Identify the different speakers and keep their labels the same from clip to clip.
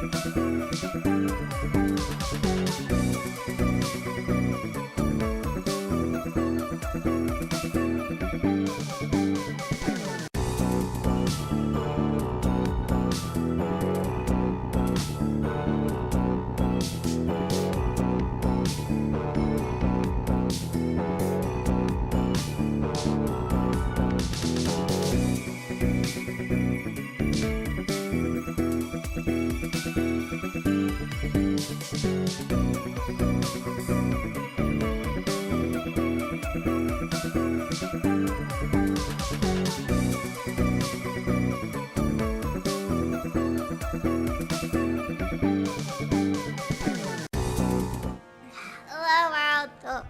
Speaker 1: Hello, world. Oh,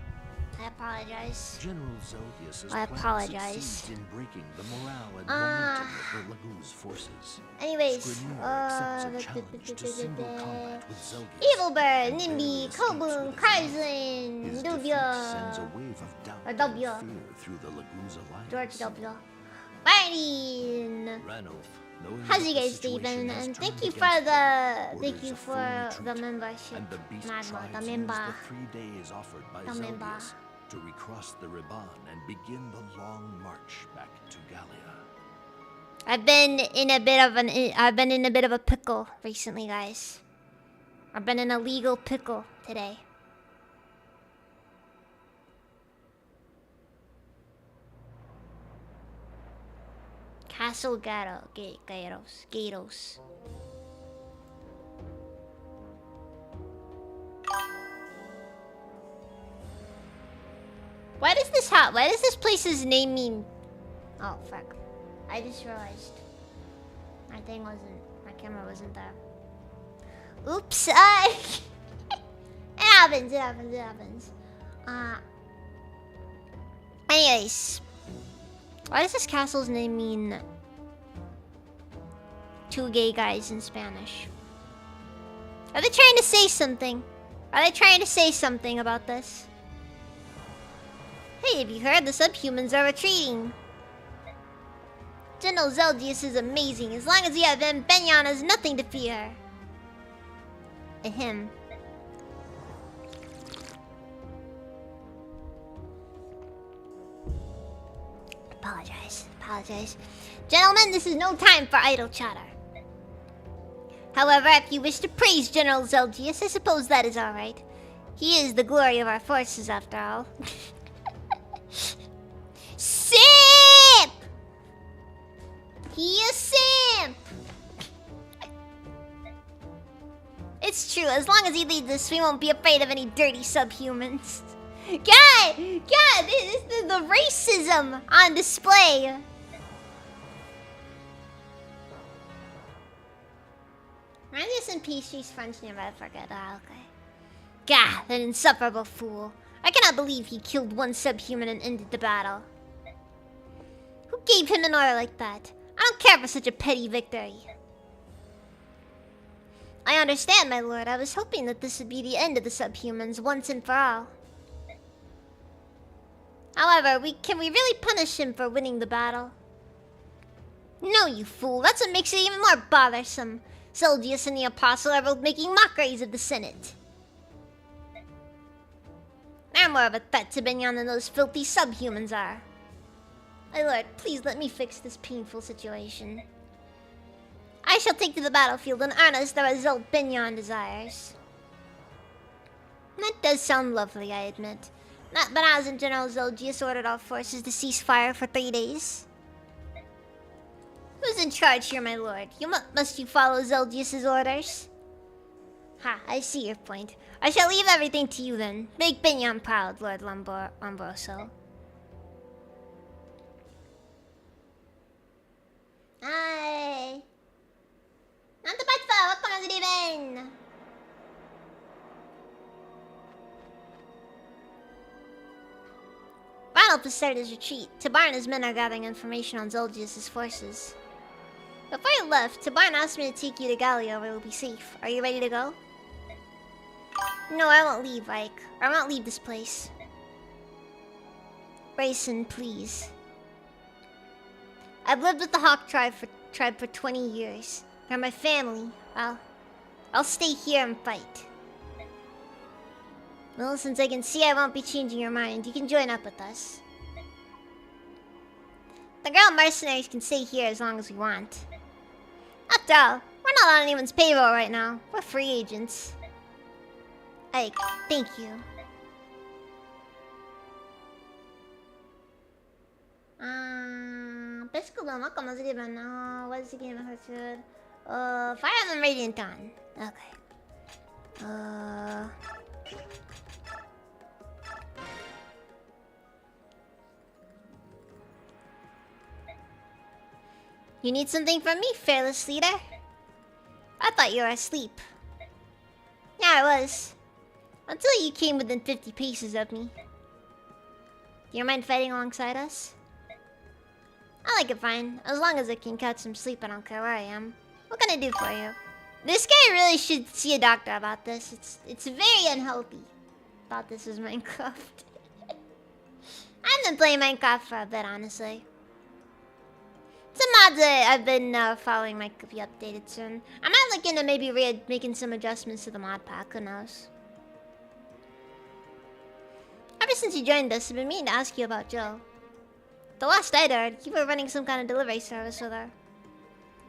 Speaker 1: I apologize.
Speaker 2: General Zeldius'
Speaker 1: I
Speaker 2: plan
Speaker 1: apologize.
Speaker 2: succeeds in breaking the morale and momentum of the Lagoo's forces.
Speaker 1: Anyways,
Speaker 2: Squidmore accepts a challenge to single combat with Zelgius.
Speaker 1: Evil Bird,
Speaker 2: and
Speaker 1: Nimby,
Speaker 2: barely escapes
Speaker 1: Kobun,
Speaker 2: with his
Speaker 1: Kryzlin,
Speaker 2: life. His defeat sends a
Speaker 1: Dubia,
Speaker 2: wave of doubt
Speaker 1: or
Speaker 2: and
Speaker 1: W.
Speaker 2: fear through the Lagoo's alliance.
Speaker 1: George W. Fighting.
Speaker 2: Ranulf, knowing
Speaker 1: How's
Speaker 2: that
Speaker 1: you
Speaker 2: the
Speaker 1: guys,
Speaker 2: situation
Speaker 1: Steven?
Speaker 2: has
Speaker 1: And thank
Speaker 2: turned
Speaker 1: you for
Speaker 2: against
Speaker 1: the
Speaker 2: them,
Speaker 1: thank
Speaker 2: orders
Speaker 1: you
Speaker 2: a
Speaker 1: for
Speaker 2: full
Speaker 1: the
Speaker 2: retreat,
Speaker 1: membership.
Speaker 2: and the beast
Speaker 1: Magma,
Speaker 2: tribes
Speaker 1: the
Speaker 2: use
Speaker 1: member.
Speaker 2: the 3 days offered by
Speaker 1: The member.
Speaker 2: Zelgius to recross the Riban and begin the long march back to Gallia.
Speaker 1: I've been in a bit of a pickle recently, guys. I've been in a legal pickle today. Castle Gatos. Why does this place's name mean? Oh fuck! I just realized my camera wasn't there. Oops! It happens. Anyways, why does this castle's name mean two gay guys in Spanish? Are they trying to say something? Are they trying to say something about this? Hey, have you heard? The subhumans are retreating. General Zelgius is amazing. As long as you have him, Benyon has nothing to fear. And him. Apologize. Gentlemen, this is no time for idle chatter. However, if you wish to praise General Zelgius, I suppose that is alright. He is the glory of our forces, after all. Simp! He is simp! It's true, as long as he leads us, we won't be afraid of any dirty subhumans. God, this is the racism on display. Rest in peace, she's French never forget. Ah, okay. Gah, that insufferable fool. I cannot believe he killed one subhuman and ended the battle. Who gave him an order like that? I don't care for such a petty victory. I understand, my lord. I was hoping that this would be the end of the subhumans once and for all. However, can we really punish him for winning the battle? No, you fool. That's what makes it even more bothersome. Zelgius and the Apostle are both making mockeries of the Senate. They're more of a threat to Benyon than those filthy subhumans are. My lord, please let me fix this painful situation. I shall take to the battlefield and harness the result Benyon desires. That does sound lovely, I admit. But hasn't General Zelgius ordered all forces to cease fire for 3 days? Who's in charge here, my lord? Must you follow Zelgius's orders? Ha, I see your point. I shall leave everything to you then. Make Benyon proud, Lord Lombroso. Hi! Nanto Patfa! Welcome to the event! Ranulf has started his retreat. Tabar and his men are gathering information on Zelgius' forces. Before you left, Tabarn asked me to take you to Gallia where we'll be safe. Are you ready to go? No, I won't leave, Ike. I won't leave this place. Rayson, please. I've lived with the Hawk tribe for 20 years. They're my family. Well, I'll stay here and fight. Well, since I can see I won't be changing your mind, you can join up with us. The girl mercenaries can stay here as long as we want. After all, we're not on anyone's payroll right now. We're free agents. Ike, thank you. Basically, I'm not gonna give it now. What is the game of her? Fire Emblem Radiant Dawn. Okay. You need something from me, fearless leader? I thought you were asleep. Yeah, I was. Until you came within 50 paces of me. Do you mind fighting alongside us? I like it fine. As long as I can catch some sleep, I don't care where I am. What can I do for you? This guy really should see a doctor about this. It's very unhealthy. Thought this was Minecraft. I've been playing Minecraft for a bit, honestly. Some mods I've been following might be updated soon. I might look into maybe making some adjustments to the mod pack. Who knows? Ever since you joined us, I've been meaning to ask you about Jill. The last I heard, you were running some kind of delivery service with her.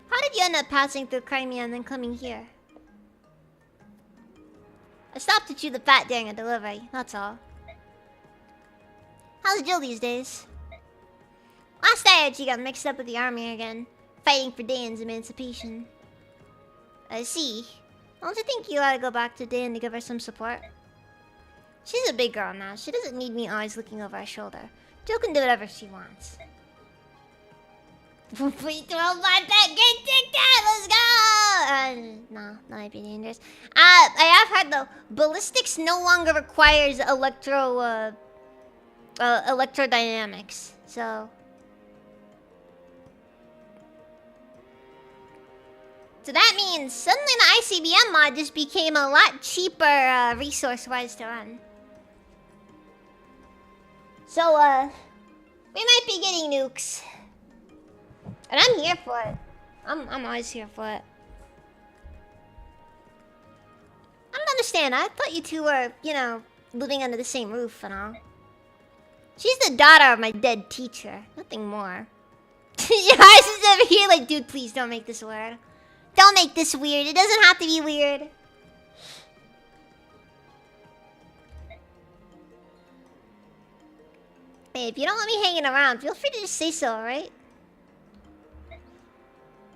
Speaker 1: How did you end up passing through Crimea and then coming here? I stopped to chew the fat during a delivery, that's all. How's Jill these days? Last I heard, she got mixed up with the army again, fighting for Dane's emancipation. I see. Don't you think you ought to go back to Dane to give her some support? She's a big girl now. She doesn't need me always looking over her shoulder. Jill can do whatever she wants. Please throw my pet. Get TikTok. Let's go. No, that might be dangerous. I have heard though, ballistics no longer requires electrodynamics. So that means suddenly the ICBM mod just became a lot cheaper resource-wise to run. So, we might be getting nukes. And I'm here for it. I'm always here for it. I don't understand. I thought you two were, you know, living under the same roof and all. She's the daughter of my dead teacher. Nothing more. Yours is over here like, dude, please don't make this weird. Don't make this weird. It doesn't have to be weird. Hey, if you don't want me hanging around, feel free to just say so, alright?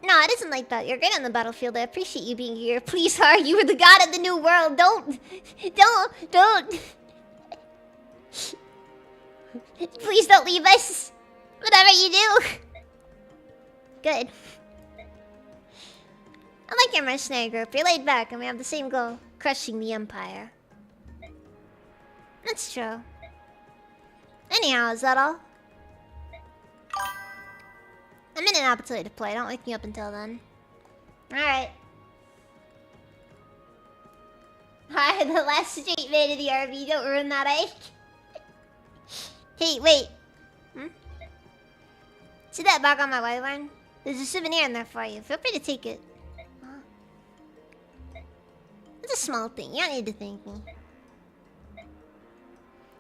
Speaker 1: No, it isn't like that. You're great on the battlefield. I appreciate you being here. Please, Har, you were the god of the new world. Don't. Please don't leave us. Whatever you do. Good. I like your mercenary group. You're laid back and we have the same goal. Crushing the Empire. That's true. Anyhow, is that all? I'm in an appetite to play. Don't wake me up until then. Alright. Hi, the last straight man of the RV. Don't ruin that, eh? Hey, wait. See that bag on my wyvern? There's a souvenir in there for you. Feel free to take it. It's a small thing. You don't need to thank me.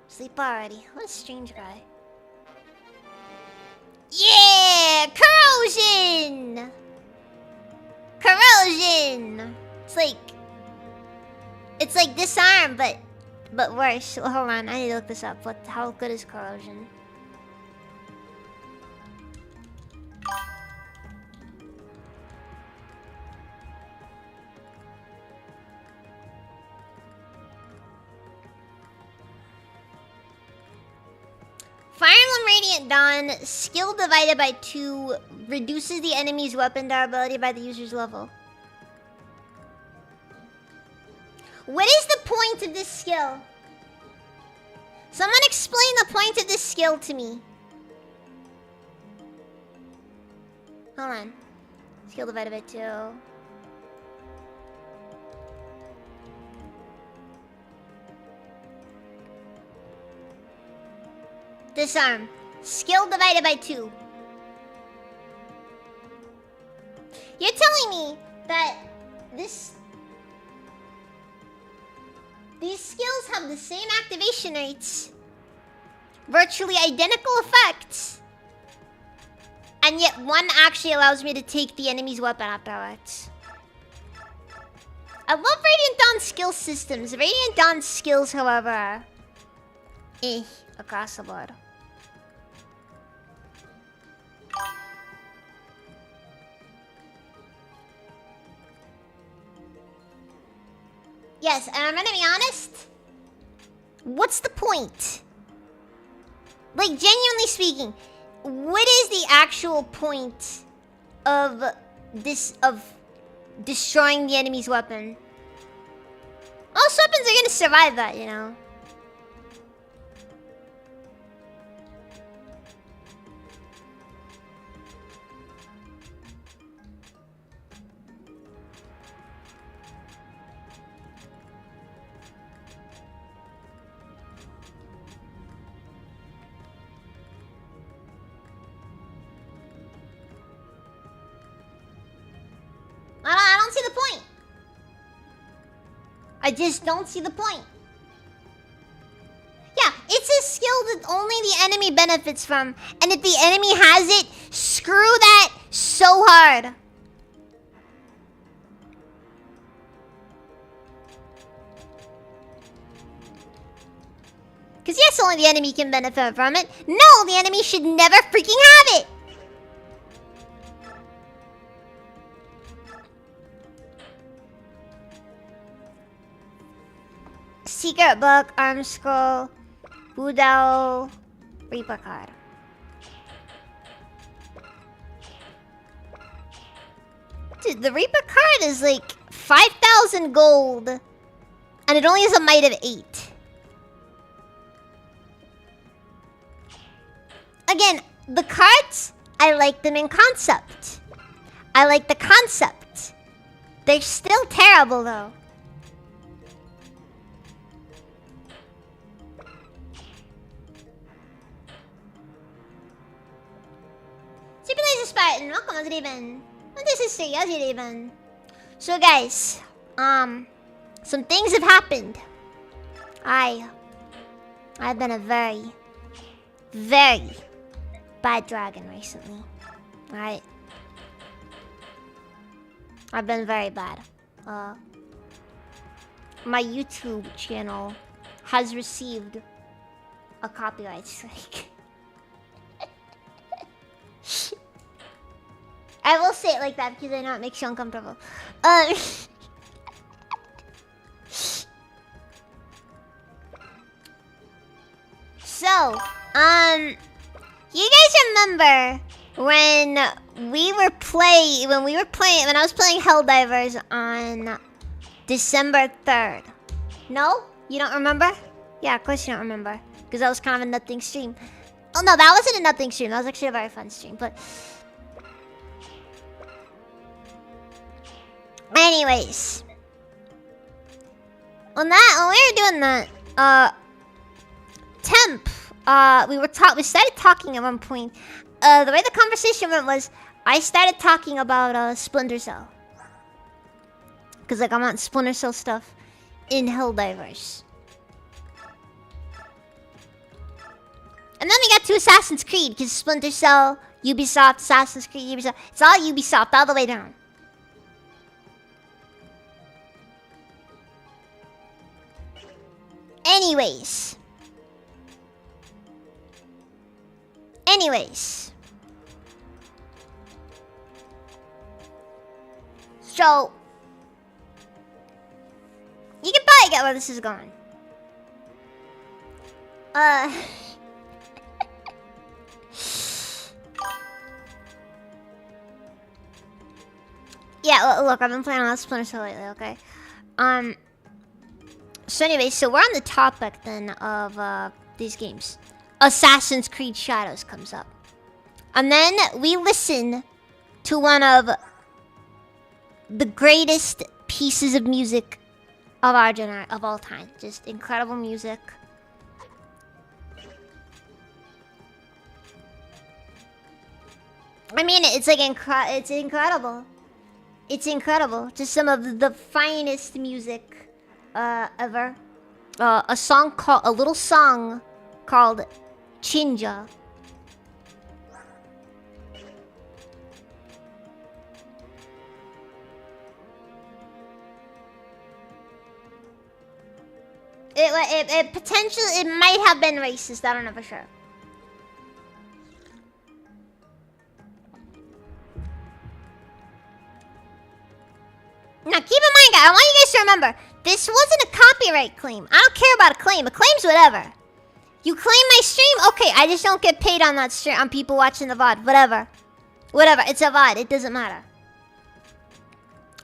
Speaker 1: Sleep already. What a strange guy. Yeah! Corrosion! Corrosion! It's like disarm, but worse. Well, hold on, I need to look this up. How good is corrosion? Fire Emblem Radiant Dawn, skill divided by 2, reduces the enemy's weapon durability by the user's level. What is the point of this skill? Someone explain the point of this skill to me. Hold on. Skill divided by 2. Disarm. Skill divided by 2. You're telling me that this These skills have the same activation rates, virtually identical effects, and yet one actually allows me to take the enemy's weapon afterwards. I love Radiant Dawn's skill systems. Radiant Dawn's skills, however, across the board. Yes, and I'm gonna be honest. What's the point? Like, genuinely speaking, what is the actual point of this, of destroying the enemy's weapon? Most weapons are gonna survive that, you know. I don't see the point. I just don't see the point. Yeah, it's a skill that only the enemy benefits from. And if the enemy has it, screw that so hard. Because yes, only the enemy can benefit from it. No, the enemy should never freaking have it. Secret Book, Arm Scroll, Budao, Reaper card. Dude, the Reaper card is like 5,000 gold. And it only has a might of 8. Again, the cards, I like them in concept. I like the concept. They're still terrible though. Super Laser Spartan, welcome to Raven. This is Seriously Raven. So guys, some things have happened. I've been a very, very bad dragon recently. Alright. I've been very bad. My YouTube channel has received a copyright strike. I will say it like that because I know it makes you uncomfortable. So, you guys remember when I was playing Helldivers on December 3rd? No? You don't remember? Yeah, of course you don't remember. Because that was kind of a nothing stream. Oh no, that wasn't a nothing stream. That was actually a very fun stream, but... Anyways. When we were doing that, Temp, we started talking at one point. The way the conversation went was, I started talking about, Splinter Cell. Because, like, I want Splinter Cell stuff in Helldivers. And then we got to Assassin's Creed, because Splinter Cell, Ubisoft, Assassin's Creed, Ubisoft. It's all Ubisoft, all the way down. Anyways. So, you can probably get where this is going. Yeah, look, I've been playing a lot of Splinter Cell lately, okay? So anyway, so we're on the topic then of these games. Assassin's Creed Shadows comes up. And then we listen to one of the greatest pieces of music of our of all time. Just incredible music. I mean, it's like it's incredible. It's incredible. Just some of the finest music ever. a little song called Chinja. It potentially, it might have been racist. I don't know for sure. Now, keep in mind, guys, I want you guys to remember, this wasn't a copyright claim. I don't care about a claim. A claim's whatever. You claim my stream? Okay, I just don't get paid on that stream, on people watching the VOD. Whatever. Whatever, it's a VOD. It doesn't matter.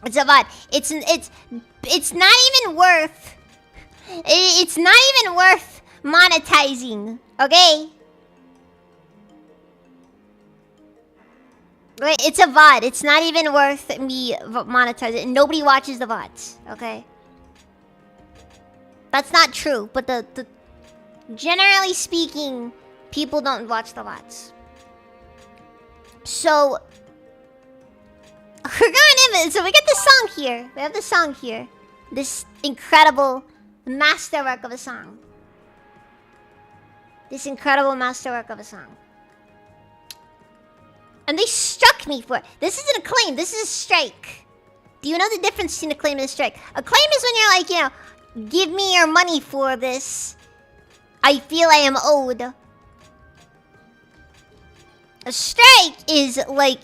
Speaker 1: It's a VOD. It's not even worth... It's not even worth monetizing, okay? Right, it's a VOD. It's not even worth me monetizing. Nobody watches the VODs, okay? That's not true, but the generally speaking, people don't watch the VODs. So we're going in. So we get this song here. We have this song here. This incredible masterwork of a song. This incredible masterwork of a song. And they struck me for it. This isn't a claim. This is a strike. Do you know the difference between a claim and a strike? A claim is when you're like, you know, give me your money for this. I feel I am owed. A strike is like,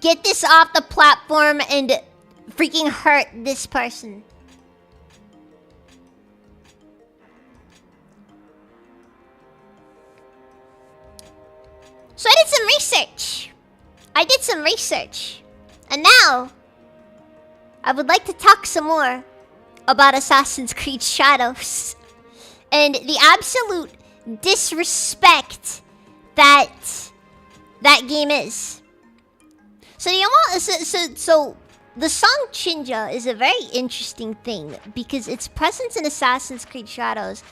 Speaker 1: get this off the platform and freaking hurt this person. So I did some research. And now, I would like to talk some more about Assassin's Creed Shadows. And the absolute disrespect that game is. So so the song Chinja is a very interesting thing because its presence in Assassin's Creed Shadows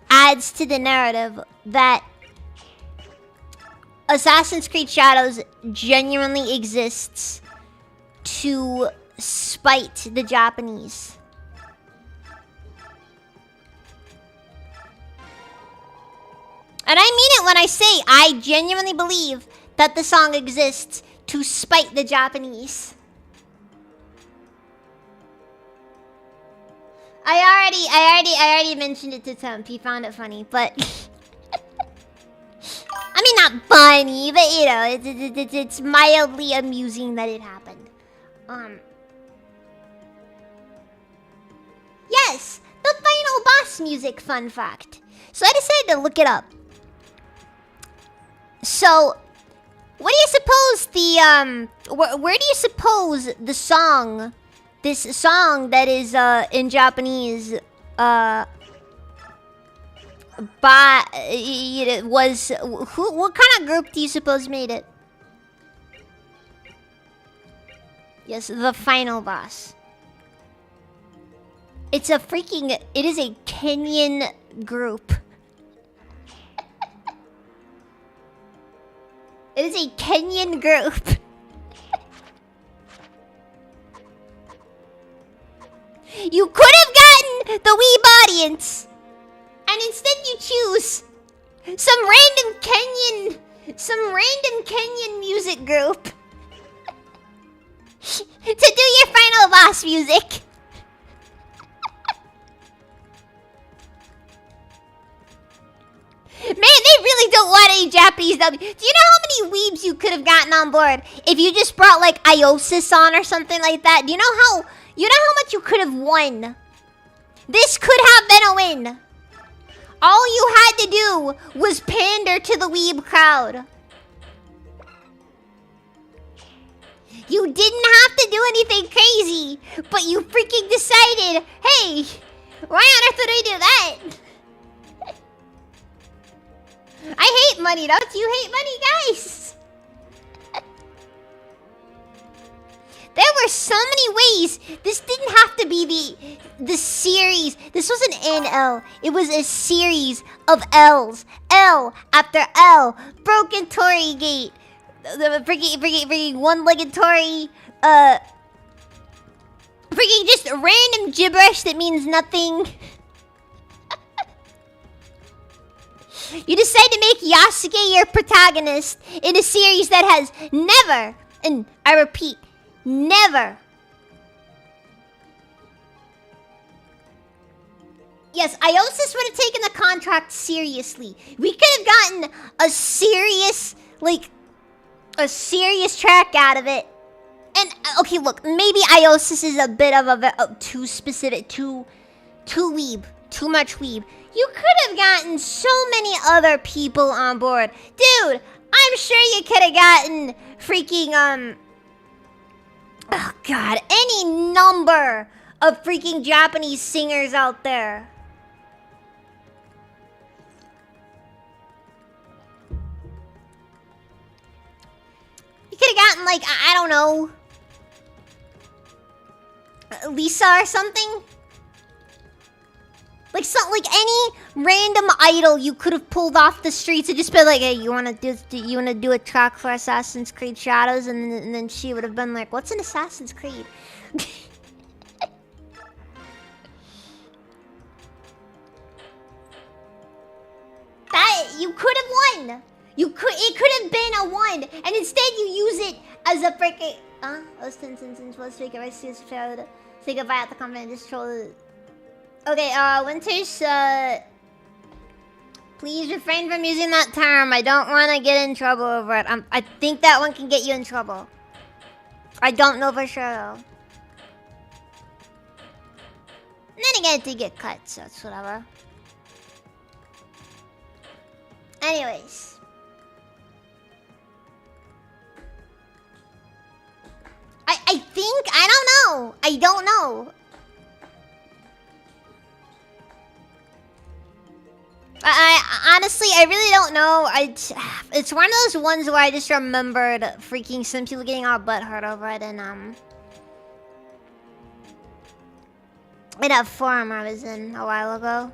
Speaker 1: adds to the narrative that Assassin's Creed Shadows genuinely exists to spite the Japanese. And I mean it when I say I genuinely believe that the song exists to spite the Japanese. I already mentioned it to Temp. He found it funny, but I mean, not funny, but you know, it's mildly amusing that it happened. Yes, the final boss music, fun fact. So I decided to look it up. So, what do you suppose the where do you suppose the song, this song that is in Japanese by it was what kind of group do you suppose made it? Yes, the final boss. It is a Kenyan group. It is a Kenyan group. You could have gotten the Weeb audience, and instead you choose some random Kenyan music group to do your final boss music. Man, they really don't want any Japanese dub. Do you know how many weebs you could have gotten on board if you just brought like Iosis on or something like that? Do you know how much you could have won? This could have been a win. All you had to do was pander to the weeb crowd. You didn't have to do anything crazy, but you freaking decided, hey, why on earth would I do that? I hate money. Don't you hate money, guys? There were so many ways. This didn't have to be the series. This was an NL. It was a series of L's. L after L. Broken Torii Gate. The freaking one-legged Torii. Freaking just random gibberish that means nothing. You decide to make Yasuke your protagonist in a series that has never, and I repeat, never. Yes, Iosis would have taken the contract seriously. We could have gotten a serious, a serious track out of it. And, okay, look, maybe Iosis is a bit of a too specific, too weeb, too much weeb. You could have gotten so many other people on board. Dude, I'm sure you could have gotten freaking, oh god, any number of freaking Japanese singers out there. You could have gotten, like, I don't know, Lisa or something. Like any random idol you could have pulled off the streets and just been like, "Hey, you wanna do a track for Assassin's Creed Shadows?" And then she would have been like, "What's an Assassin's Creed?" That you could have won. It could have been a one, and instead you use it as a freaking. Let's speak about say goodbye at the company. Just troll. Okay, Winters, please refrain from using that term. I don't want to get in trouble over it. I think that one can get you in trouble. I don't know for sure, though. And then again, it did get cut, so it's whatever. Anyways. I think, I don't know. I don't know. I honestly, I really don't know. It's one of those ones where I just remembered freaking some people getting all butthurt over it in a forum I was in a while ago.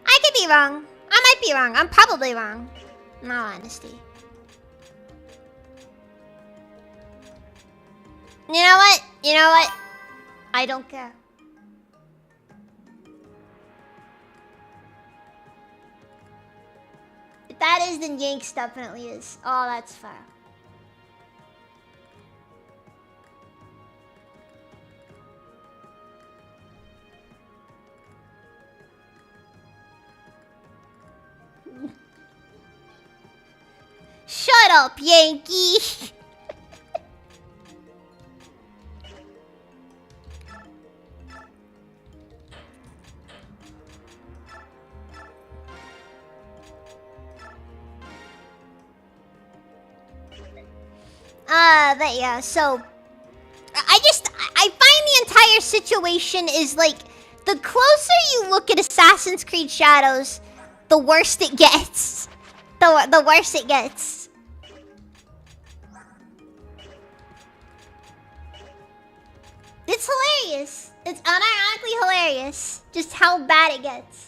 Speaker 1: I could be wrong. I might be wrong. I'm probably wrong. In all honesty. You know what? You know what? I don't care. If that is, then Yanks definitely is. Oh, that's fair. Shut up, Yankee! But yeah, so I find the entire situation is like, the closer you look at Assassin's Creed Shadows, the worse it gets. The worse it gets. It's hilarious. It's unironically hilarious just how bad it gets.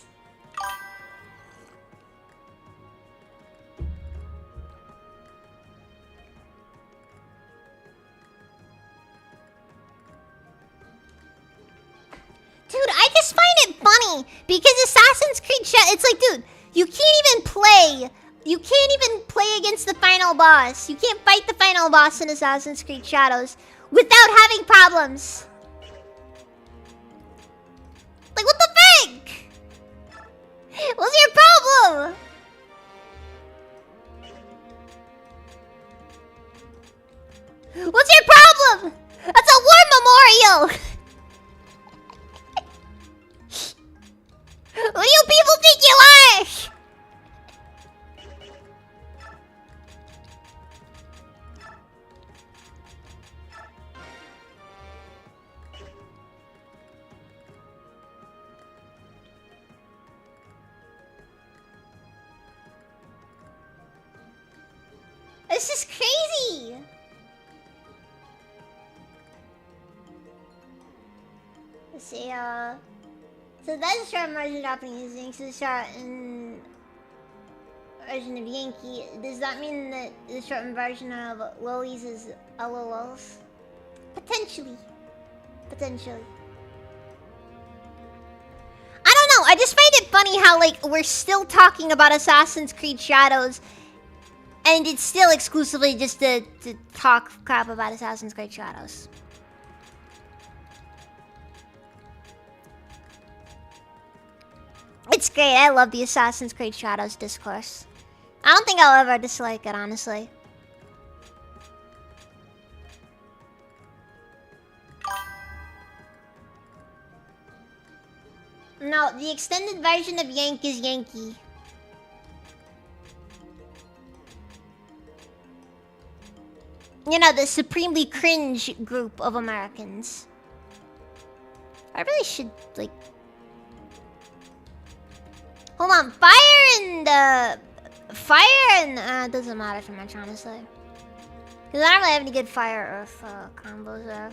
Speaker 1: Dude, I just find it funny because Assassin's Creed it's like, dude, you can't even play against the final boss. You can't fight the final boss in Assassin's Creed Shadows without having problems. Like, what the frick? What's your problem? What's your problem? That's a war memorial. Who do you people think you are? This is crazy. Let's see, so that's a short version of Japanese ink, so the short version of Yankee. Does that mean that the shortened version of Lolies is LOLs? Potentially. Potentially. I don't know. I just find it funny how, like, we're still talking about Assassin's Creed Shadows, and it's still exclusively just to talk crap about Assassin's Creed Shadows. It's great. I love the Assassin's Creed Shadows discourse. I don't think I'll ever dislike it, honestly. No, the extended version of Yank is Yankee. You know, the supremely cringe group of Americans. I really should, like... Hold on, it doesn't matter too much, honestly. Because I don't really have any good Fire Earth combos there.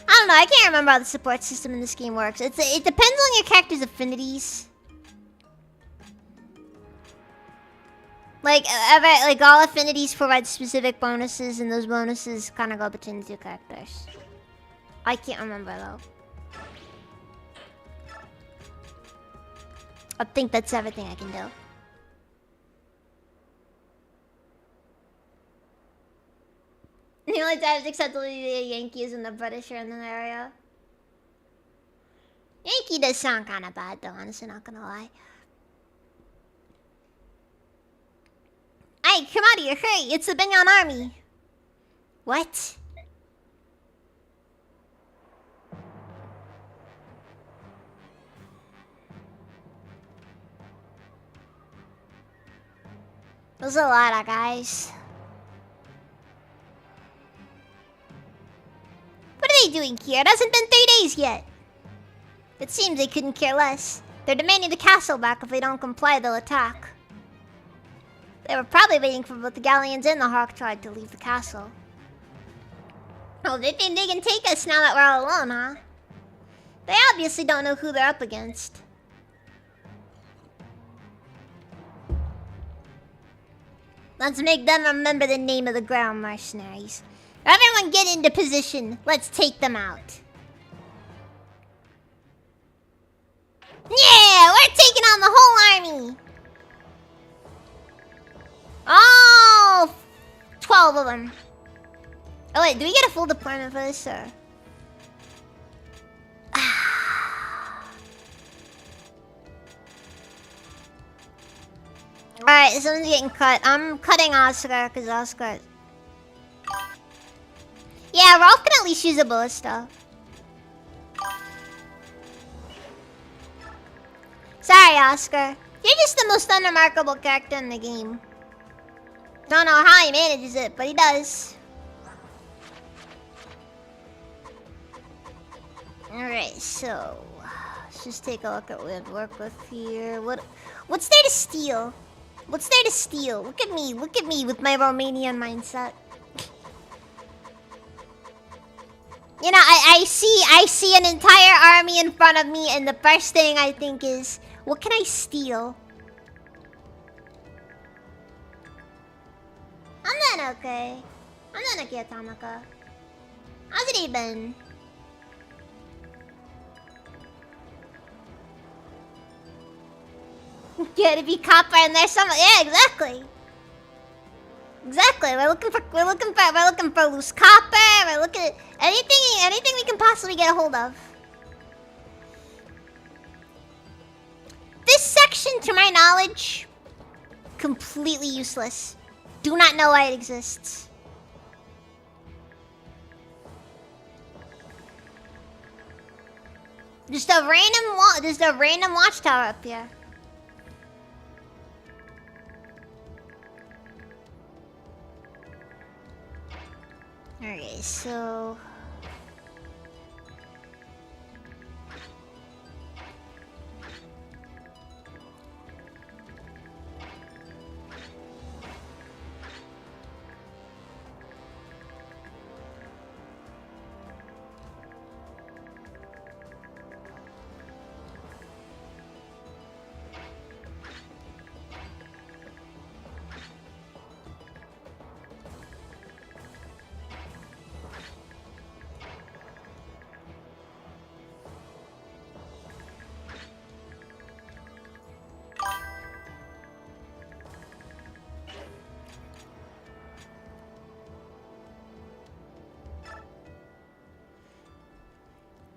Speaker 1: I don't know, I can't remember how the support system in this game works. It depends on your character's affinities. Like all affinities provide specific bonuses, and those bonuses kind of go between the two characters. I can't remember though. I think that's everything I can do. The only time it's acceptable to be a Yankee is when the British are in the area. Yankee does sound kind of bad though, honestly, not gonna lie. Hey, come out of here, hurry! It's the Binyan Army! What? There's a lot of guys. What are they doing here? It hasn't been 3 days yet. It seems they couldn't care less. They're demanding the castle back. If they don't comply, they'll attack. They were probably waiting for both the Galleons and the Hawk Tribe to leave the castle. Oh, they think they can take us now that we're all alone, huh? They obviously don't know who they're up against. Let's make them remember the name of the ground mercenaries. Everyone get into position. Let's take them out. Yeah, we're taking on the whole army. Oh, 12 of them. Oh wait, do we get a full deployment for this, or? Alright, someone's getting cut. I'm cutting Oscar, because Oscar... Yeah, Rolf can at least use a ballista. Sorry, Oscar. You're just the most unremarkable character in the game. Don't know how he manages it, but he does. Alright, so... let's just take a look at what we work with here. What's there to steal? What's there to steal? Look at me with my Romanian mindset. You know, I see an entire army in front of me, and the first thing I think is, what can I steal? I'm doing okay. I'm doing okay, Tamaka. How's it been? Gotta be copper in there somewhere. Yeah, exactly. Exactly. We're looking for loose copper. We're looking at anything we can possibly get a hold of. This section, to my knowledge, completely useless. Do not know why it exists. Just a random watchtower up here. Okay, so...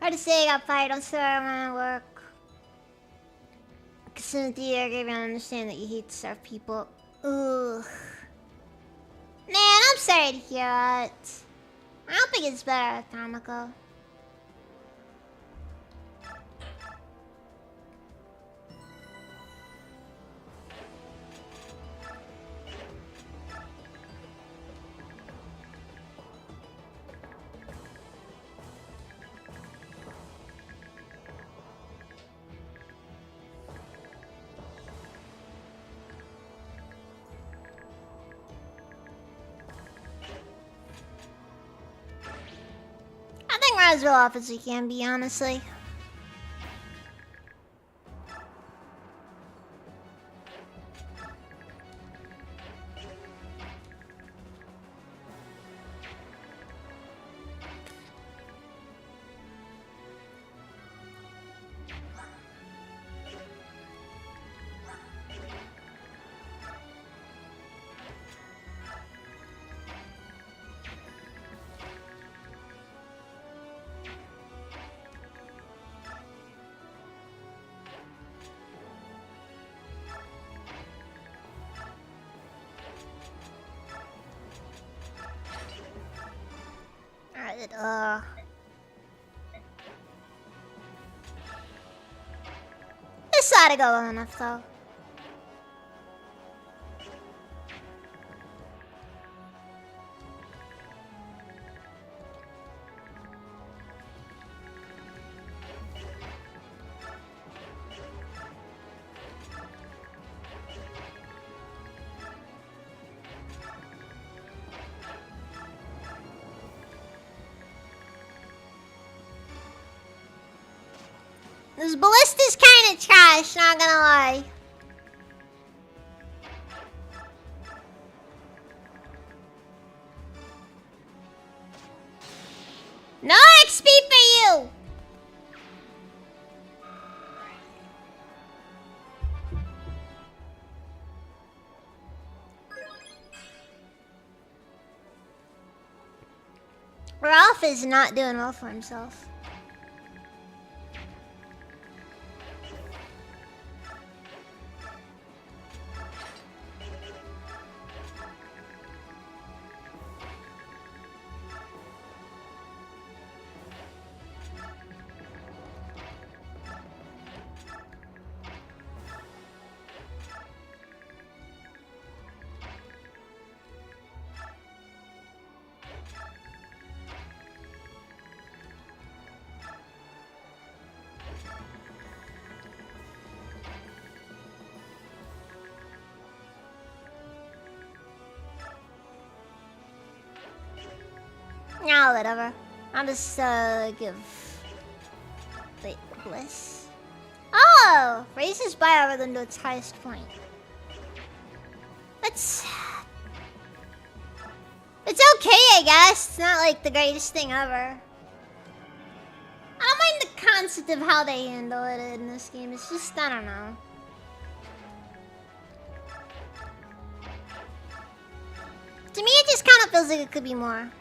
Speaker 1: Hard to say I got fired. I'm sorry I'm at work. Cynthia, I gave you to understand that you hate to serve people. Ugh. Man, I'm sorry to hear it. I don't think it's better, Tamako. I think we're as well off as we can be, honestly. Alright, this ought to go well enough, though. This ballista's kind of trash, not gonna lie. No XP for you! Ralph is not doing well for himself. Nah, whatever. I'll just give. Wait, bliss. Oh, raises bio rhythm to its highest point. It's okay, I guess. It's not like the greatest thing ever. I don't mind the concept of how they handle it in this game. It's just, I don't know. To me, it just kind of feels like it could be more.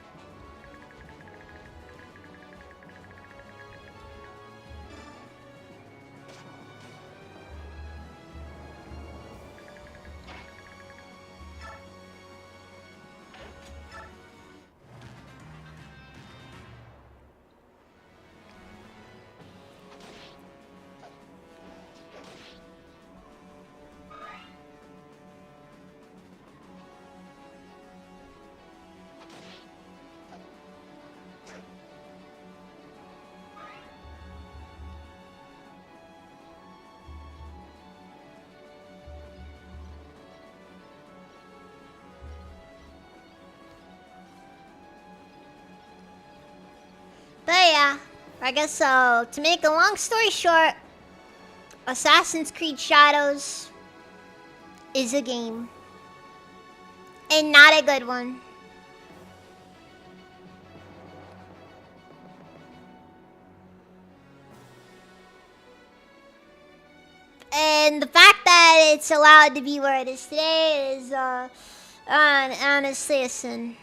Speaker 1: But yeah, I guess so. To make a long story short, Assassin's Creed Shadows is a game. And not a good one. And the fact that it's allowed to be where it is today is honestly a sin.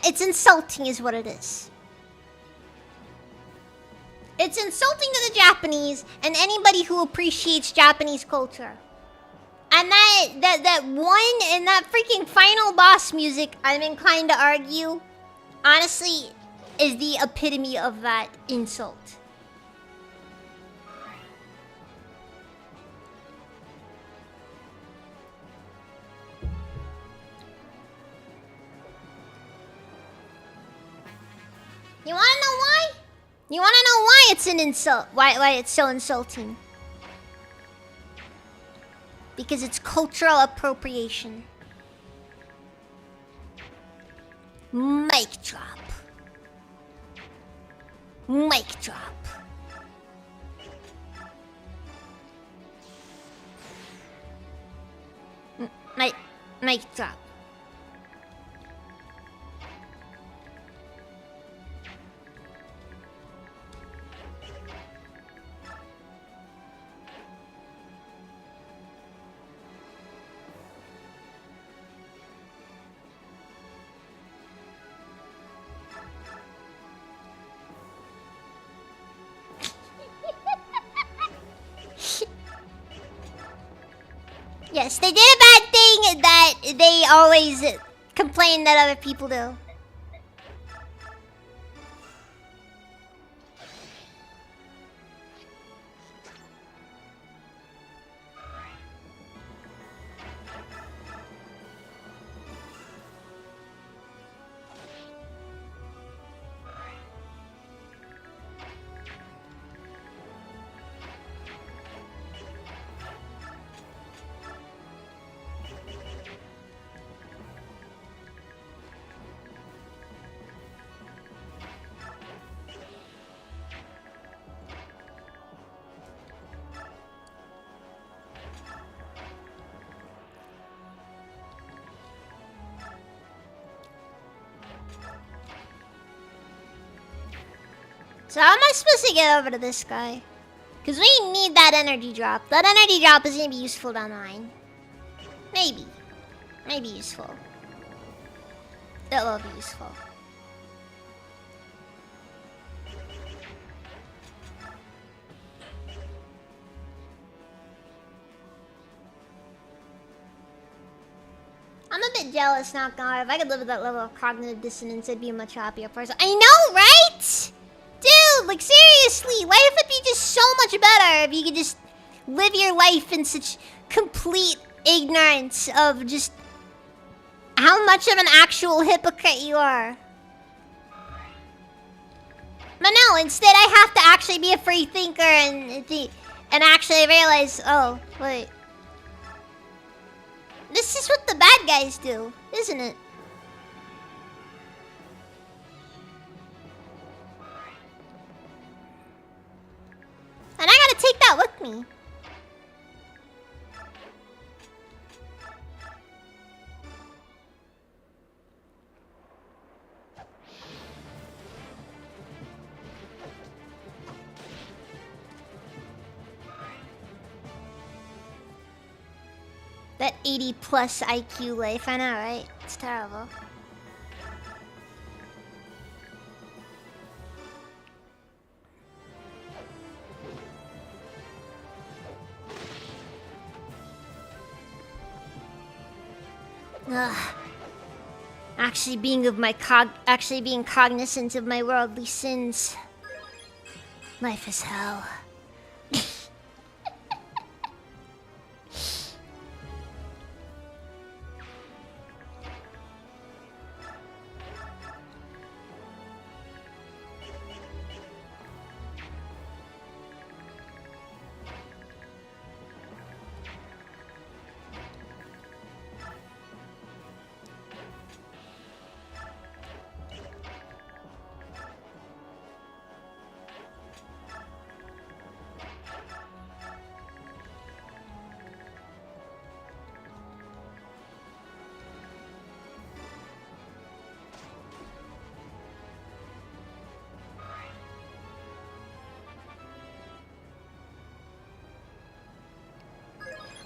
Speaker 1: it's insulting is what it is. It's insulting to the Japanese and anybody who appreciates Japanese culture. And that one and that freaking final boss music, I'm inclined to argue, honestly, is the epitome of that insult. You wanna know why? You wanna know why it's an insult? Why it's so insulting? Because it's cultural appropriation. Mic drop. Mic drop. Mic drop. Yes, they did a bad thing that they always complain that other people do. So how am I supposed to get over to this guy? Because we need that energy drop. That energy drop is going to be useful down the line. Maybe. Maybe useful. It will be useful. I'm a bit jealous, not gonna lie. If I could live with that level of cognitive dissonance, I'd be a much happier person. I know, right? Dude, like seriously, life would be just so much better if you could just live your life in such complete ignorance of just how much of an actual hypocrite you are. But no, instead I have to actually be a free thinker and actually realize, oh, wait. This is what the bad guys do, isn't it? And I gotta take that with me. That 80 plus IQ life, I know, right? It's terrible. Ugh. Actually being cognizant of my worldly sins. Life is hell.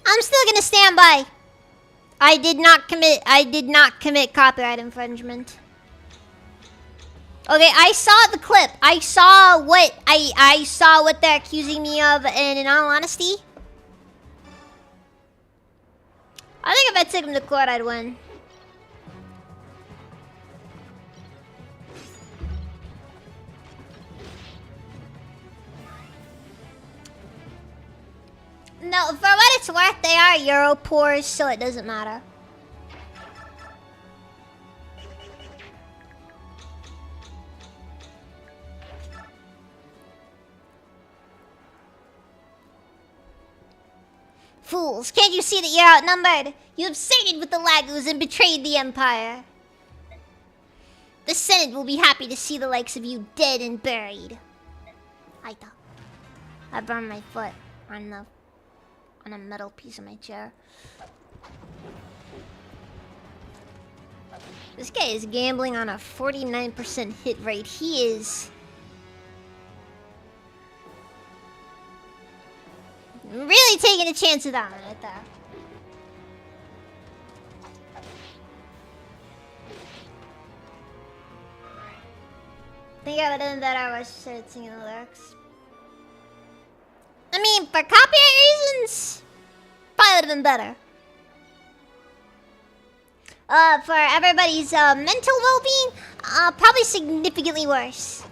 Speaker 1: I'm still gonna stand by. I did not commit copyright infringement. Okay, I saw the clip. I saw what they're accusing me of, and in all honesty, I think if I took him to court, I'd win. No, for what it's worth, they are Europors, so it doesn't matter. Fools, can't you see that you're outnumbered? You have sided with the Lagoos and betrayed the Empire. The Senate will be happy to see the likes of you dead and buried. I burned my foot on a metal piece of my chair. This guy is gambling on a 49% hit rate. He is really taking a chance with that one right there. I think I would have done better if I started singing the lyrics. I mean, for copyright reasons, probably would have been better. For everybody's mental well-being, probably significantly worse.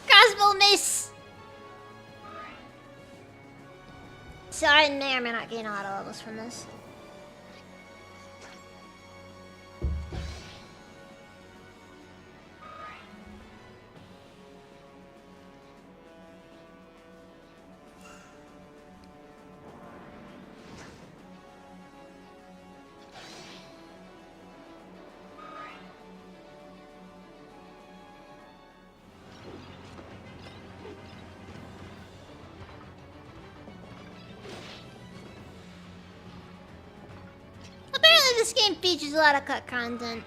Speaker 1: Crossbow miss! So I may or may not gain auto levels from this. This game features a lot of cut content.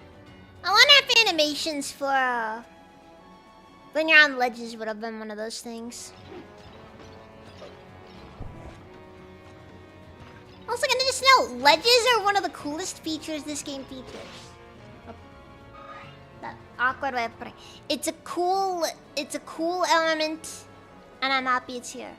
Speaker 1: I wonder if animations for when you're on ledges would have been one of those things. Also, gonna just know, ledges are one of the coolest features this game features. That awkward way of putting it. It's a cool element, and I'm happy it's here.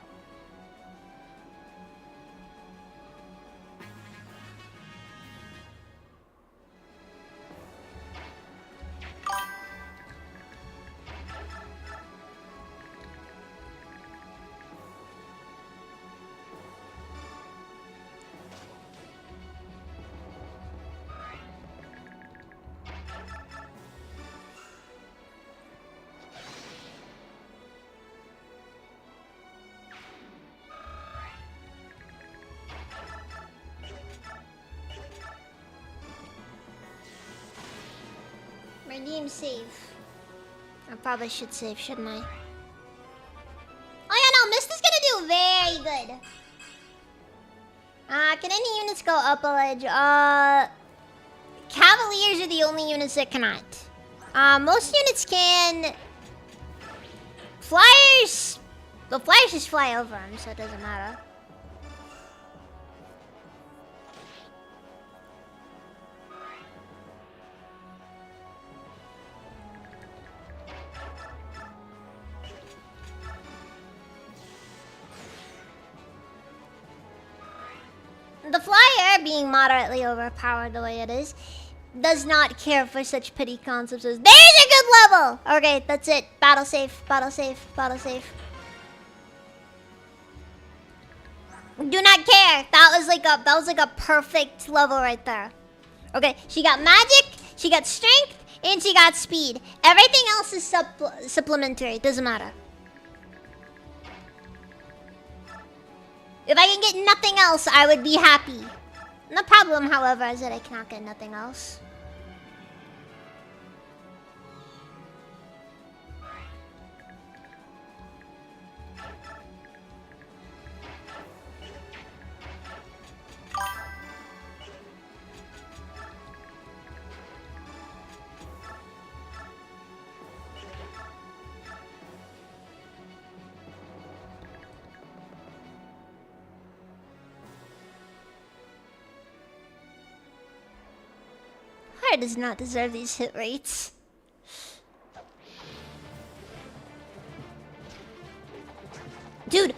Speaker 1: Redeem save. I probably should save, shouldn't I? Oh yeah, no, Mist is gonna do very good. Can any units go up a ledge? Cavaliers are the only units that cannot. Most units can. Flyers! The flyers just fly over them, so it doesn't matter. The flyer, being moderately overpowered the way it is, does not care for such petty concepts as there's a good level! Okay, that's it. Battle safe, battle safe, battle safe. Do not care. That was like was like a perfect level right there. Okay, she got magic, she got strength, and she got speed. Everything else is supplementary. It doesn't matter. If I can get nothing else, I would be happy. The problem, however, is that I cannot get nothing else. Heart does not deserve these hit rates. Dude.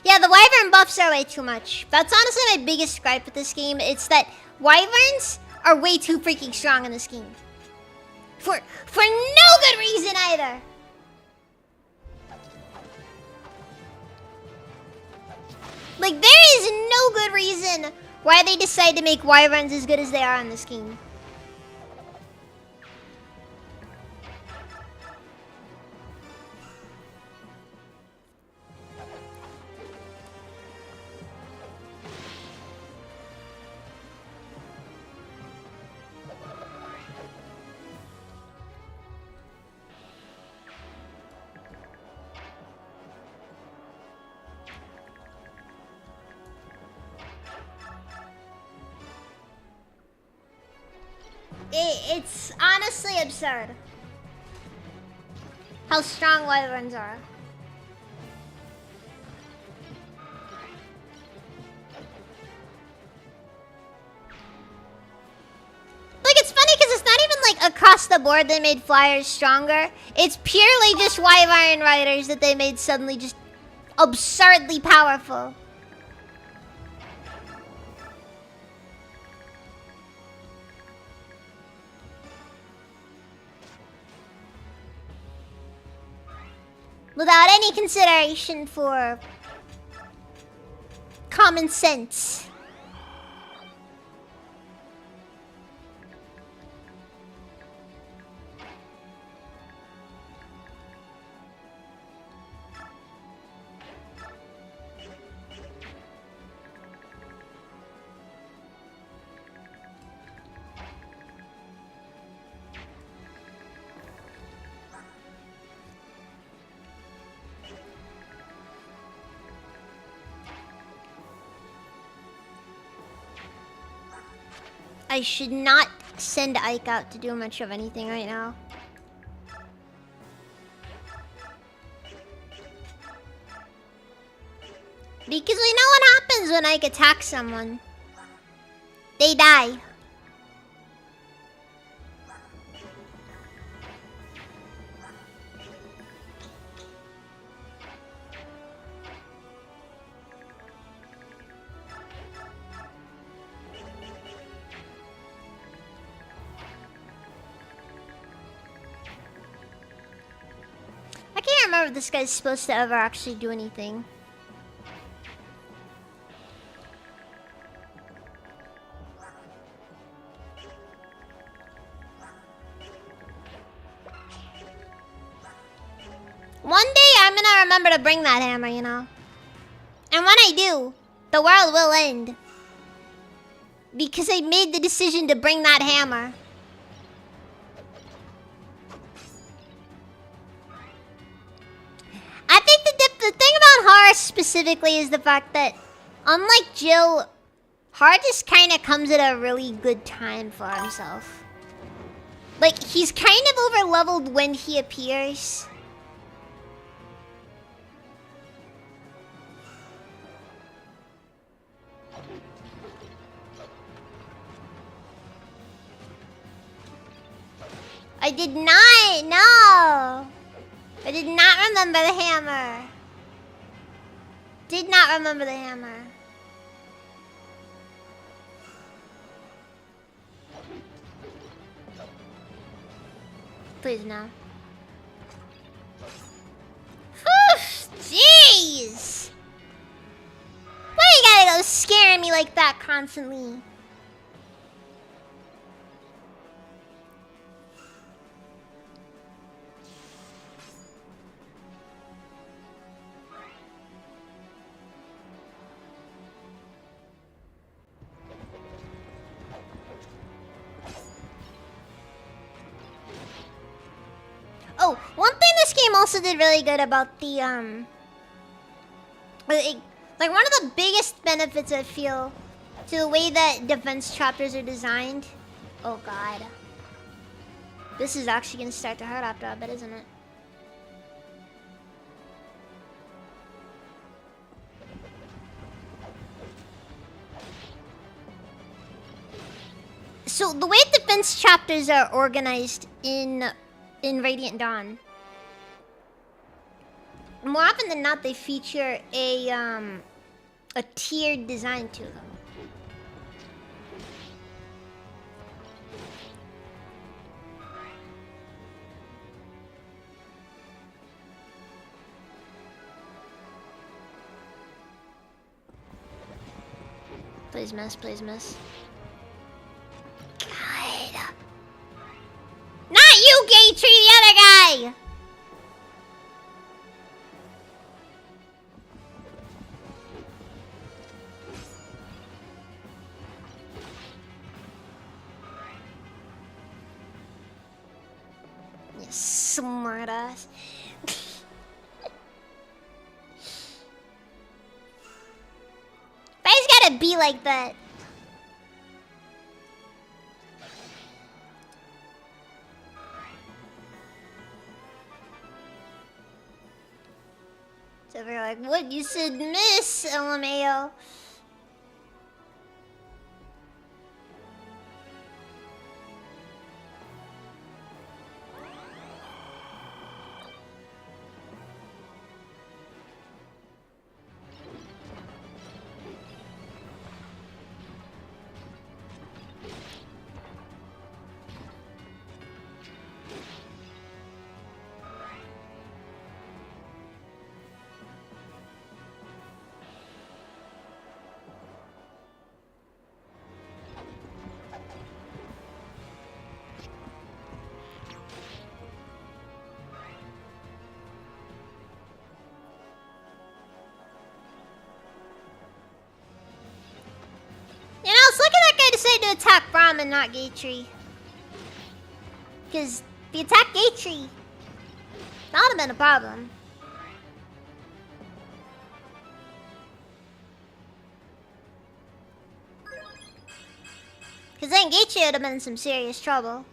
Speaker 1: Yeah, the wyvern buffs are way too much. That's honestly my biggest gripe with this game. It's that wyverns are way too freaking strong in this game. For no good reason either. Like, there is no good reason why they decide to make wyverns as good as they are in this game. It's honestly absurd how strong wyverns are. Like, it's funny because it's not even like across the board they made flyers stronger. It's purely just wyvern riders that they made suddenly just absurdly powerful. Without any consideration for common sense. I should not send Ike out to do much of anything right now. Because we know what happens when Ike attacks someone. They die. I can't remember if this guy's supposed to ever actually do anything. One day I'm gonna remember to bring that hammer, you know. And when I do, the world will end. Because I made the decision to bring that hammer. I think the thing about Har specifically is the fact that, unlike Jill, Har just kind of comes at a really good time for himself. Like, he's kind of over-leveled when he appears. I did not, no. I did not remember the hammer. Did not remember the hammer. Please no. Jeez! Why you gotta go scaring me like that constantly? Oh, one thing this game also did really good about the like one of the biggest benefits I feel to the way that defense chapters are designed. Oh god. This is actually gonna start to hurt after a bit, isn't it? So the way defense chapters are organized in Radiant Dawn, more often than not, they feature a tiered design to them. Please miss, please miss. God. Not you, Gatry, the other guy! You smart ass. Why's gotta be like that? So they're like, what? You said miss, LMAO. You know, it's lucky that guy decided to attack Braum and not Gatry. Because if he attacked Gatry, that would have been a problem. Because then Gatry would have been in some serious trouble.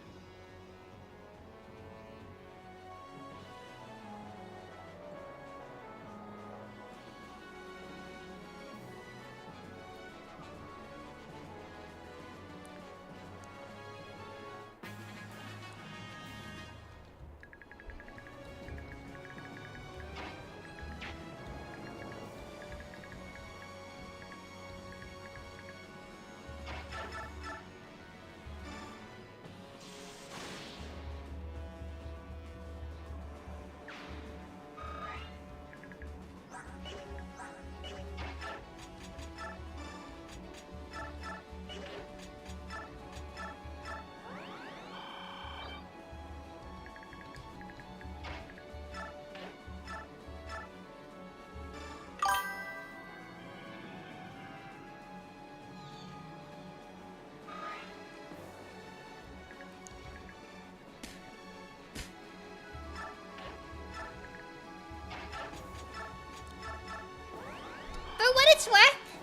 Speaker 1: For what it's worth,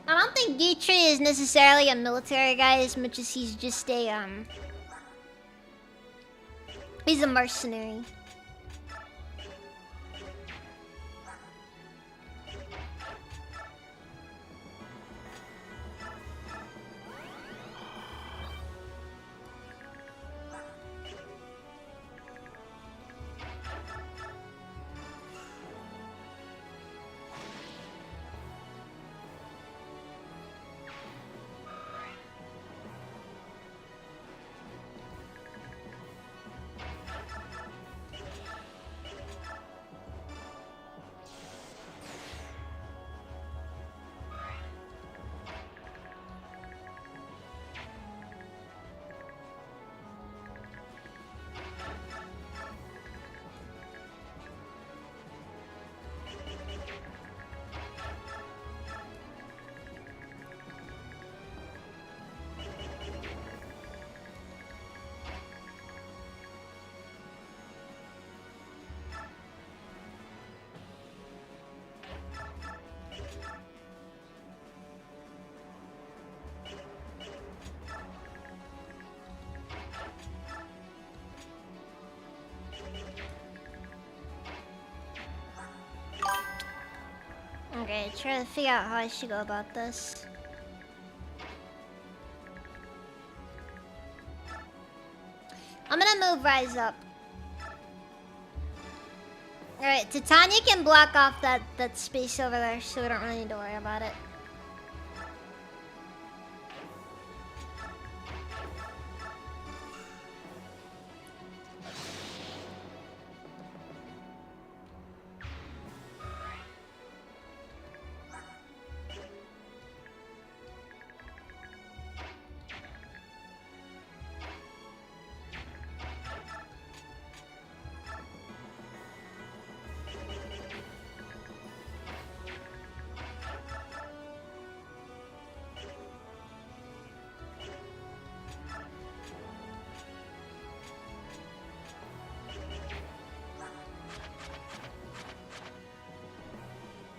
Speaker 1: I don't think Gatry is necessarily a military guy as much as he's just a he's a mercenary. hungry. Try to figure out how I should go about this. I'm gonna move Rise up. Alright, Titania can block off that space over there, so we don't really need to worry about it.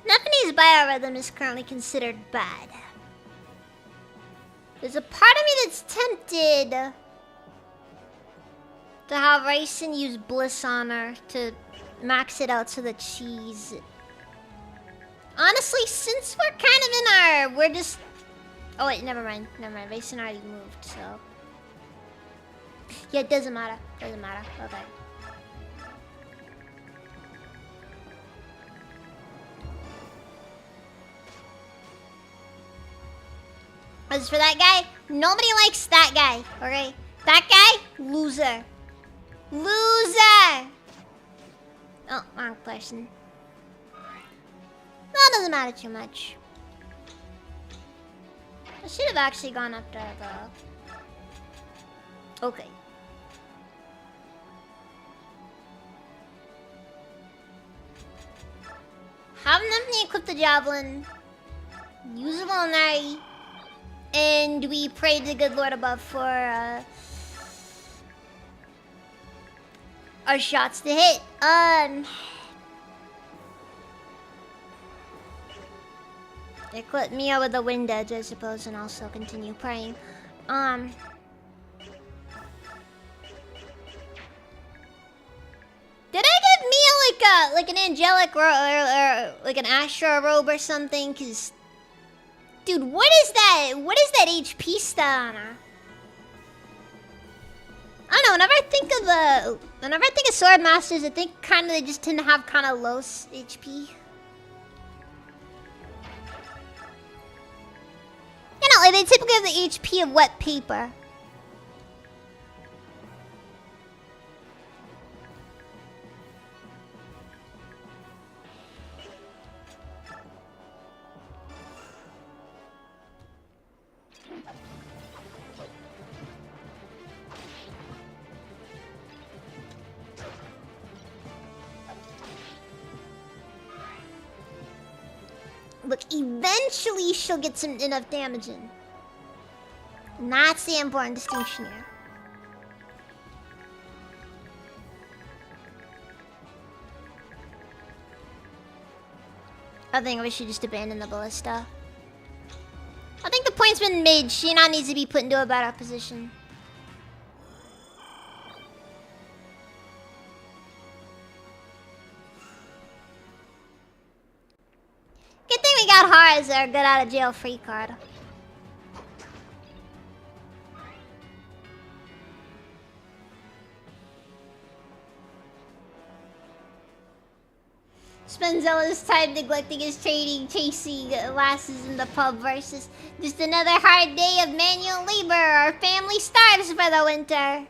Speaker 1: Nephene's biorhythm is currently considered bad. There's a part of me that's tempted to have Ryson use Bliss on her to max it out so that she's... Honestly, since we're kind of in our... We're just... Oh wait, never mind. Ryson already moved, so... Yeah, it doesn't matter. Doesn't matter. Okay. As for that guy, nobody likes that guy, okay? That guy, loser. Loser! Oh, wrong person. That doesn't matter too much. I should have actually gone up there, though. Okay. Have Neptune equip the javelin. Use it all night. And we pray to the good Lord above for our shots to hit. Equip Mia with the wind edge, I suppose, and also continue praying. Did I give Mia like an angelic or like an Astro robe or something? 'Cause dude, what is that? What is that HP stat on her? I don't know. Whenever I think of Sword Masters, I think they just tend to have kind of low HP. You know, like they typically have the HP of wet paper. Look, eventually she'll get enough damage in. And that's the important distinction here. I think we should just abandon the ballista. I think the point's been made. Shinon needs to be put into a better position. Good thing we got Hara as our get out of jail free card. Spends all his time neglecting his training, chasing lasses in the pub versus just another hard day of manual labor. Our family starves for the winter.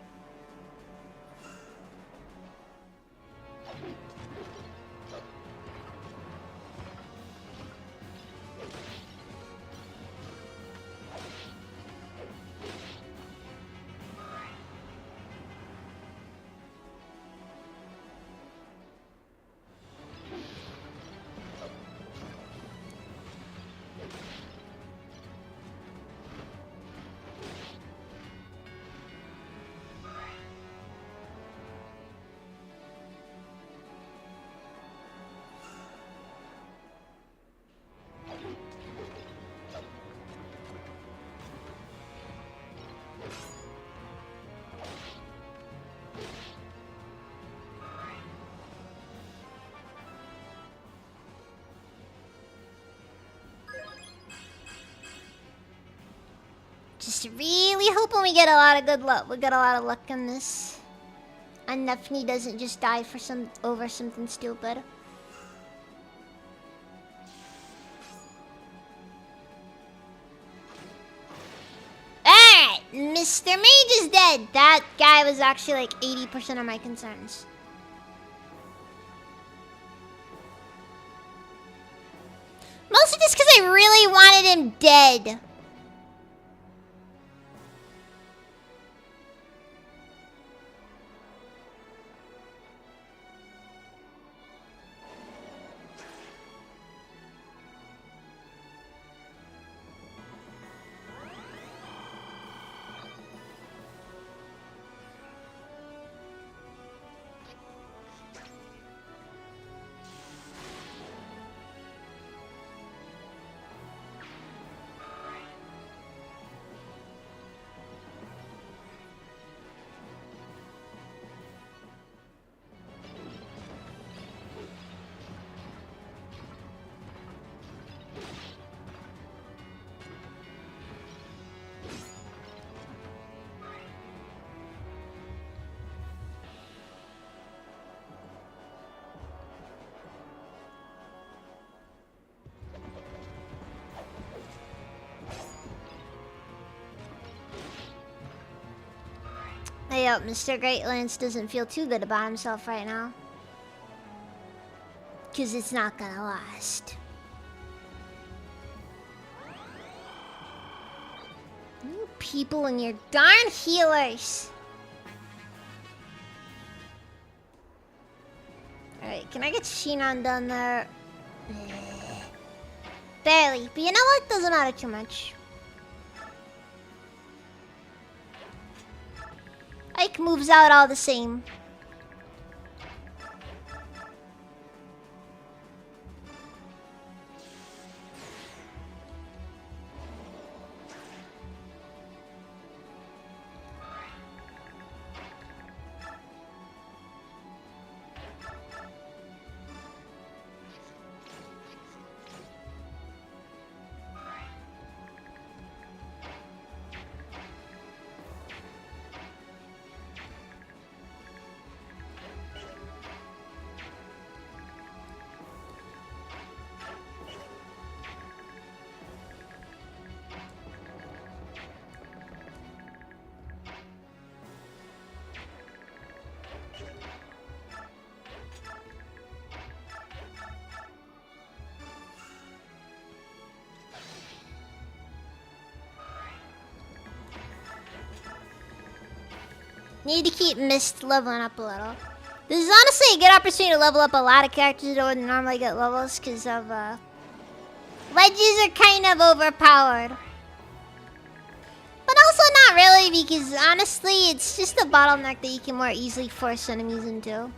Speaker 1: Just really hoping we get a lot of good luck. We got a lot of luck on this. And Nefni doesn't just die for over something stupid. Alright, Mr. Mage is dead. That guy was actually like 80% of my concerns. Mostly just because I really wanted him dead. Hey up, Mr. Great Lance doesn't feel too good about himself right now. 'Cause it's not gonna last. You people and your darn healers. Alright, can I get Shinon done there? Barely, but you know what? Doesn't matter too much. Ike moves out all the same. Need to keep Mist leveling up a little. This is honestly a good opportunity to level up a lot of characters that wouldn't normally get levels because of ledges are kind of overpowered. But also not really, because honestly it's just a bottleneck that you can more easily force enemies into.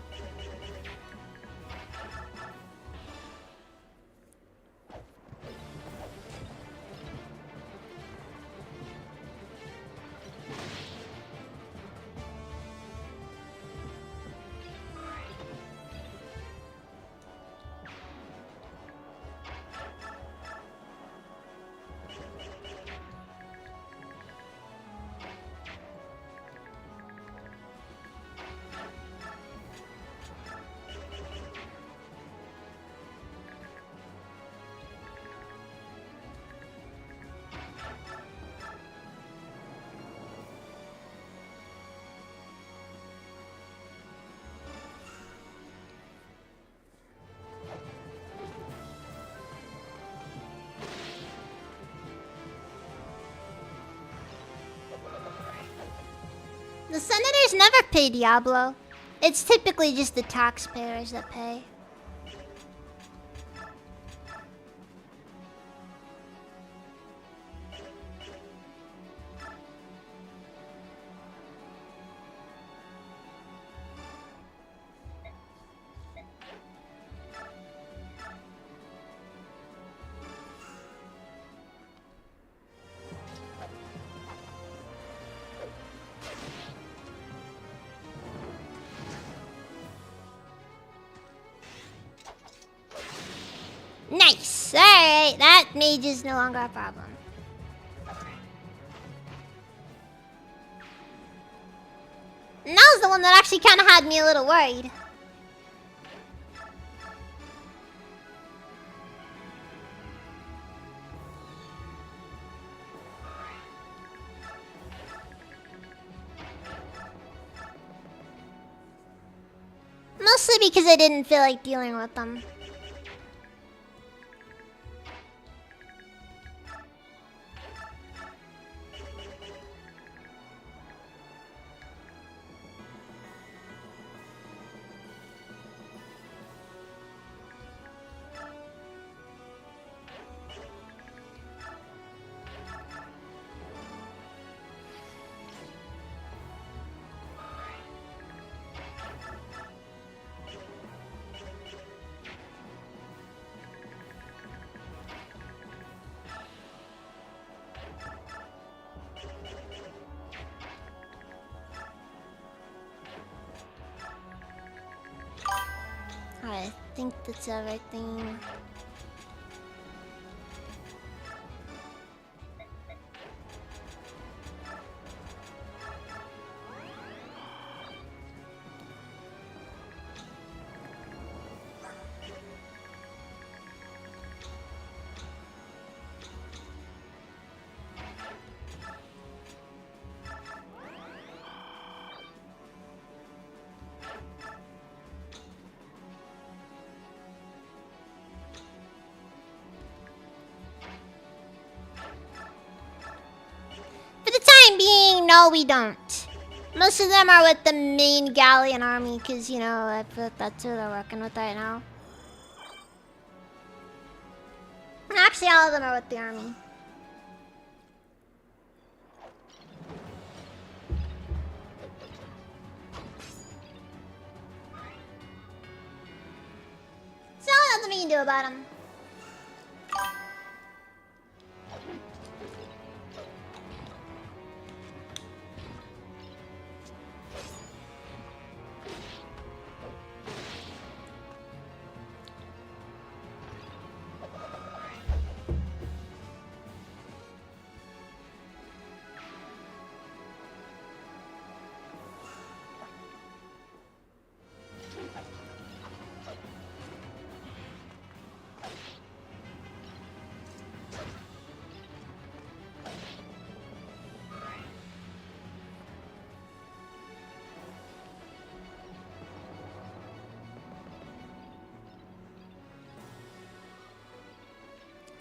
Speaker 1: The senators never pay Diablo. It's typically just the taxpayers that pay. Nice! Alright, that mage is no longer a problem. And that was the one that actually kind of had me a little worried. Mostly because I didn't feel like dealing with them. I think that's everything. No, we don't. Most of them are with the main Galleon army, because, you know, that's who they're working with right now. And actually, all of them are with the army. So, nothing we can do about them.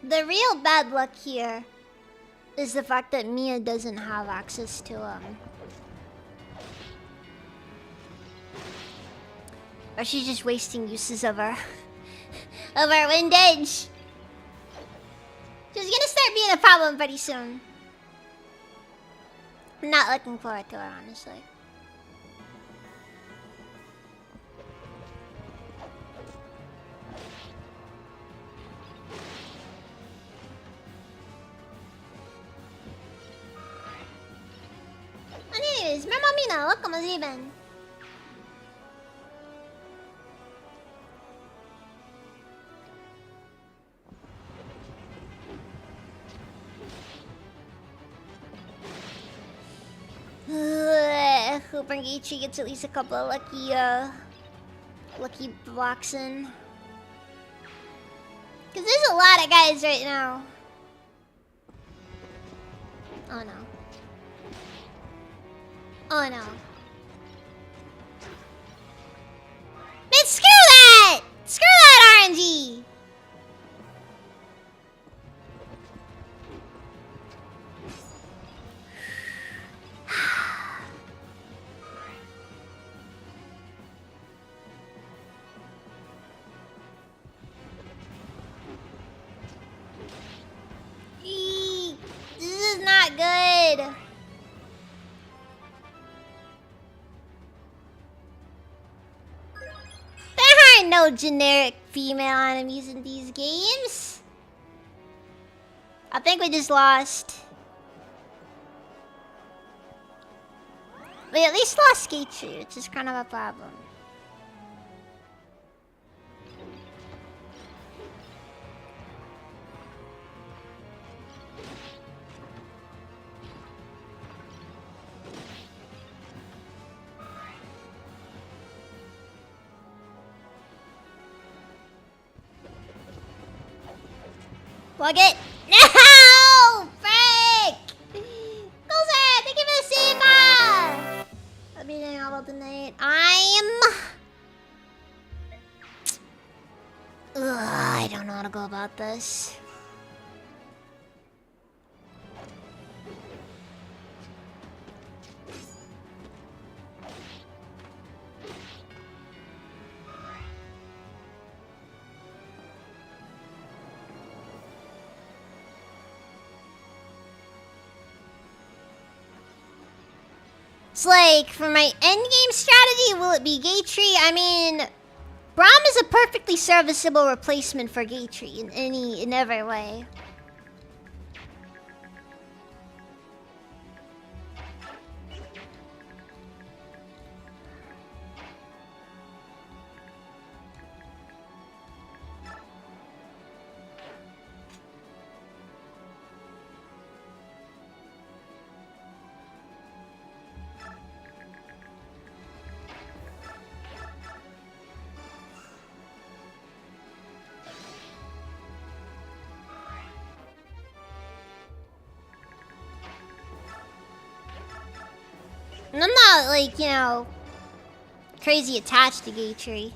Speaker 1: The real bad luck here is the fact that Mia doesn't have access to or she's just wasting uses of her of her wind edge. She's gonna start being a problem pretty soon. I'm not looking forward to her, honestly. Anyways, Mermamina, welcome as even. Hoping Ichi gets at least a couple of lucky blocks in. Cause there's a lot of guys right now. Oh no. Oh no. Man, screw that! Screw that RNG! Eek, this is not good. There are no generic female enemies in these games. I think we just lost. We at least lost Gatry, which is kind of a problem. Plug it. No! Frick! Closer! Thank you for the super! I'll be doing all tonight. I don't know how to go about this. It's like, for my endgame strategy, will it be Gatry? I mean, Braum is a perfectly serviceable replacement for Gatry in every way. And I'm not, like, you know, crazy attached to Gatry.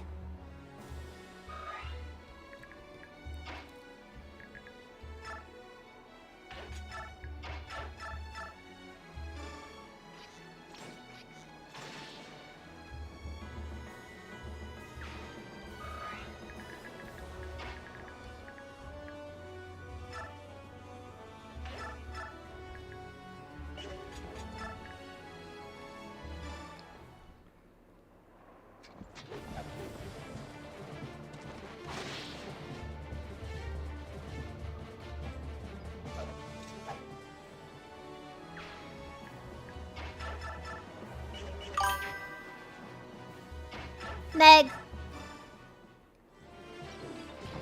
Speaker 1: Meg.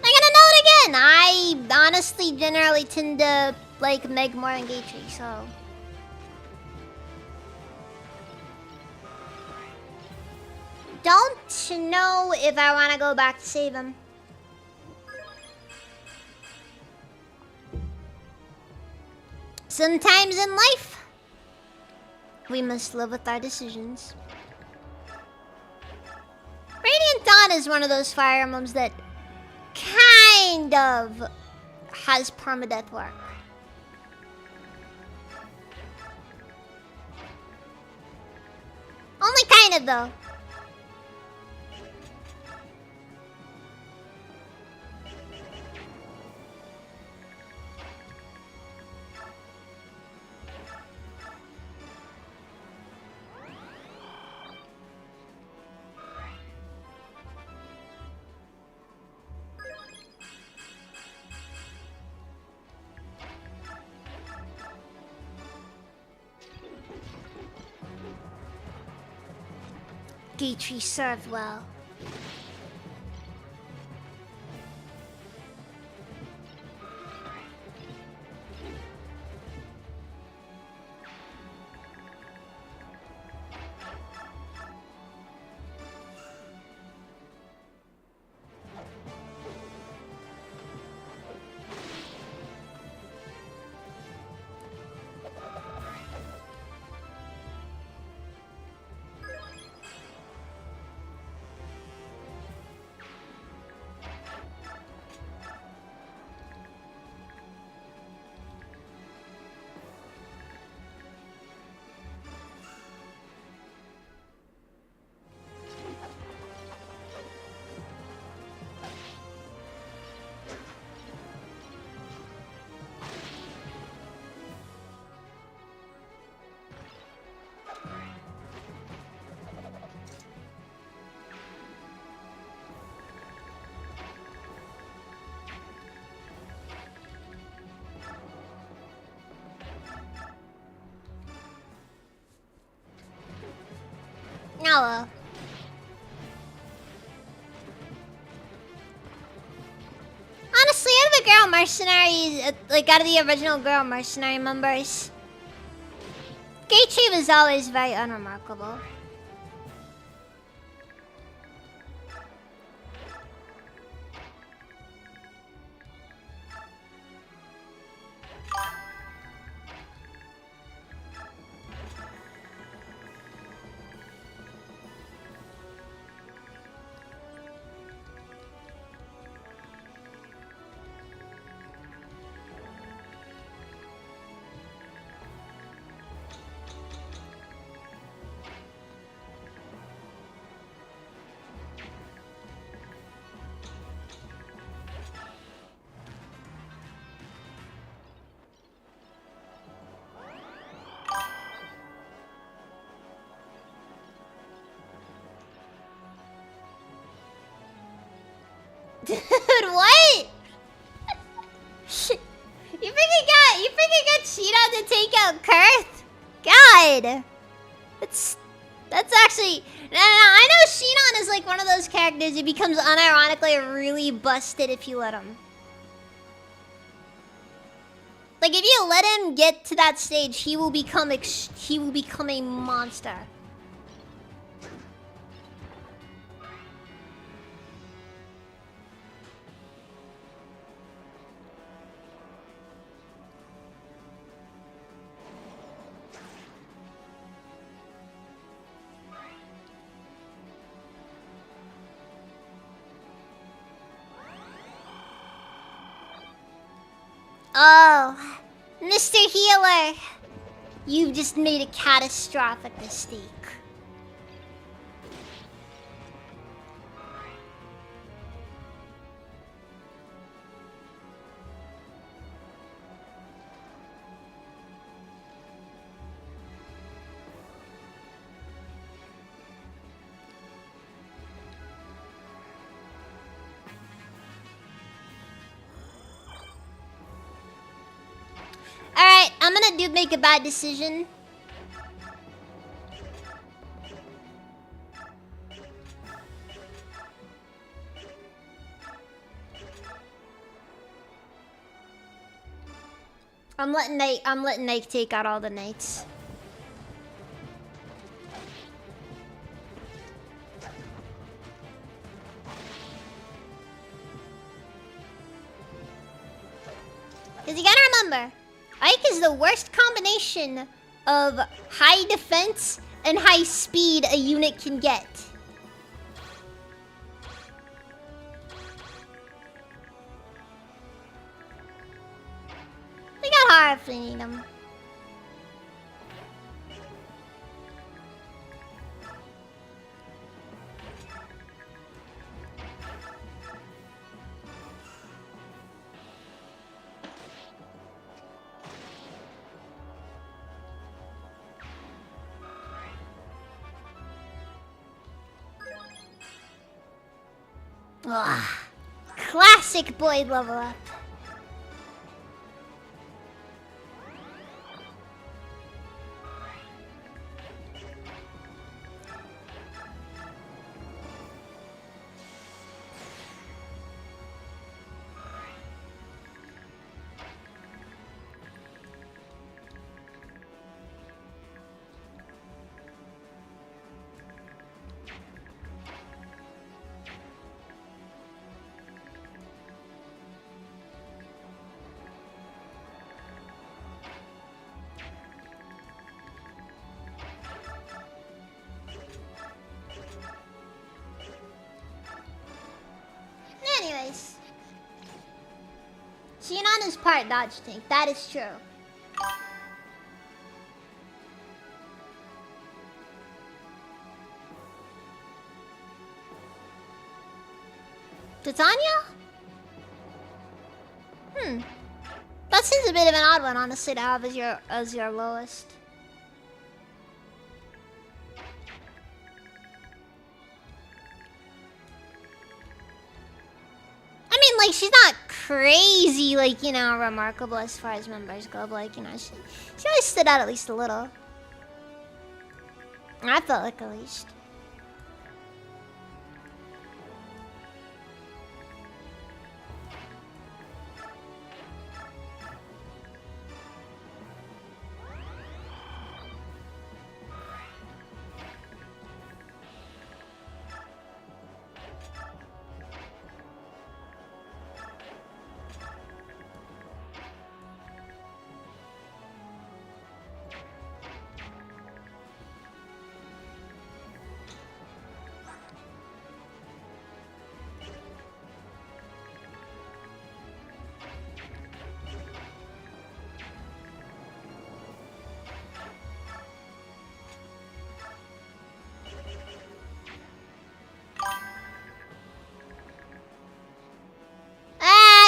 Speaker 1: I got a note again! I honestly generally tend to like Meg more than Gatry, so... Don't know if I want to go back to save him. Sometimes in life, we must live with our decisions. Radiant Dawn is one of those Fire Emblems that kind of has permadeath work. Only kind of, though. Gatry served well. No. Honestly, out of the girl mercenaries, like out of the original girl mercenary members, Gatry was always very unremarkable. Dude, what? You freaking got Shinon to take out Kurth? God. That's actually... No, I know Shinon is like one of those characters who becomes unironically really busted if you let him. Like, if you let him get to that stage, he will become a monster. Oh, Mr. Healer, you've just made a catastrophic mistake. Alright, I'm gonna make a bad decision. I'm letting Nike take out all the knights. Cause you gotta remember, Ike is the worst combination of high defense and high speed a unit can get. We got Hara if we need him. Ugh. Classic Boyd level up. Anyways, Shinon is part dodge tank. That is true. Titania? That seems a bit of an odd one, honestly, to have as your lowest. Like, she's not crazy, like, you know, remarkable as far as members go, but, like, you know, she always stood out at least a little. I felt like at least.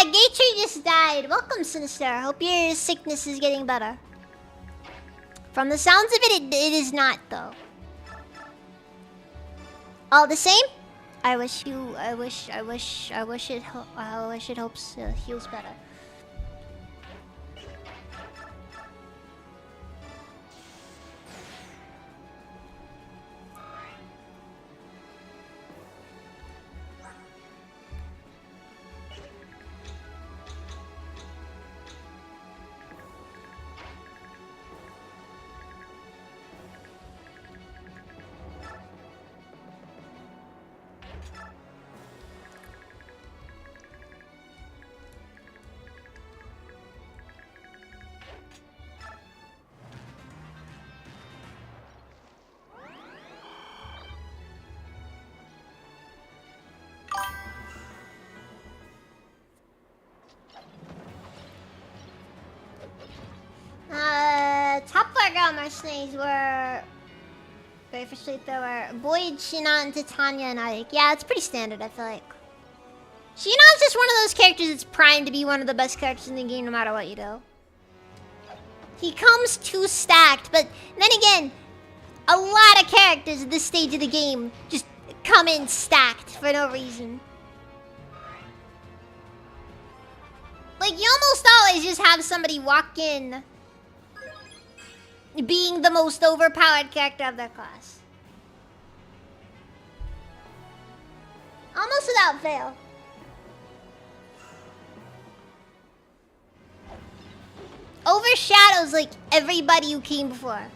Speaker 1: Gatry just died. Welcome, Sinister. Hope your sickness is getting better. From the sounds of it, it is not, though. All the same, I wish you. I wish it. I wish it hopes heals better. Top 4 girl mercenaries were... Very first there were Boyd, Shiina, and Titania and Ike. Yeah, it's pretty standard, I feel like. Shina's just one of those characters that's primed to be one of the best characters in the game no matter what you do. He comes too stacked, but then again, a lot of characters at this stage of the game just come in stacked for no reason. Like, you almost always just have somebody walk in being the most overpowered character of their class. Almost without fail. Overshadows, like, everybody who came before.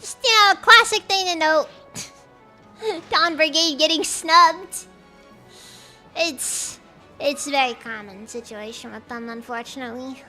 Speaker 1: Just, you know, classic thing to note. Dawn Brigade getting snubbed. It's a very common situation with them, unfortunately.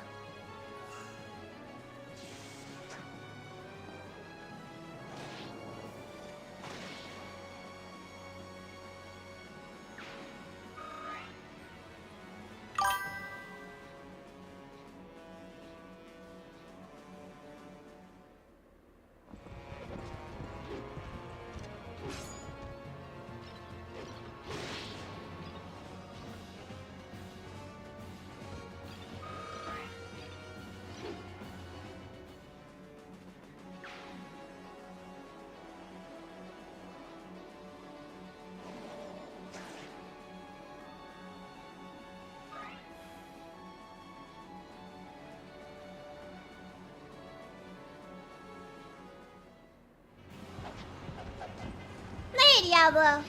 Speaker 1: Hey, Diablo!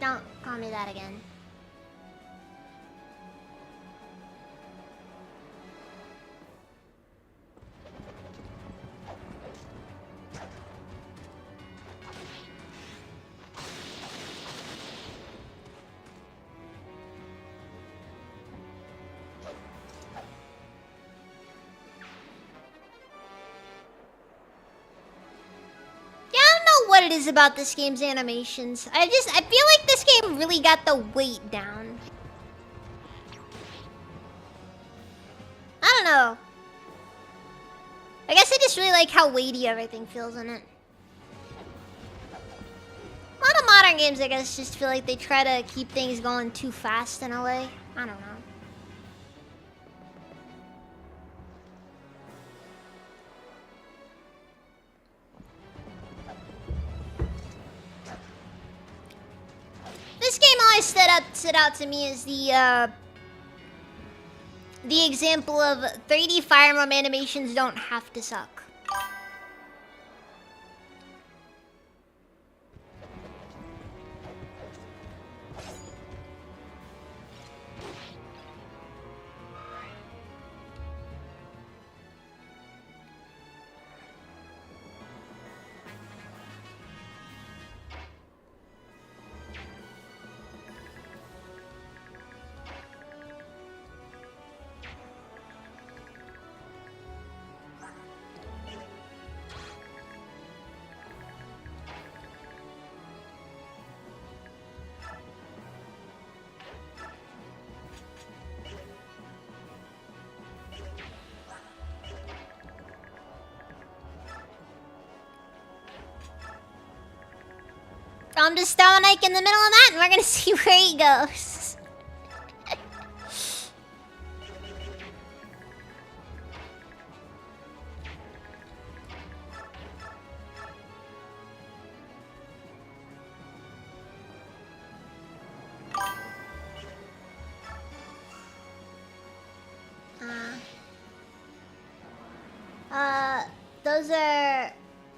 Speaker 1: Don't call me that again. What it is about this game's animations. I feel like this game really got the weight down. I don't know. I guess I just really like how weighty everything feels in it. A lot of modern games, I guess, just feel like they try to keep things going too fast in a way. I don't know. This game always stood out to me as the example of 3D Fire Emblem animations don't have to suck. I'm just throwing Ike in the middle of that, and we're gonna see where he goes.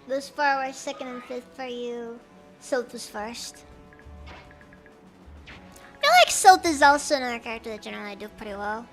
Speaker 1: Those four were second and fifth for you. Sylph was first. I feel like Sylph is also another character that generally do pretty well.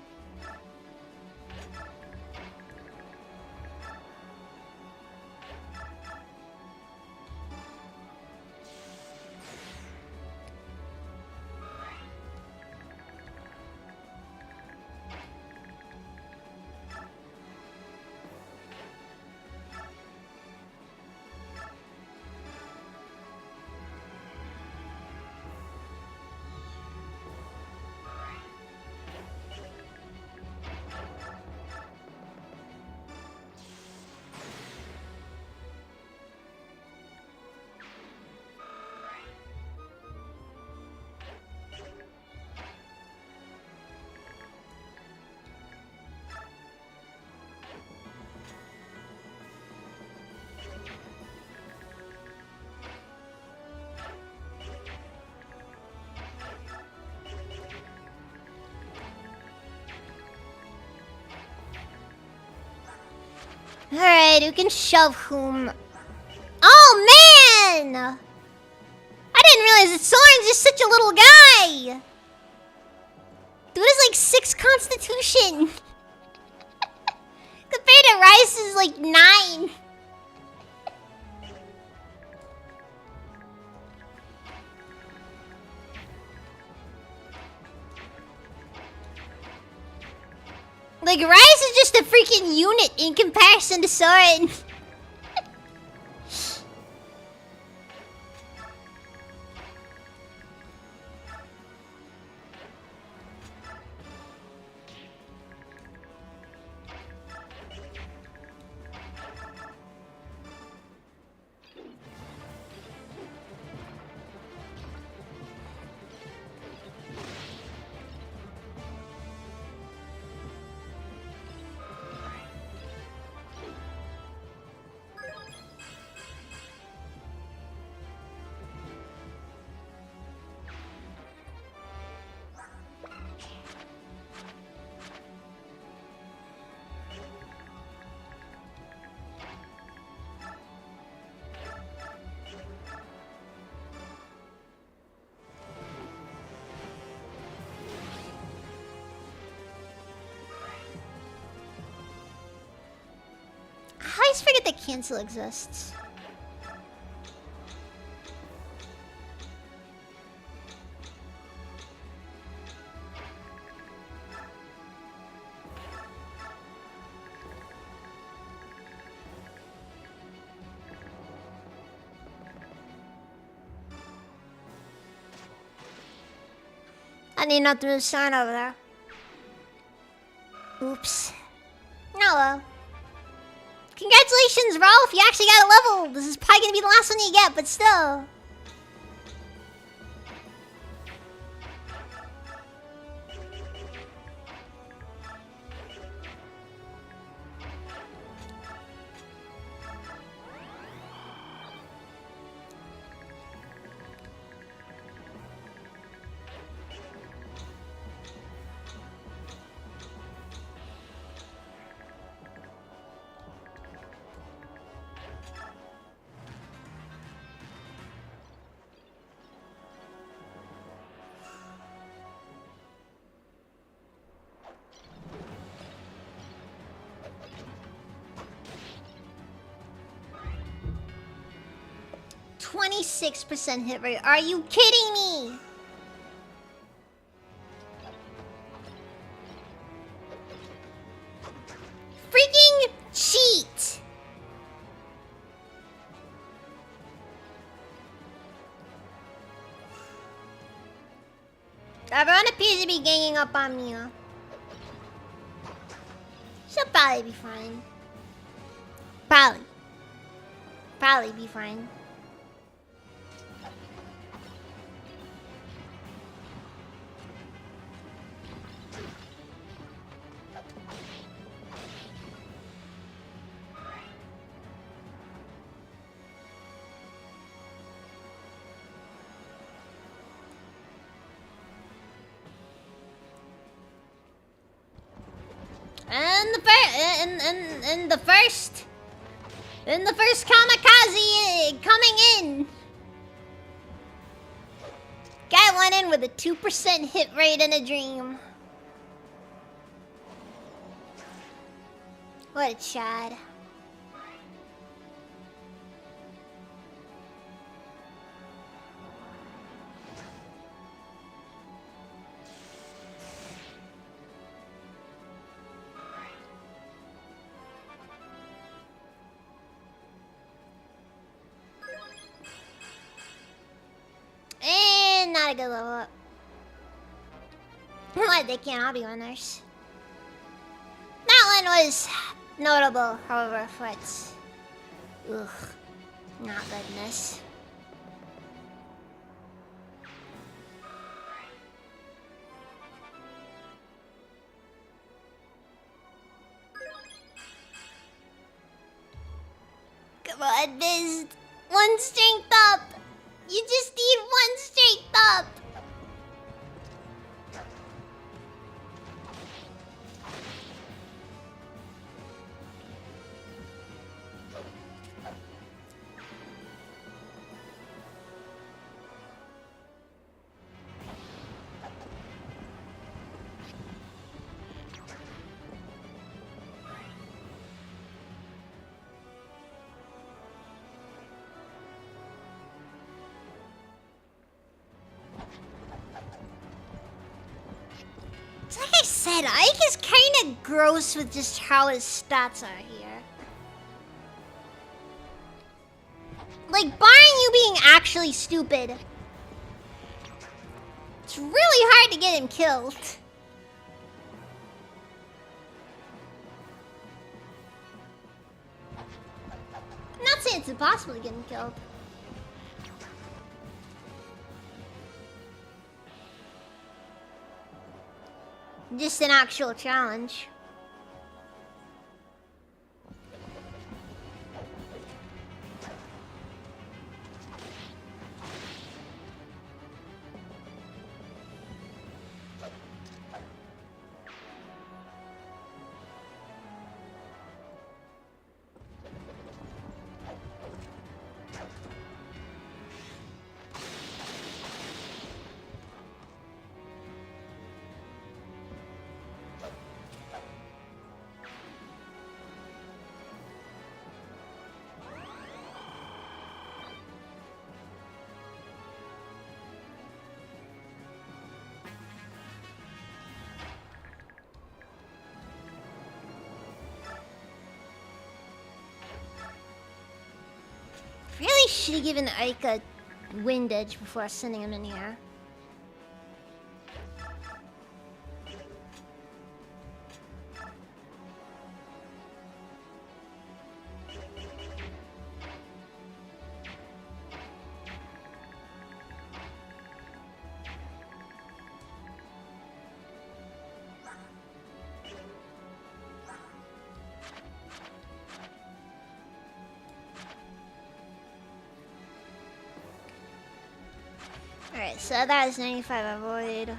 Speaker 1: Alright, who can shove whom? Oh man! I didn't realize that Soren's just such a little guy! Dude is like 6 constitution! Compared to Rice is like 9! Like, Rice is just a freaking unit in comparison to Soren. I always forget that cancel exists. I need not to move sign over there. Oops. Oh well. Congratulations, Rolf! You actually got a level! This is probably gonna be the last one you get, but still. %, hit rate. Are you kidding me? Freaking cheat! Everyone appears to be ganging up on me. She'll probably be fine. Probably be fine. in the first kamikaze coming in. Guy went in with a 2% hit rate in a dream. What a Chad. And not a good level up. What? They can't all be winners. That one was notable, however, for its not goodness. Come on, Biz. One strength up. You just need one strength up. Like I said, Ike is kind of gross with just how his stats are here. Like, barring you being actually stupid, it's really hard to get him killed. I'm not saying it's impossible to get him killed. Just an actual challenge. Really should have given Ike a wind edge before sending him in here. Alright, so that is 95 avoid.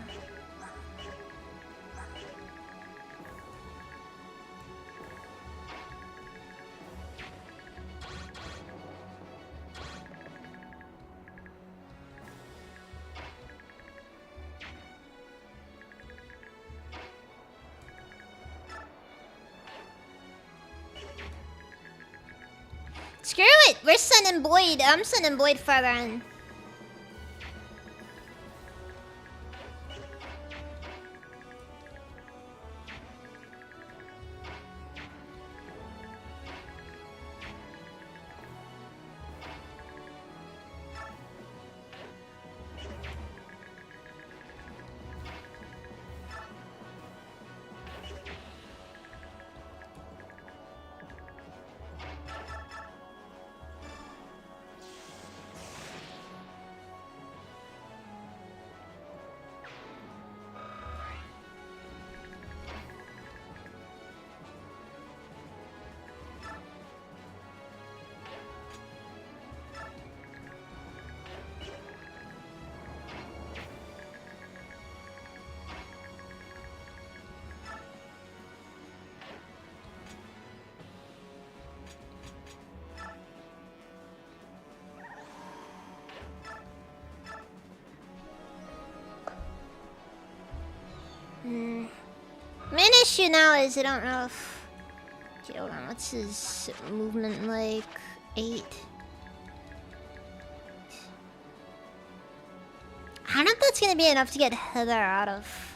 Speaker 1: Screw it! We're sending Boyd. I'm sending Boyd further in. main issue now is I don't know if... Okay, hold on, what's his movement like? 8? I don't know if that's gonna be enough to get Heather out of.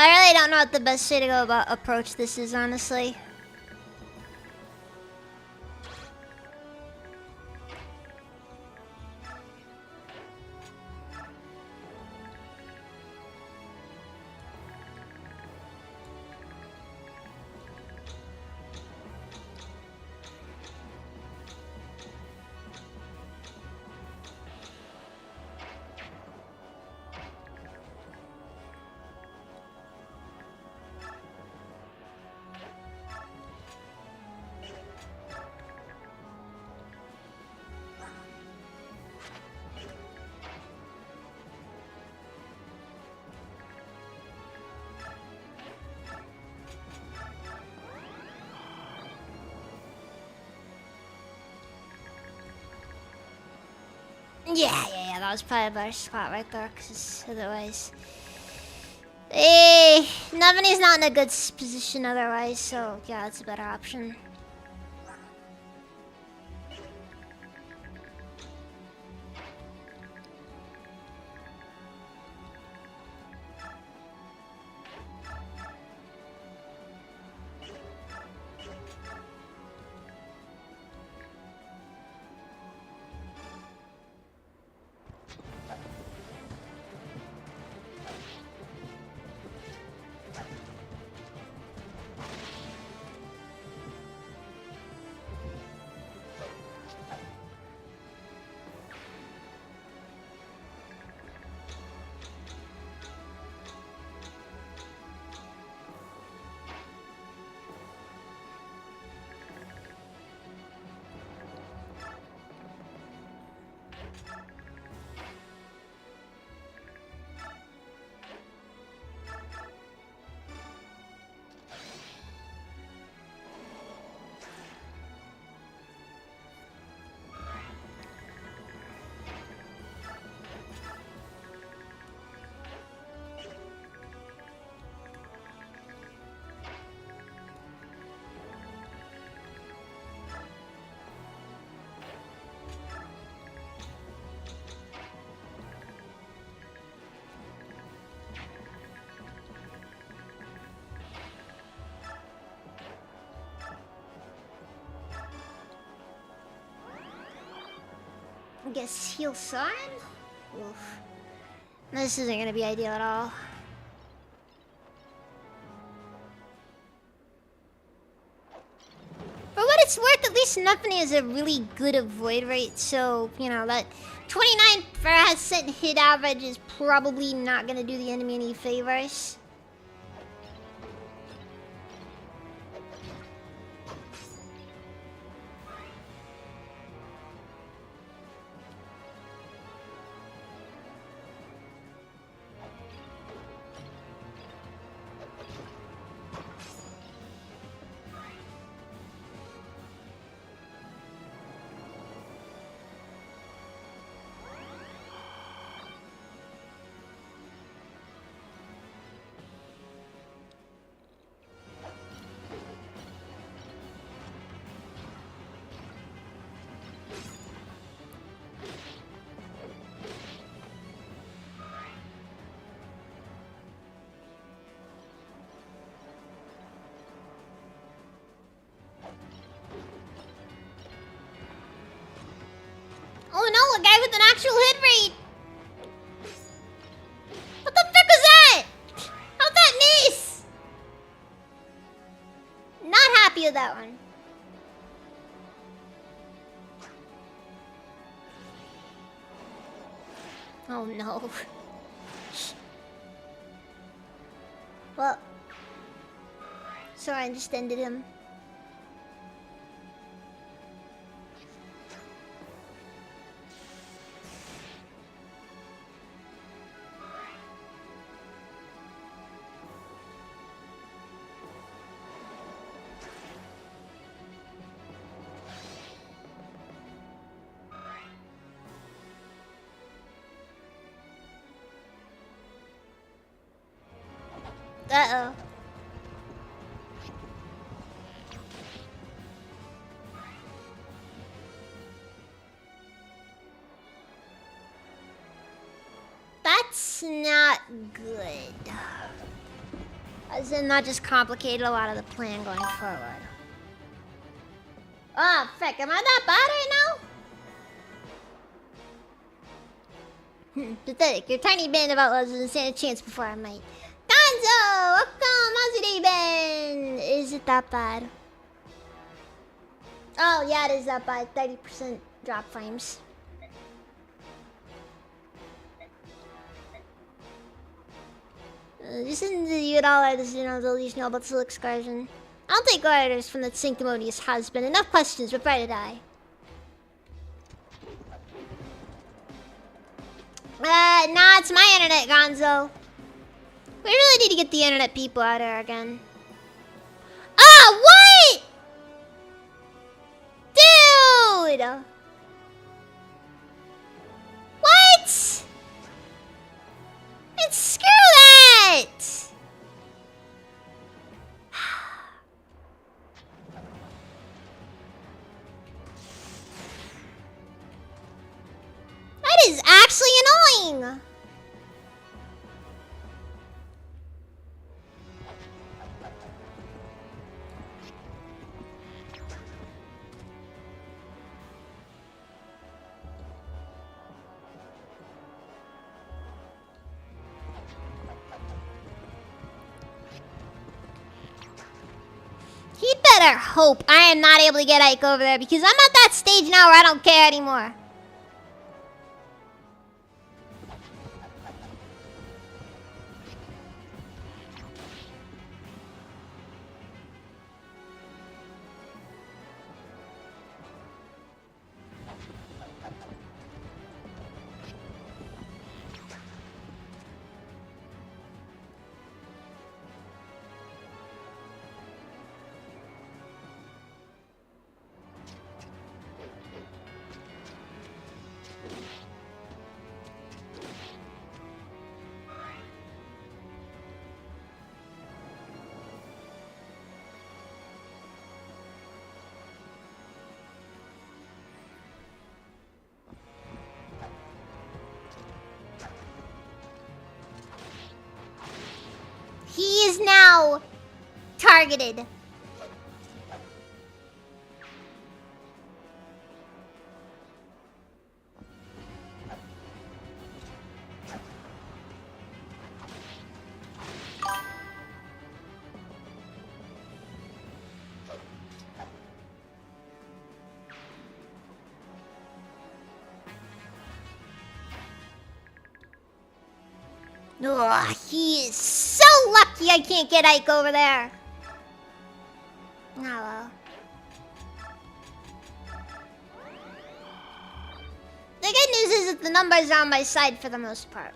Speaker 1: I really don't know what the best way to go about approach this is, honestly. Yeah, that was probably a better spot right there, because otherwise... Navani's not in a good position otherwise, so yeah, that's a better option. I guess heal sign? Oof. This isn't gonna be ideal at all. For what it's worth, at least Navani has a really good avoid rate, so, you know, that 29% hit average is probably not gonna do the enemy any favors. Oh no, a guy with an actual hit rate! What the frick was that? How'd that miss? Not happy with that one. Oh no. Well, so I just ended him. Uh-oh. That's not good. As in, that just complicated a lot of the plan going forward. Oh, frick. Am I that bad right now? Pathetic. Your tiny band of outlaws doesn't stand a chance before I might. Gonzo! Welcome! How's your day been? Is it that bad? Oh, yeah, it is that bad. 30% drop frames. Just listen to you at all artists, you know, they'll at least know about the Silk Excursion. I'll take orders from that sanctimonious husband. Enough questions, but bright eye. Nah, it's my internet, Gonzo. We really need to get the internet people out here again. Ah, what? Dude! What? And screw that! That is actually annoying! He better hope I am not able to get Ike over there because I'm at that stage now where I don't care anymore. He is now targeted. Ugh, he is so lucky I can't get Ike over there. Oh well. The good news is that the numbers are on my side for the most part.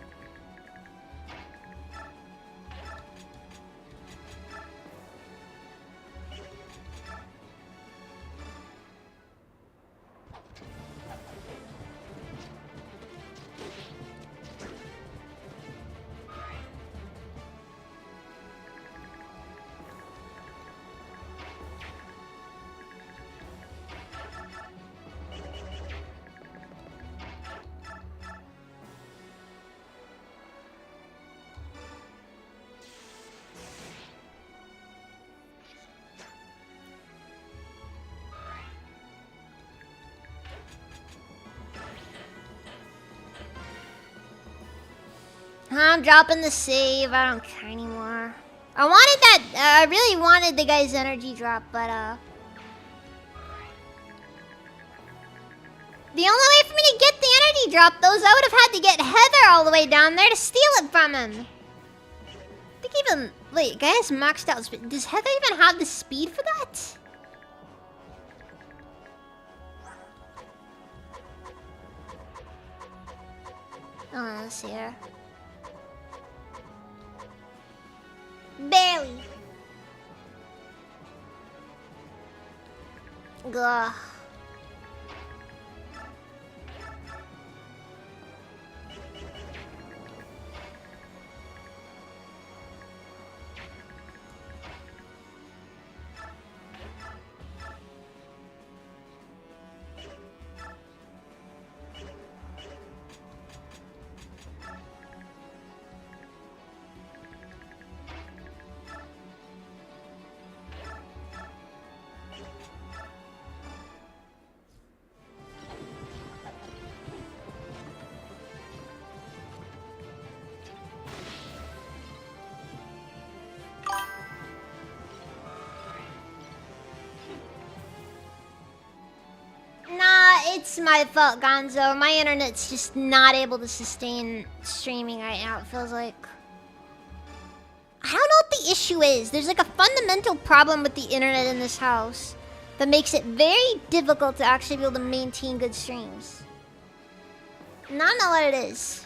Speaker 1: I'm dropping the save. I don't care anymore. I wanted that. I really wanted the guy's energy drop, but the only way for me to get the energy drop, though, is I would have had to get Heather all the way down there to steal it from him. I think even Wait, guy has maxed out speed. Does Heather even have the speed for that? Oh, let's see here. Barely. Gah. It's my fault, Gonzo. My internet's just not able to sustain streaming right now, it feels like. I don't know what the issue is. There's like a fundamental problem with the internet in this house that makes it very difficult to actually be able to maintain good streams. And I don't know what it is.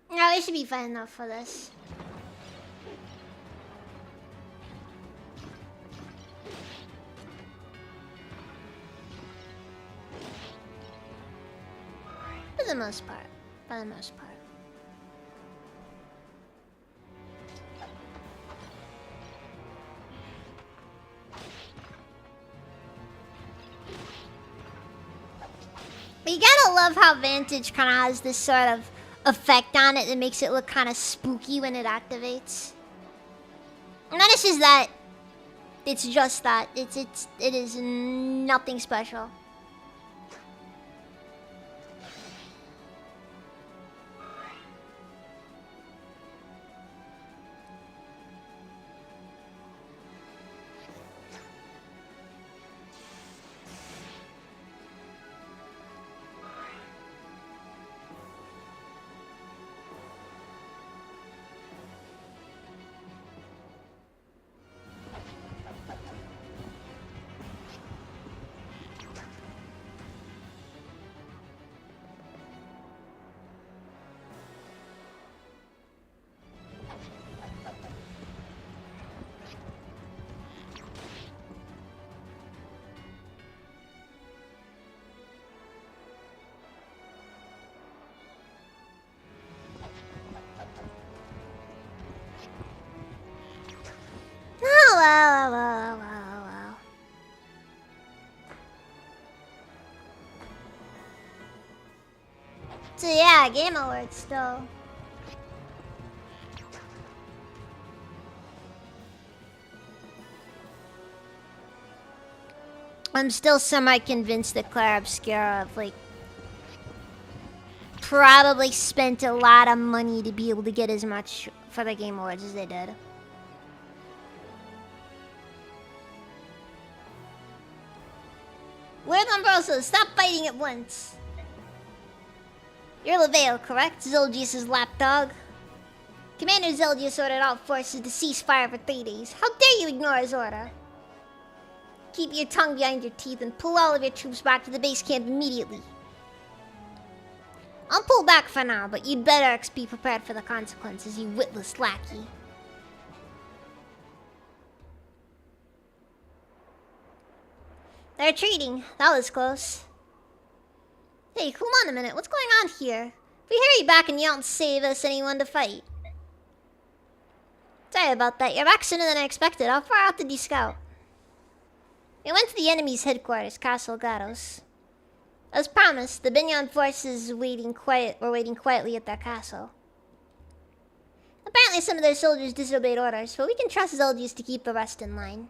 Speaker 1: No, it should be fine enough for this. For the most part. For the most part. But you gotta love how Vantage kind of has this sort of effect on it that makes it look kind of spooky when it activates. Not it's just that. It's just that. It is nothing special. Wow. So yeah, Game Awards still. I'm still semi-convinced that Claire Obscura like probably spent a lot of money to be able to get as much for the Game Awards as they did. Also, stop fighting at once. You're Leveo, correct? Zelgius' lapdog. Commander Zelgius ordered all forces to cease fire for 3 days. How dare you ignore his order? Keep your tongue behind your teeth and pull all of your troops back to the base camp immediately. I'll pull back for now, but you'd better be prepared for the consequences, you witless lackey. They're retreating. That was close. Hey, hold on a minute. What's going on here? If we hurry back and you don't save us anyone to fight. Sorry about that. You're back sooner than I expected. How far out did you scout? We went to the enemy's headquarters, Castle Gatos. As promised, the Binyan forces were waiting quietly at their castle. Apparently some of their soldiers disobeyed orders, but we can trust Zelgius to keep the rest in line.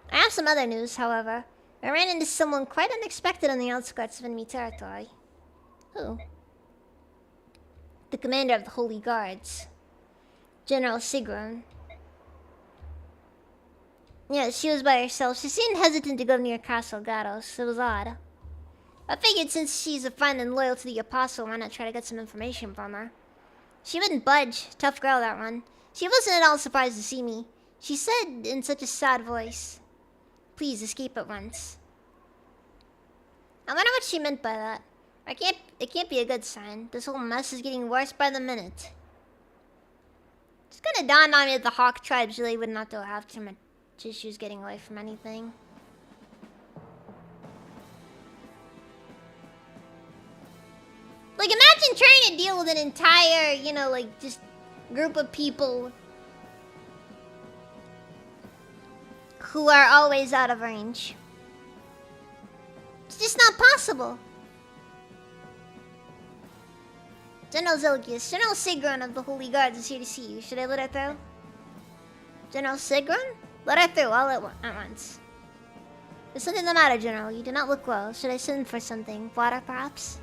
Speaker 1: I have some other news, however. I ran into someone quite unexpected on the outskirts of enemy territory. Who? The commander of the Holy Guards. General Sigrun. Yeah, she was by herself. She seemed hesitant to go near Castle Gatos. It was odd. I figured since she's a friend and loyal to the Apostle, why not try to get some information from her? She wouldn't budge. Tough girl, that one. She wasn't at all surprised to see me. She said in such a sad voice, "Please escape at once." I wonder what she meant by that. It can't be a good sign. This whole mess is getting worse by the minute. It's kinda dawned on me that the Hawk tribes really would not have too much issues getting away from anything. Like, imagine trying to deal with an entire, you know, like, just group of people who are always out of range. It's just not possible. General Zelgius, General Sigrun of the Holy Guards is here to see you. Should I let her through? General Sigrun? Let her through, all at once. There's something the matter, General. You do not look well. Should I send for something? Water, perhaps?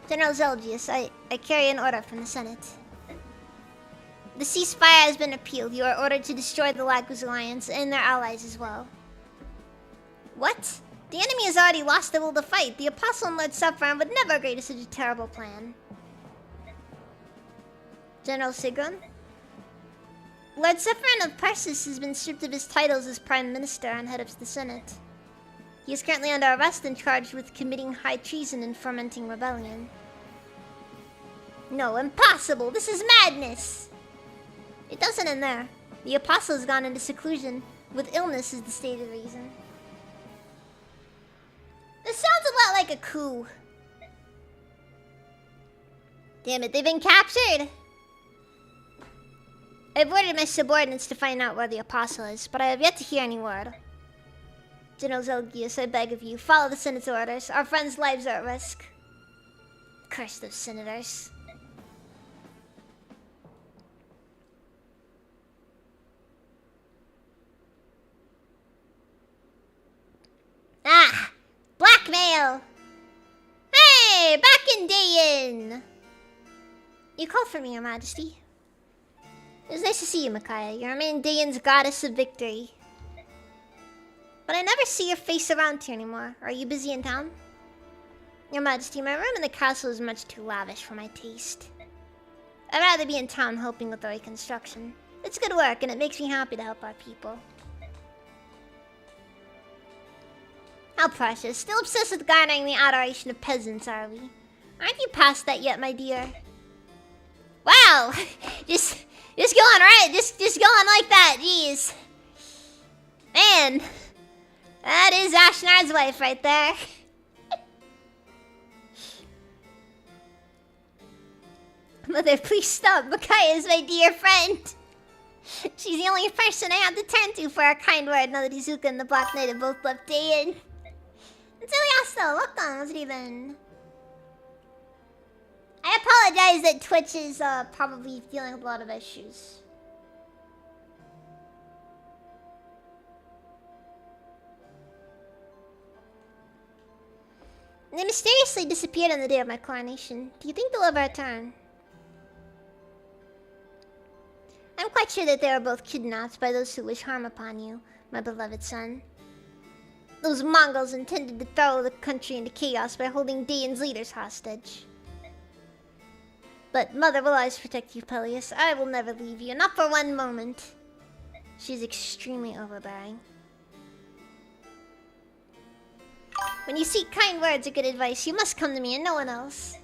Speaker 1: General Zelgius, I carry an order from the Senate. The ceasefire has been appealed. You are ordered to destroy the Laguz Alliance and their allies as well. What? The enemy has already lost the will to fight. The Apostle and Lord Saffron would never agree to such a terrible plan. General Sigrun? Lord Saffron of Persis has been stripped of his titles as Prime Minister and head of the Senate. He is currently under arrest and charged with committing high treason and fomenting rebellion. No, impossible! This is madness! It doesn't end there. The Apostle has gone into seclusion, with illness as the stated reason. This sounds a lot like a coup. Damn it, they've been captured! I've ordered my subordinates to find out where the Apostle is, but I have yet to hear any word. General Zelgius, I beg of you, follow the Senate's orders. Our friends' lives are at risk. Curse those senators. Ah! Blackmail! Hey! Back in Dayan! You called for me, Your Majesty. It was nice to see you, Micaiah. You remain Dayan's goddess of victory. But I never see your face around here anymore. Are you busy in town? Your Majesty, my room in the castle is much too lavish for my taste. I'd rather be in town helping with the reconstruction. It's good work, and it makes me happy to help our people. How precious. Still obsessed with garnering the adoration of peasants, are we? Aren't you past that yet, my dear? Wow! Just going right, just going like that, jeez. Man, that is Ashnar's wife right there. Mother, please stop. Micaiah is my dear friend. She's the only person I have to turn to for a kind word now that Izuka and the Black Knight have both left Dayan. Enthusiasto, welcome, Riven. I apologize that Twitch is probably dealing with a lot of issues. They mysteriously disappeared on the day of my coronation. Do you think they'll ever return? I'm quite sure that they were both kidnapped by those who wish harm upon you, my beloved son. Those Mongols intended to throw the country into chaos by holding Daein's leaders hostage. But Mother will always protect you, Peleus. I will never leave you, not for one moment. She's extremely overbearing. When you seek kind words or good advice, you must come to me and no one else.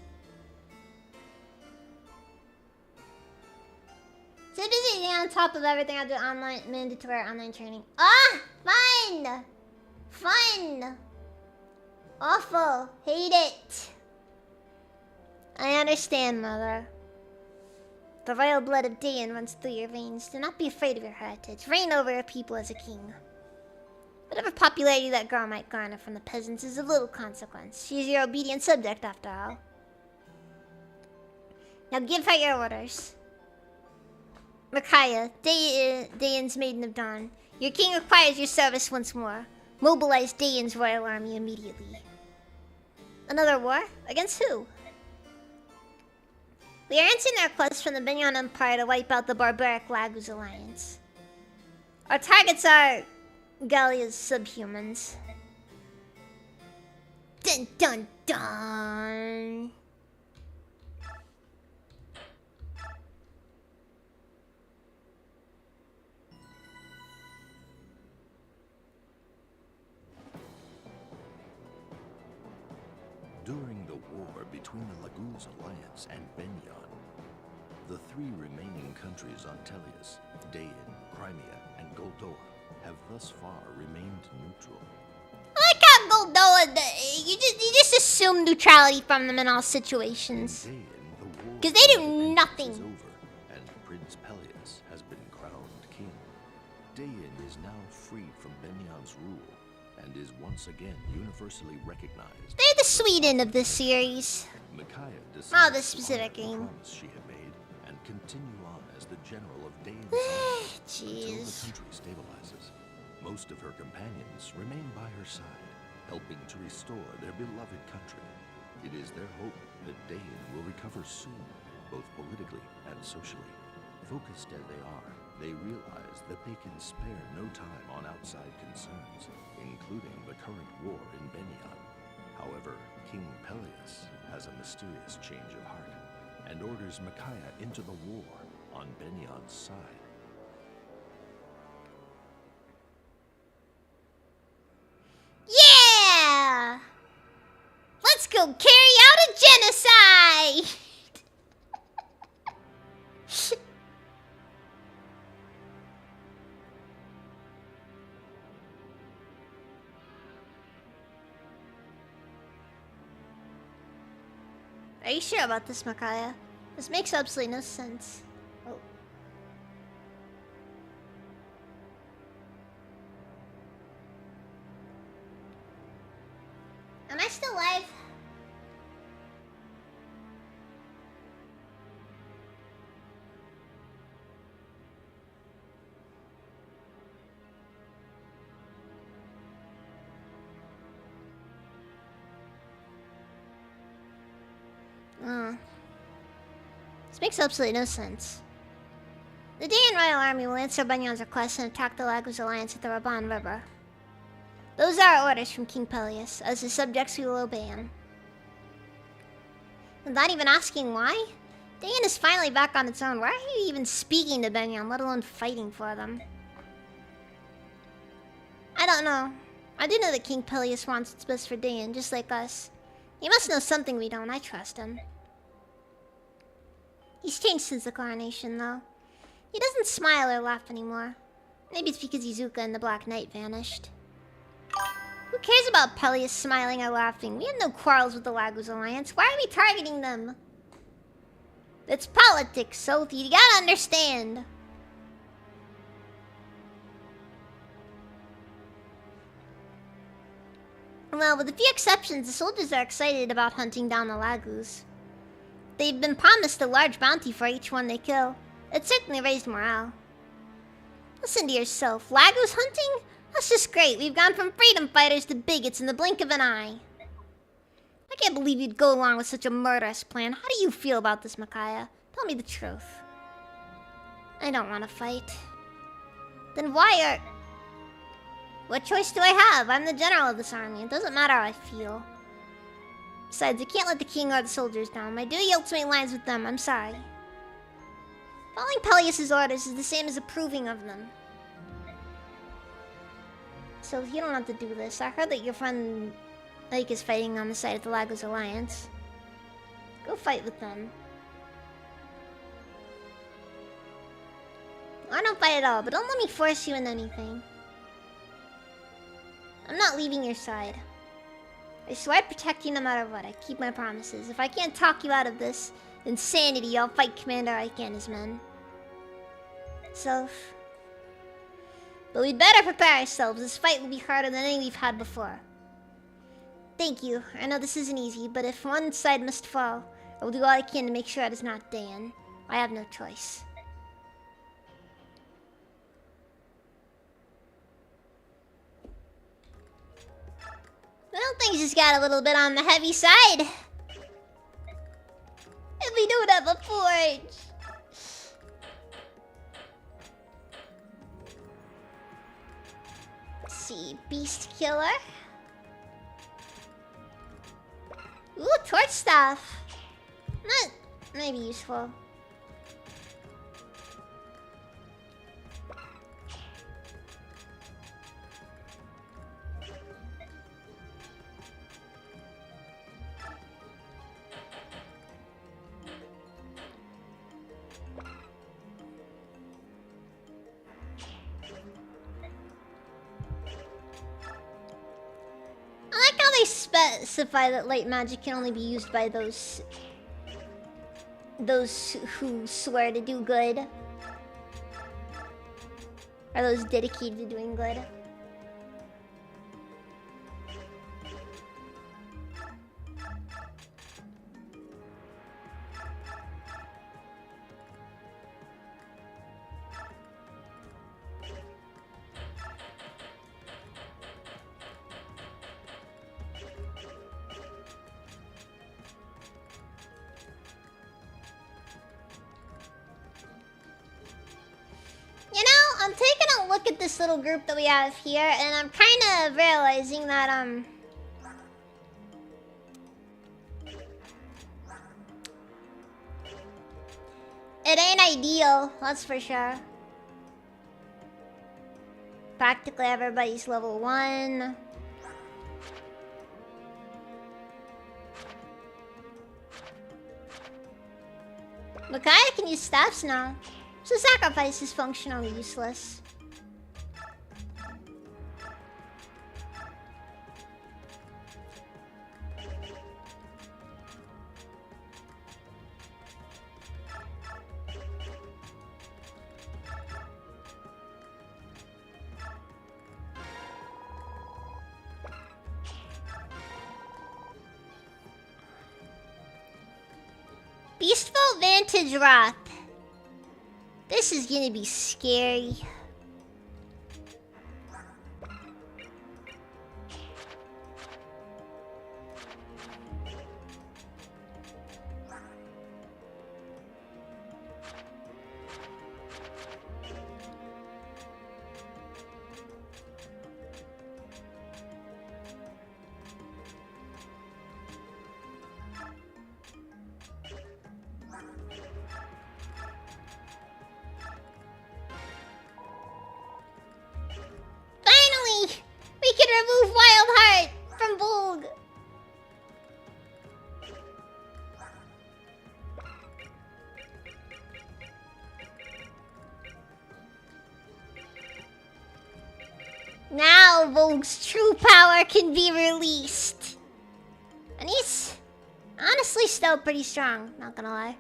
Speaker 1: So busy on top of everything, I do online, mandatory online training. Ah! Fun! Fun! Awful. Hate it. I understand, Mother. The royal blood of Daein runs through your veins. Do not be afraid of your heritage. Reign over your people as a king. Whatever popularity that girl might garner from the peasants is of little consequence. She is your obedient subject, after all. Now give her your orders. Micaiah, Daein's Maiden of Dawn. Your king requires your service once more. Mobilize Daein's royal army immediately. Another war? Against who? We are answering our request from the Banyan Empire to wipe out the barbaric Laguz Alliance. Our targets are Gallia's subhumans. Dun dun dun!
Speaker 2: During the war between the Laguz Alliance and Benyan, the three remaining countries on Tellius, Daein, Crimea, and Goldoa, have thus far remained neutral.
Speaker 1: I like how Goldoa, you just assume neutrality from them in all situations. Because they do nothing.
Speaker 2: Is over, and Prince Peleus has been crowned king. Daein is now freed from Benyan's rule, and is once again universally recognized.
Speaker 1: They're the Sweden of this series.
Speaker 2: Micaiah
Speaker 1: Oh, this specific game.
Speaker 2: promise she had made and continue on as the general of Daein's army until the
Speaker 1: Jeez.
Speaker 2: country stabilizes. Most of her companions remain by her side, helping to restore their beloved country. It is their hope that Daein will recover soon, both politically and socially. Focused as they are, they realize that they can spare no time on outside concerns, including the current war in Benyan. However, King Peleus has a mysterious change of heart and orders Micaiah into the war on Benyan's side.
Speaker 1: Yeah! Let's go carry out a genocide! Are you sure about this, Micaiah? This makes absolutely no sense. Oh. Am I still live? This makes absolutely no sense. The Daein Royal Army will answer Banyan's request and attack the Laguz Alliance at the Raban River. Those are our orders from King Peleus. As his subjects, we will obey him. Without even asking why? Daein is finally back on its own. Why are you even speaking to Banyan, let alone fighting for them? I don't know. I do know that King Peleus wants what's best for Daein, just like us. He must know something we don't. I trust him. He's changed since the coronation, though. He doesn't smile or laugh anymore. Maybe it's because Izuka and the Black Knight vanished. Who cares about Peleus smiling or laughing? We have no quarrels with the Laguz Alliance. Why are we targeting them? It's politics, Sophie. You gotta understand. Well, with a few exceptions, the soldiers are excited about hunting down the Laguz. They've been promised a large bounty for each one they kill. It certainly raised morale. Listen to yourself. Laguz hunting? That's just great. We've gone from freedom fighters to bigots in the blink of an eye. I can't believe you'd go along with such a murderous plan. How do you feel about this, Micaiah? Tell me the truth. I don't want to fight. Then why What choice do I have? I'm the general of this army. It doesn't matter how I feel. Besides, I can't let the king or the soldiers down. My duty ultimately lies with them. I'm sorry. Following Peleus' orders is the same as approving of them. So you don't have to do this. I heard that your friend Lake is fighting on the side of the Lagos Alliance. Go fight with them. I don't fight at all, but don't let me force you into anything. I'm not leaving your side. I swear I'd protect you no matter what. I keep my promises. If I can't talk you out of this insanity, I'll fight Commander Ike and his men. So... But we'd better prepare ourselves. This fight will be harder than any we've had before. Thank you. I know this isn't easy, but if one side must fall, I will do all I can to make sure it is not Dan. I have no choice. Well, things just got a little bit on the heavy side. If we don't have a forge. Let's see, Beast Killer. Ooh, torch staff. That might be useful. I like how they specify that light magic can only be used by those who swear to do good. Or those dedicated to doing good. I'm taking a look at this little group that we have here, and I'm kind of realizing that, it ain't ideal, that's for sure. Practically everybody's level 1. Micaiah can use staffs now. So sacrifice is functionally useless. Beastful Vantage Wrath. This is gonna be scary. Remove Wild Heart from Volg. Now Volg's true power can be released. And he's honestly still pretty strong, not gonna lie.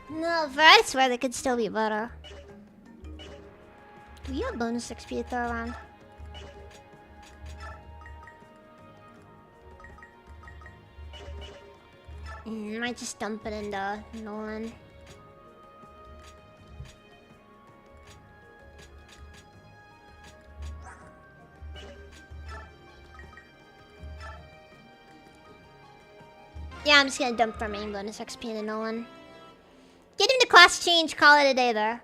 Speaker 1: No, but I swear they could still be better. Do we have bonus XP to throw around? Might just dump it into Nolan. Yeah, I'm just gonna dump for main bonus XP into Nolan. Get him to class change, call it a day there.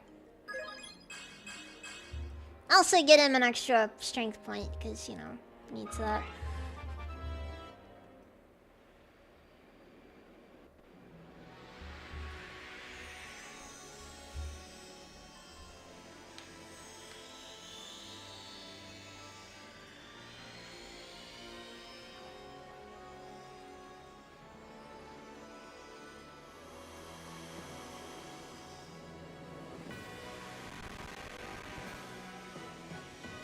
Speaker 1: Also get him an extra strength point, because, you know, needs that.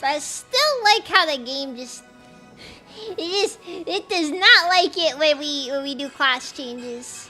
Speaker 1: But I still like how the game just... It does not like it when we do class changes.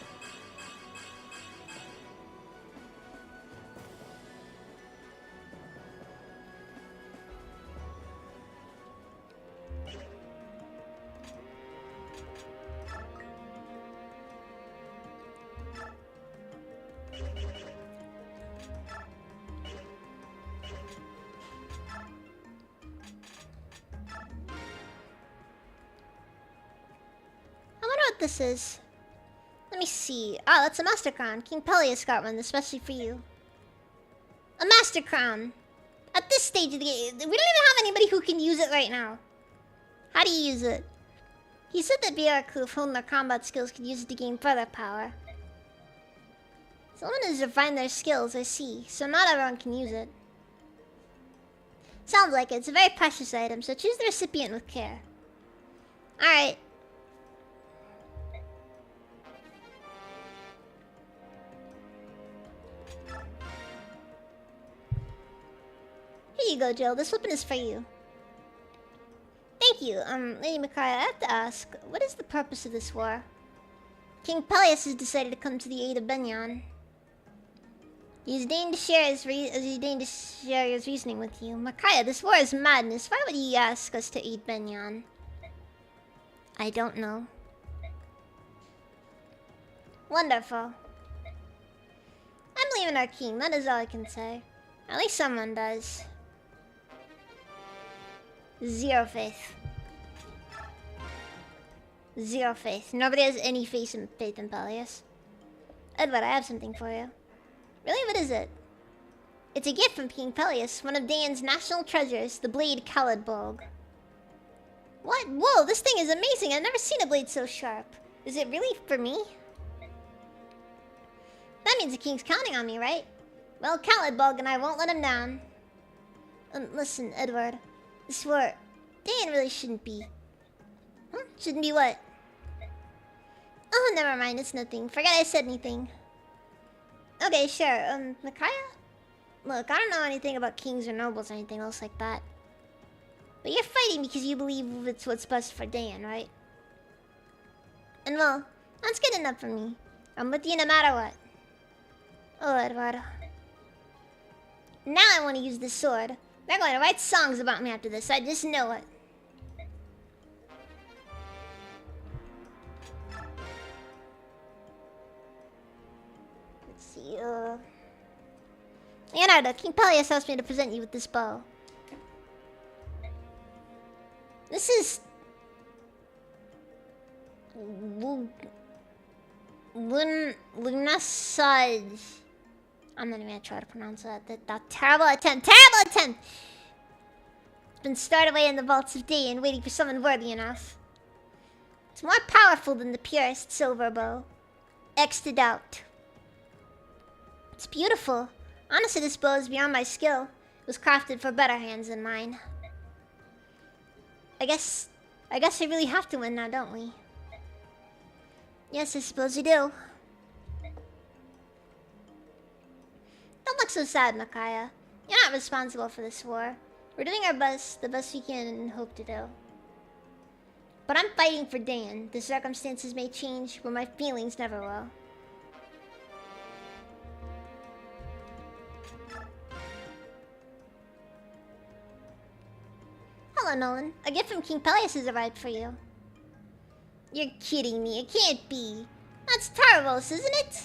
Speaker 1: This is. Let me see. Oh, that's a Master Crown. King Peleus got one, especially for you. A Master Crown. At this stage of the game, we don't even have anybody who can use it right now. How do you use it? He said that Byaku who honed their combat skills could use it to gain further power. Someone has refined their skills, I see. So not everyone can use it. Sounds like it. It's a very precious item, so choose the recipient with care. Alright. Here you go, Jill. This weapon is for you. Thank you. Lady Micaiah, I have to ask, what is the purpose of this war? King Peleus has decided to come to the aid of Benyon. He's deigned to share his reasoning with you. Micaiah, this war is madness. Why would he ask us to aid Benyon? I don't know. Wonderful. I believe in our king, that is all I can say. At least someone does. Zero faith. Zero faith. Nobody has any faith in Peleus. Edward, I have something for you. Really? What is it? It's a gift from King Peleus, one of Dane's national treasures, the blade Caladbolg. What? Whoa, this thing is amazing. I've never seen a blade so sharp. Is it really for me? That means the king's counting on me, right? Well, Caladbolg and I won't let him down. Listen, Edward. This war, Dan really shouldn't be. Huh? Shouldn't be what? Oh, never mind. It's nothing. Forget I said anything. Okay, sure. Micaiah? Look, I don't know anything about kings or nobles or anything else like that. But you're fighting because you believe it's what's best for Dan, right? And well, that's good enough for me. I'm with you no matter what. Oh, Eduardo. Now I want to use this sword. They're going to write songs about me after this. I just know it. Let's see, Leonardo, King Peleus asked me to present you with this bow. This is... Lunasaj. I'm not even gonna try to pronounce that. That terrible attempt! Terrible attempt! It's been stored away in the vaults of Dayan, waiting for someone worthy enough. It's more powerful than the purest silver bow. X to doubt. It's beautiful. Honestly, this bow is beyond my skill. It was crafted for better hands than mine. I guess we really have to win now, don't we? Yes, I suppose we do. Don't look so sad, Micaiah. You're not responsible for this war. We're doing our best, the best we can and hope to do. But I'm fighting for Dan. The circumstances may change, but my feelings never will. Hello, Nolan. A gift from King Peleus has arrived for you. You're kidding me. It can't be. That's Taravos, isn't it?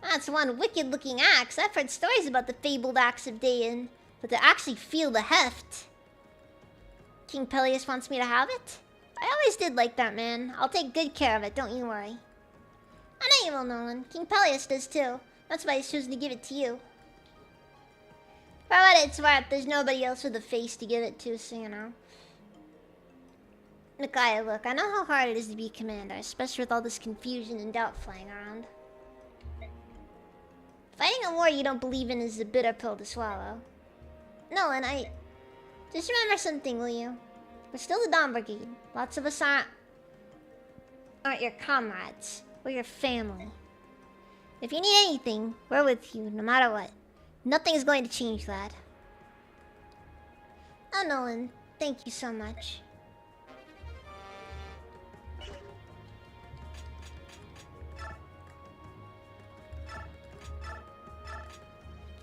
Speaker 1: That's one wicked-looking axe. I've heard stories about the fabled axe of Dayan, but to actually feel the heft. King Peleus wants me to have it? I always did like that, man. I'll take good care of it, don't you worry. I know you will, Nolan. King Peleus does too. That's why he's chosen to give it to you. For what it's worth, there's nobody else with a face to give it to, so you know. Micaiah, look, I know how hard it is to be commander, especially with all this confusion and doubt flying around. Fighting a war you don't believe in is a bitter pill to swallow. Nolan, just remember something, will you? We're still the Dawn Brigade. Lots of us aren't your comrades. We're your family. If you need anything, we're with you, no matter what. Nothing is going to change that. Oh, Nolan, thank you so much.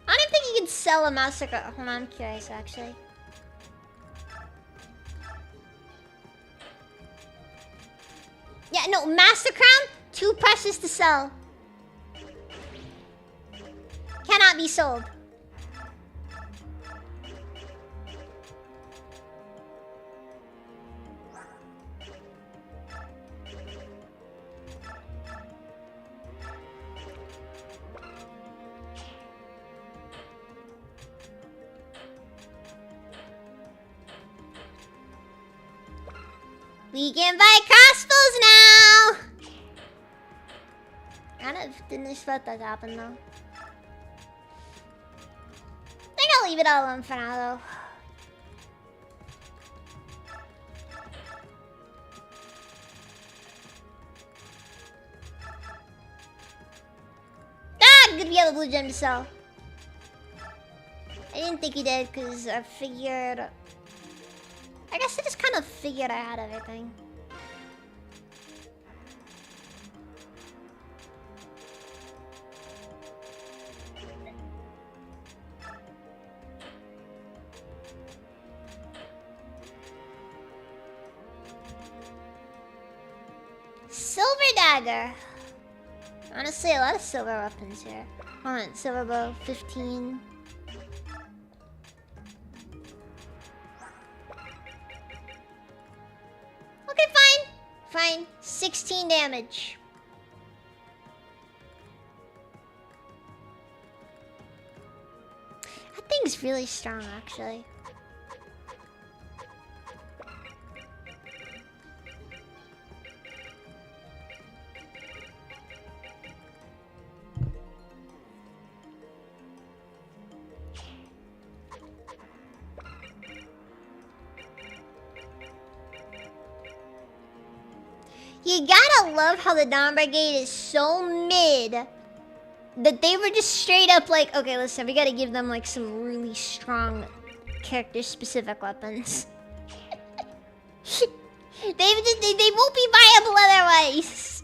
Speaker 1: I don't think you can sell a massacre. Hold on, I'm curious, actually. Yeah, no, Master Crown, too precious to sell. Cannot be sold. We can buy crossbows now! I didn't expect that to happen though. I think I'll leave it all alone for now though. Ah! Good, we have a blue gem to sell. I didn't think he did because I figured... I guess I just kind of figured I had everything. Silver dagger. Honestly, a lot of silver weapons here. Hold on, silver bow, 15. Okay, fine. Fine. 16 damage. That thing's really strong, actually. You gotta love how the Dawn Brigade is so mid that they were just straight up like, okay, listen, we gotta give them like some really strong character-specific weapons. they won't be viable otherwise.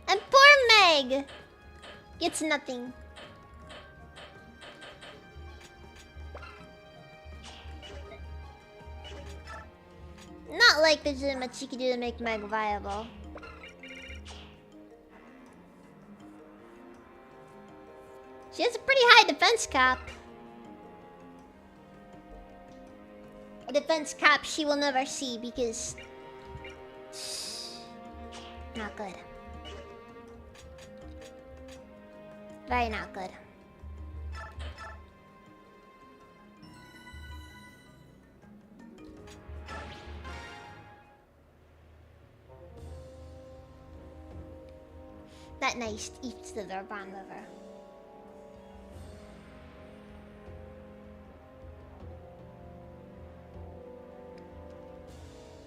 Speaker 1: And poor Meg gets nothing. Not like there's much you can do to make Meg viable. She has a pretty high defense cap. A defense cap she will never see because... not good. Very not good. That nice eats the Verbon liver.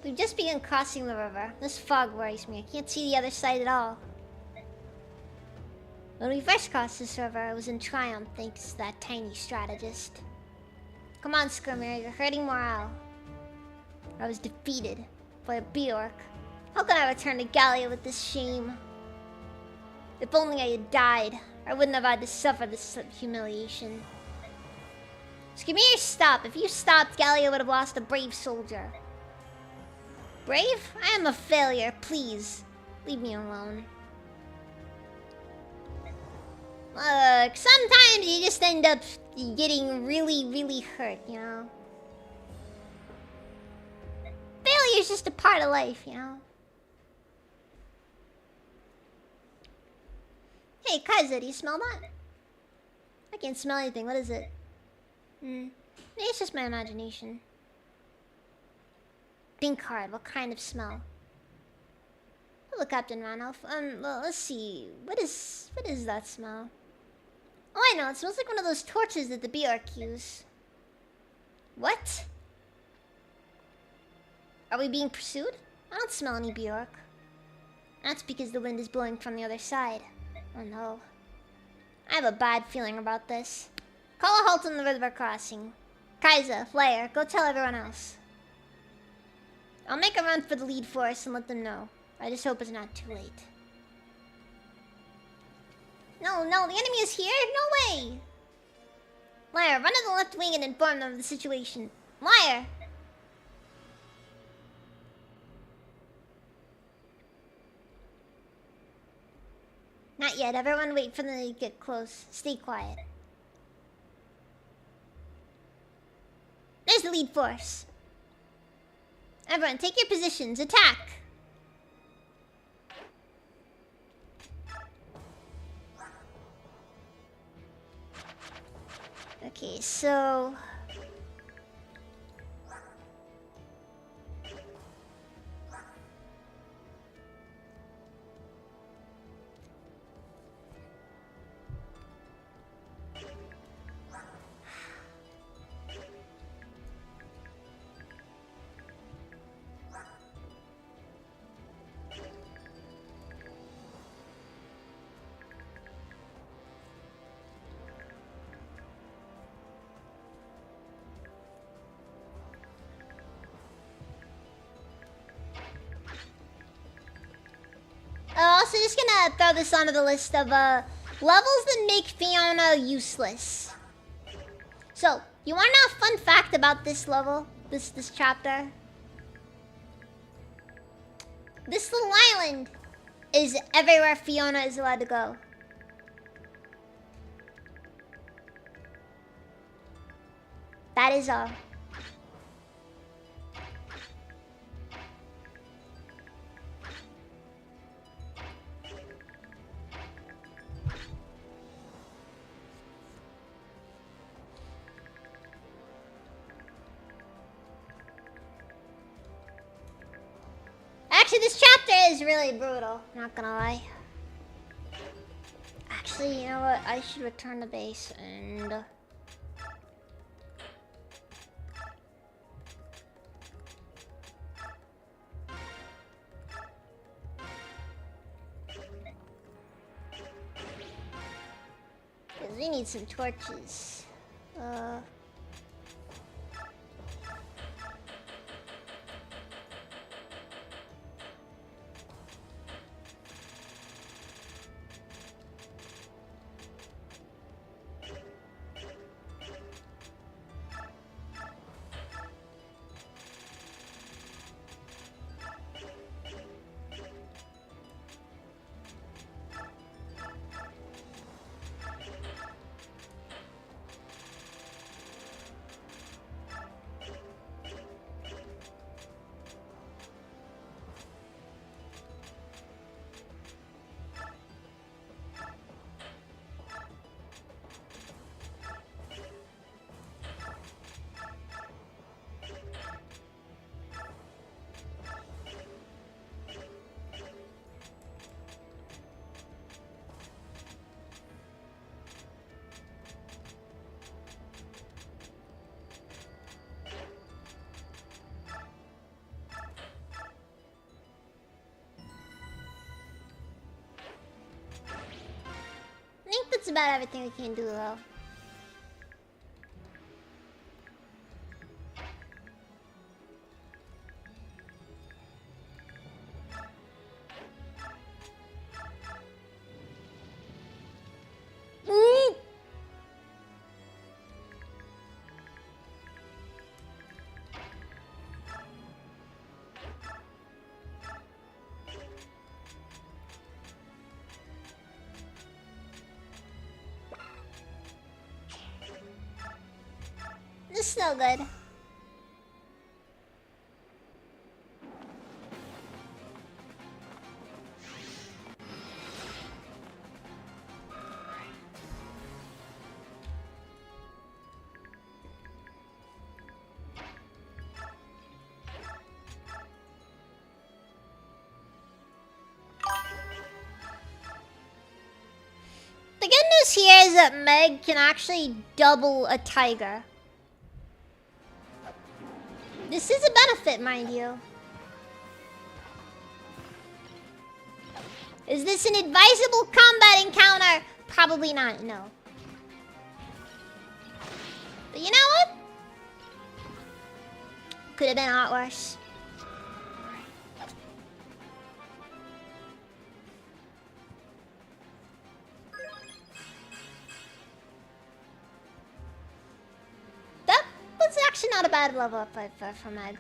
Speaker 1: We've just begun crossing the river. This fog worries me. I can't see the other side at all. When we first crossed this river, I was in triumph thanks to that tiny strategist. Come on, Skirmir, you're hurting morale. I was defeated by a Bjork. How can I return to Gallia with this shame? If only I had died, I wouldn't have had to suffer this humiliation. Skirmir, stop. If you stopped, Gallia would have lost a brave soldier. Brave? I am a failure. Please, leave me alone. Look, sometimes you just end up getting really, really hurt, you know? Failure's just a part of life, you know? Hey, Kaiser, do you smell that? I can't smell anything. What is it? Maybe it's just my imagination. Think hard. What kind of smell? Hello, Captain Ranulph. Well, let's see. What is that smell? Oh, I know. It smells like one of those torches that the Bjork use. What? Are we being pursued? I don't smell any Bjork. That's because the wind is blowing from the other side. Oh no. I have a bad feeling about this. Call a halt on the river crossing. Kaiser, Flare, go tell everyone else. I'll make a run for the lead force and let them know. I just hope it's not too late. No, the enemy is here? No way! Liar, run to the left wing and inform them of the situation. Liar! Not yet. Everyone wait for them to get close. Stay quiet. There's the lead force. Everyone, take your positions. Attack! Okay, so... Also, just gonna throw this onto the list of levels that make Fiona useless. So, you wanna know a fun fact about this level? This chapter? This little island is everywhere Fiona is allowed to go. That is all. Actually, this chapter is really brutal, not gonna lie. Actually, you know what? I should return to base and... Because we need some torches. I think that's about everything we can do, though. It's no good. The good news here is that Meg can actually double a tiger. This is a benefit, mind you. Is this an advisable combat encounter? Probably not, no. But you know what? Could have been a lot worse. That was actually not a bad level up for Meg.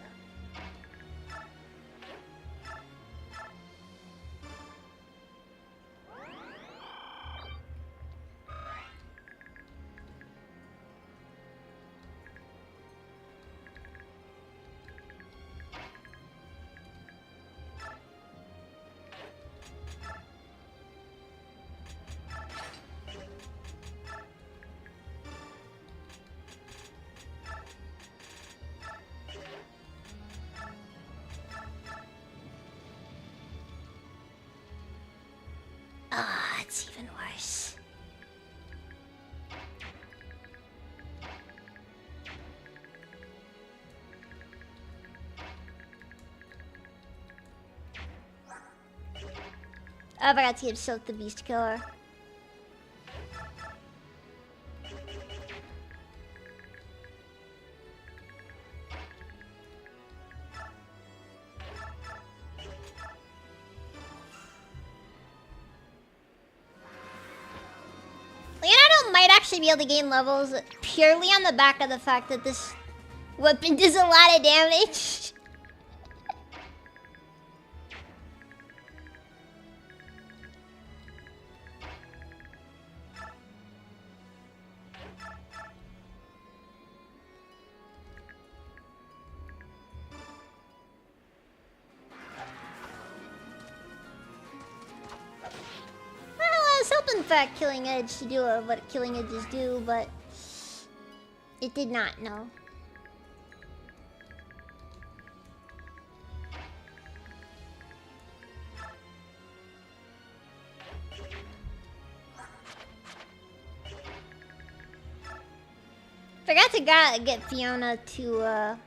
Speaker 1: Ah, it's even worse. I forgot to give Silk the Beast Killer. Leonardo might actually be able to gain levels purely on the back of the fact that this weapon does a lot of damage. I was hoping for Killing Edge to do what Killing Edges do, but it did not, no. Forgot to get Fiona to,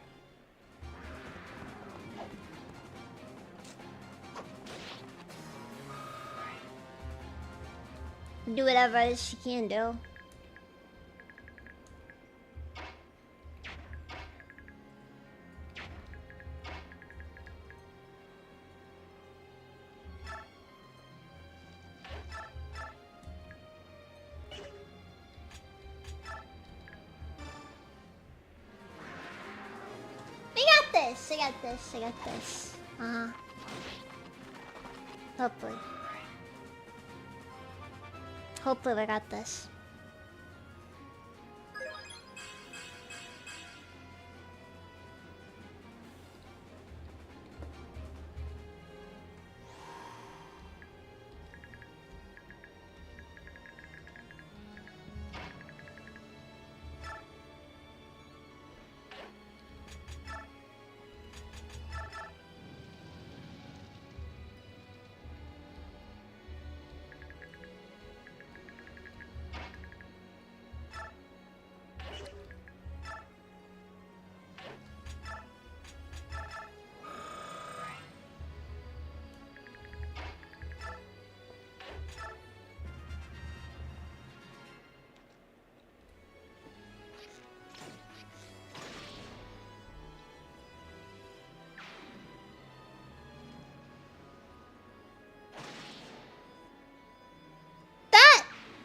Speaker 1: do whatever she can do. I got this. Hopefully. Hopefully I got this.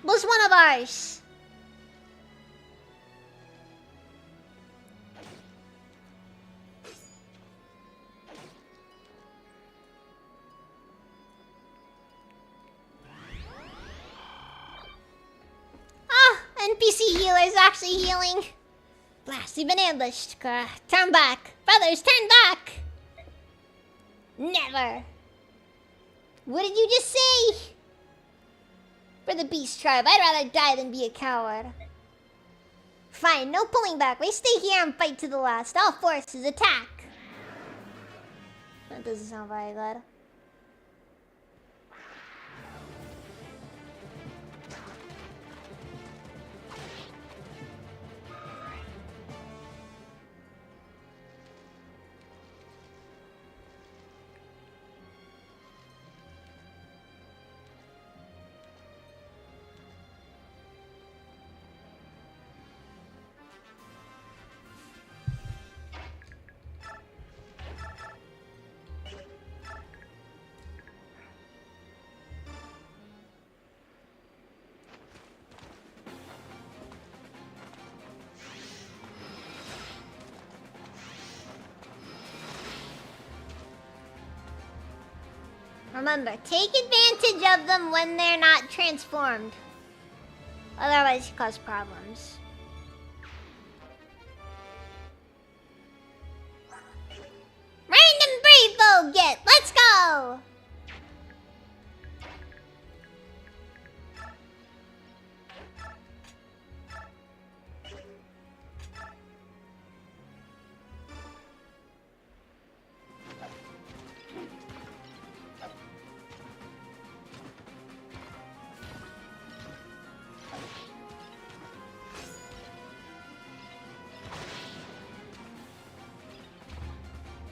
Speaker 1: Was one of ours. Ah, NPC healer is actually healing. Blast, you've been ambushed, Cora. Turn back. Brothers, turn back! Never. What did you just say? For the Beast Tribe, I'd rather die than be a coward. Fine, no pulling back. We stay here and fight to the last. All forces, attack! That doesn't sound very good. Remember, take advantage of them when they're not transformed. Otherwise, you cause problems. Random Bravo get! Let's go!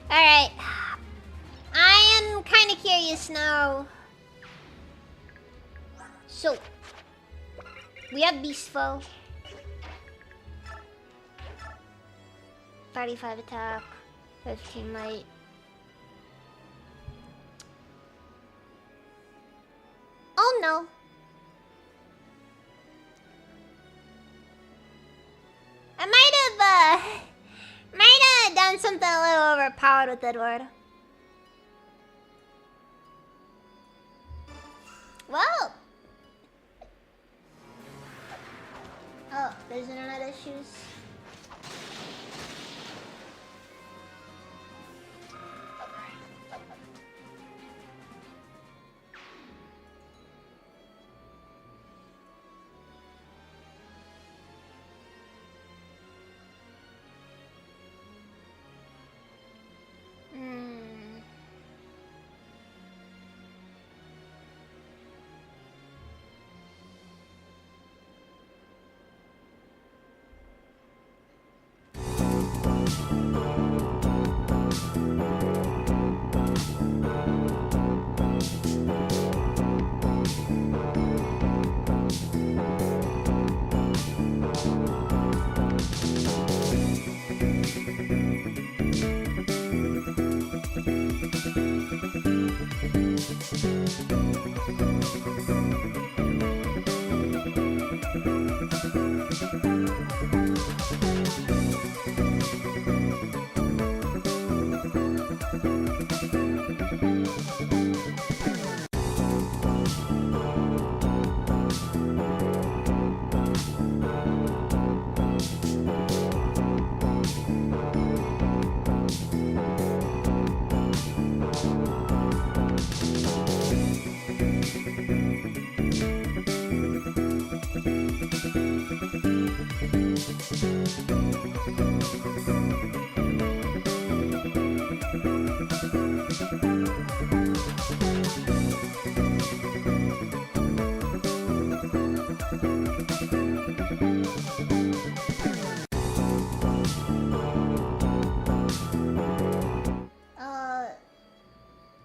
Speaker 1: Alright. I am kind of curious now. So, we have Beast Foe. 35 attack, 15 might. Oh no. I might have done something a little overpowered with Edward. Well. Oh, there's internet issues.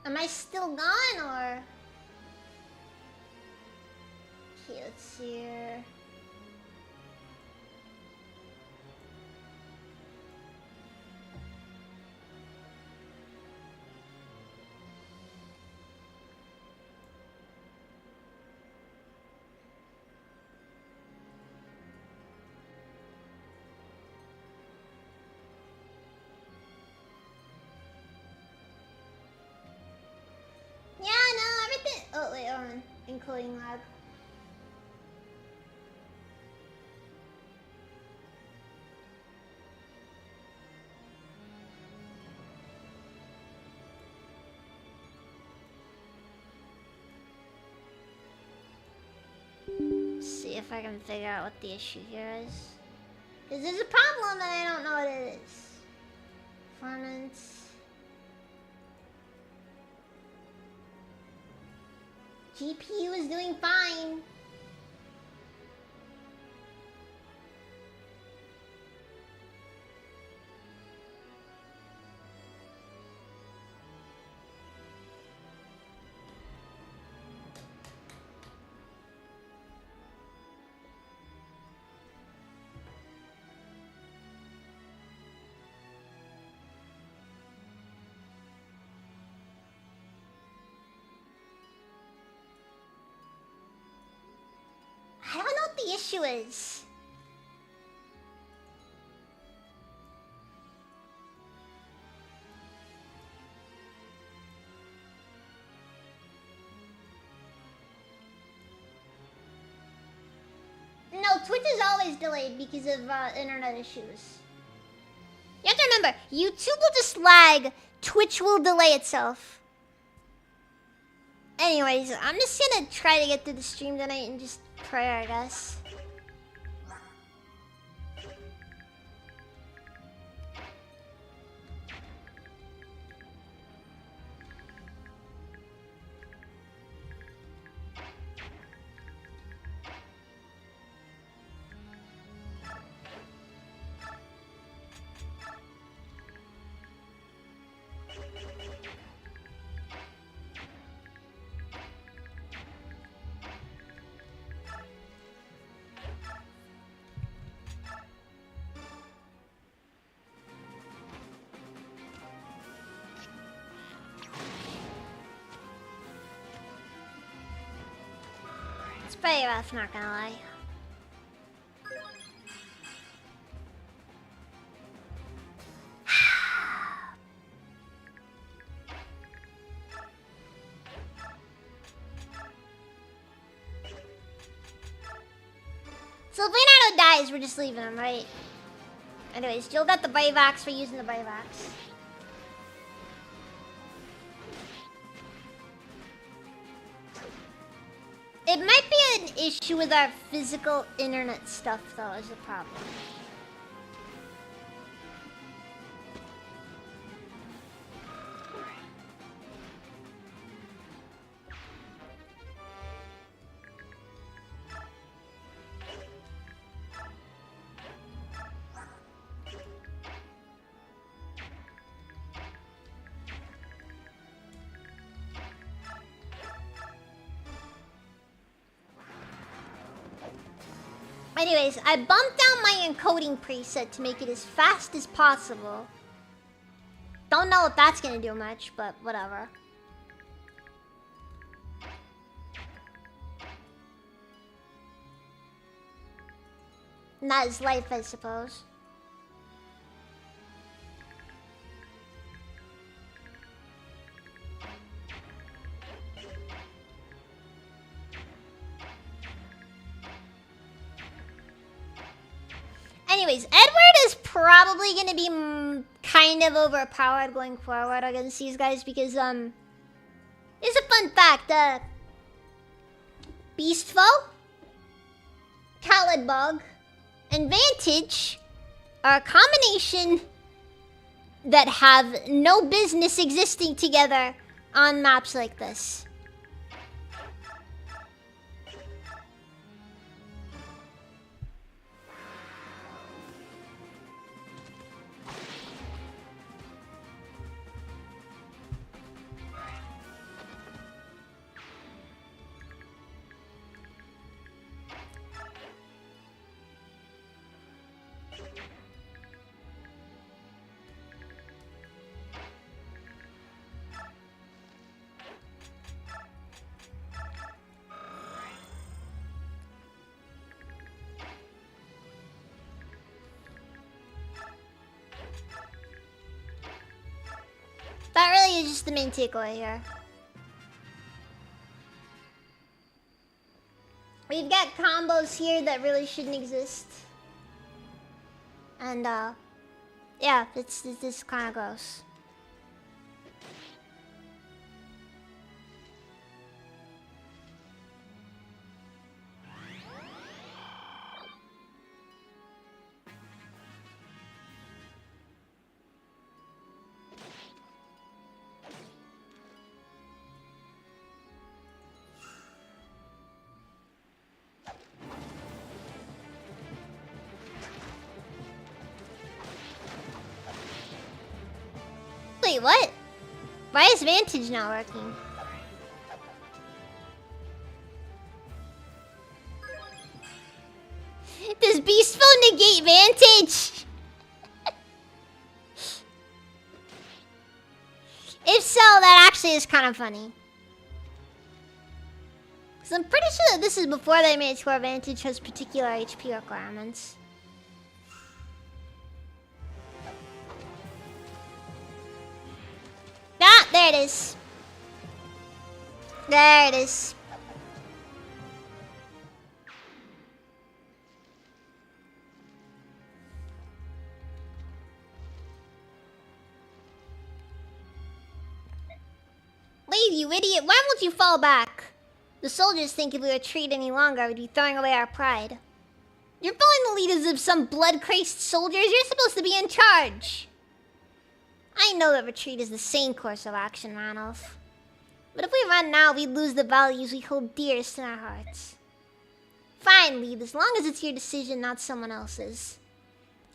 Speaker 1: Am I still gone or? Okay, let's see here. Yeah, no, everything. Oh, wait, hold on. Encoding lag. if I can figure out what the issue here is. Because there's a problem and I don't know what it is. Performance. GPU is doing fine. I don't know what the issue is. No, Twitch is always delayed because of internet issues. You have to remember, YouTube will just lag, Twitch will delay itself. Anyways, I'm just gonna try to get through the stream tonight and just pray, I guess. It's pretty rough, not gonna lie. So if Leonardo dies, we're just leaving him, right? Anyways, Jill got the Brave Axe for using the Brave Axe. It might be an issue with our physical internet stuff, though, is the problem. Anyways, I bumped down my encoding preset to make it as fast as possible. Don't know if that's gonna do much, but whatever. Not his life, I suppose. Anyways, Edward is probably gonna be kind of overpowered going forward against these guys because it's a fun fact. Beast Foe, Caladbog, and Vantage are a combination that have no business existing together on maps like this. That really is just the main takeaway here. We've got combos here that really shouldn't exist. And, yeah, it's kind of gross. Wait, what? Why is Vantage not working? Does Beast Phone negate Vantage? If so, that actually is kind of funny. Because I'm pretty sure that this is before they made sure Vantage has particular HP requirements. Ah, there it is. There it is. Leave, you idiot. Why won't you fall back? The soldiers think if we retreat any longer, we'd be throwing away our pride. You're following the leaders of some blood-crazed soldiers. You're supposed to be in charge. I know that retreat is the sane course of action, Ranulph. But if we run now, we'd lose the values we hold dearest in our hearts. Fine, Lead, as long as it's your decision, not someone else's.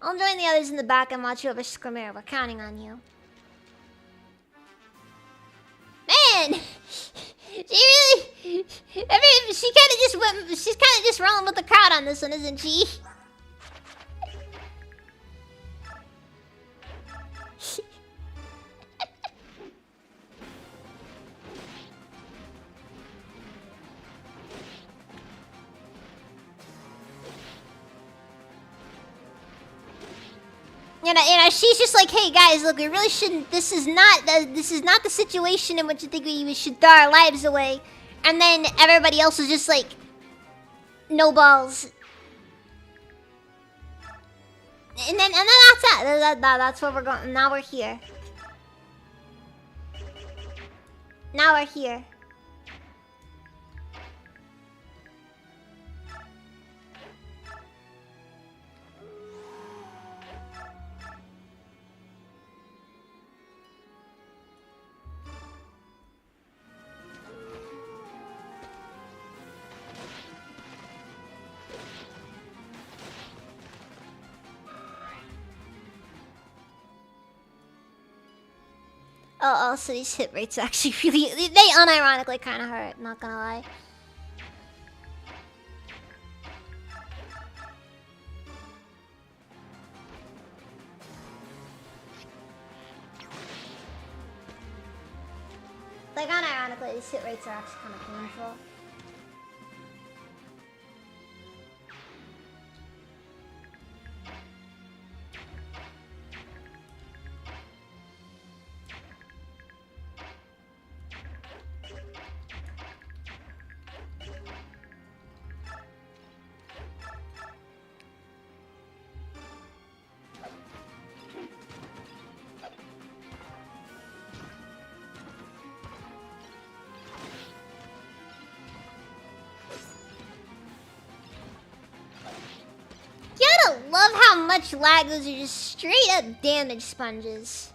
Speaker 1: I'll join the others in the back and watch over Skramir. We're counting on you. Man! She kind of just went... She's kind of just rolling with the crowd on this one, isn't she? You know, she's just like, hey guys, look, we really shouldn't. This is not the situation in which I think we should throw our lives away. And then everybody else was just like, no balls. And then that's it. That's where we're going. Now we're here. Now we're here. Oh, also these hit rates actually really... They unironically kind of hurt, not gonna lie. Like, unironically, these hit rates are actually kind of painful. Love how much lag. Those are just straight up damage sponges.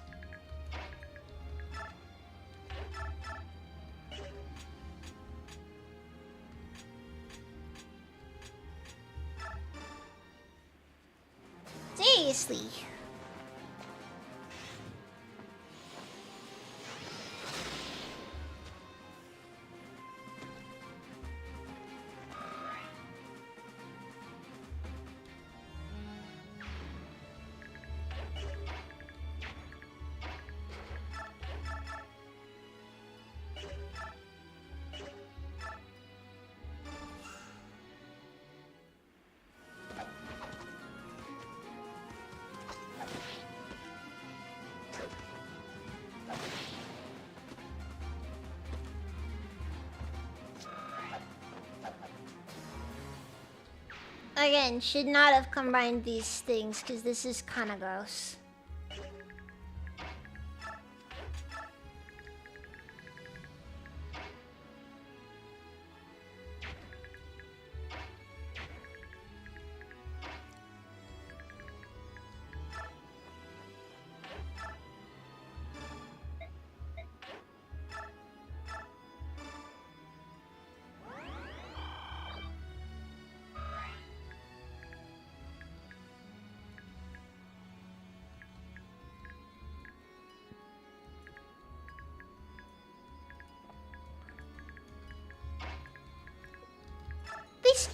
Speaker 1: Seriously. Again, should not have combined these things because this is kind of gross.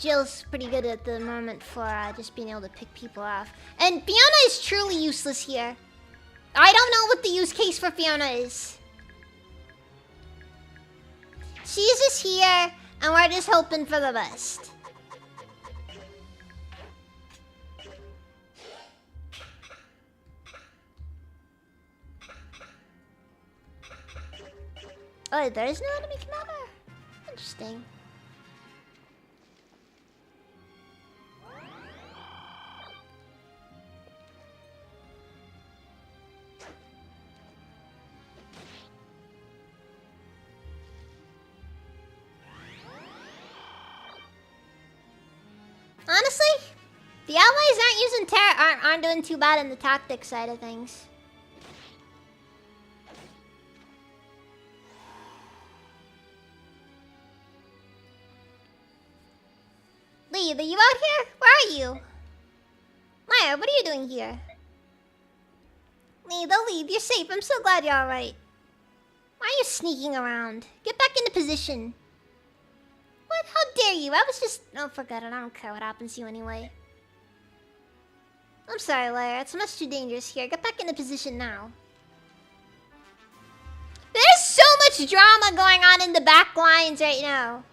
Speaker 1: Jill's pretty good at the moment for just being able to pick people off. And Fiona is truly useless here. I don't know what the use case for Fiona is. She's just here, and we're just hoping for the best. Oh, there is no enemy commander? Interesting. Honestly, the allies aren't doing too bad in the tactics side of things. Leave, are you out here? Where are you? Maya, what are you doing here? Leave, you're safe. I'm so glad you're alright. Why are you sneaking around? Get back into position. What? How dare you? I was just... Oh, forget it. I don't care what happens to you anyway. I'm sorry, Lyra. It's much too dangerous here. Get back into position now. There's so much drama going on in the back lines right now.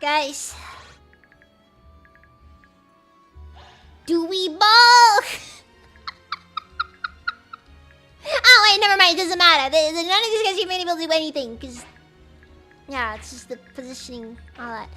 Speaker 1: Guys. Do we ball? Oh, wait, never mind. It doesn't matter. None of these guys are able to do anything. Because, yeah, it's just the positioning, all that.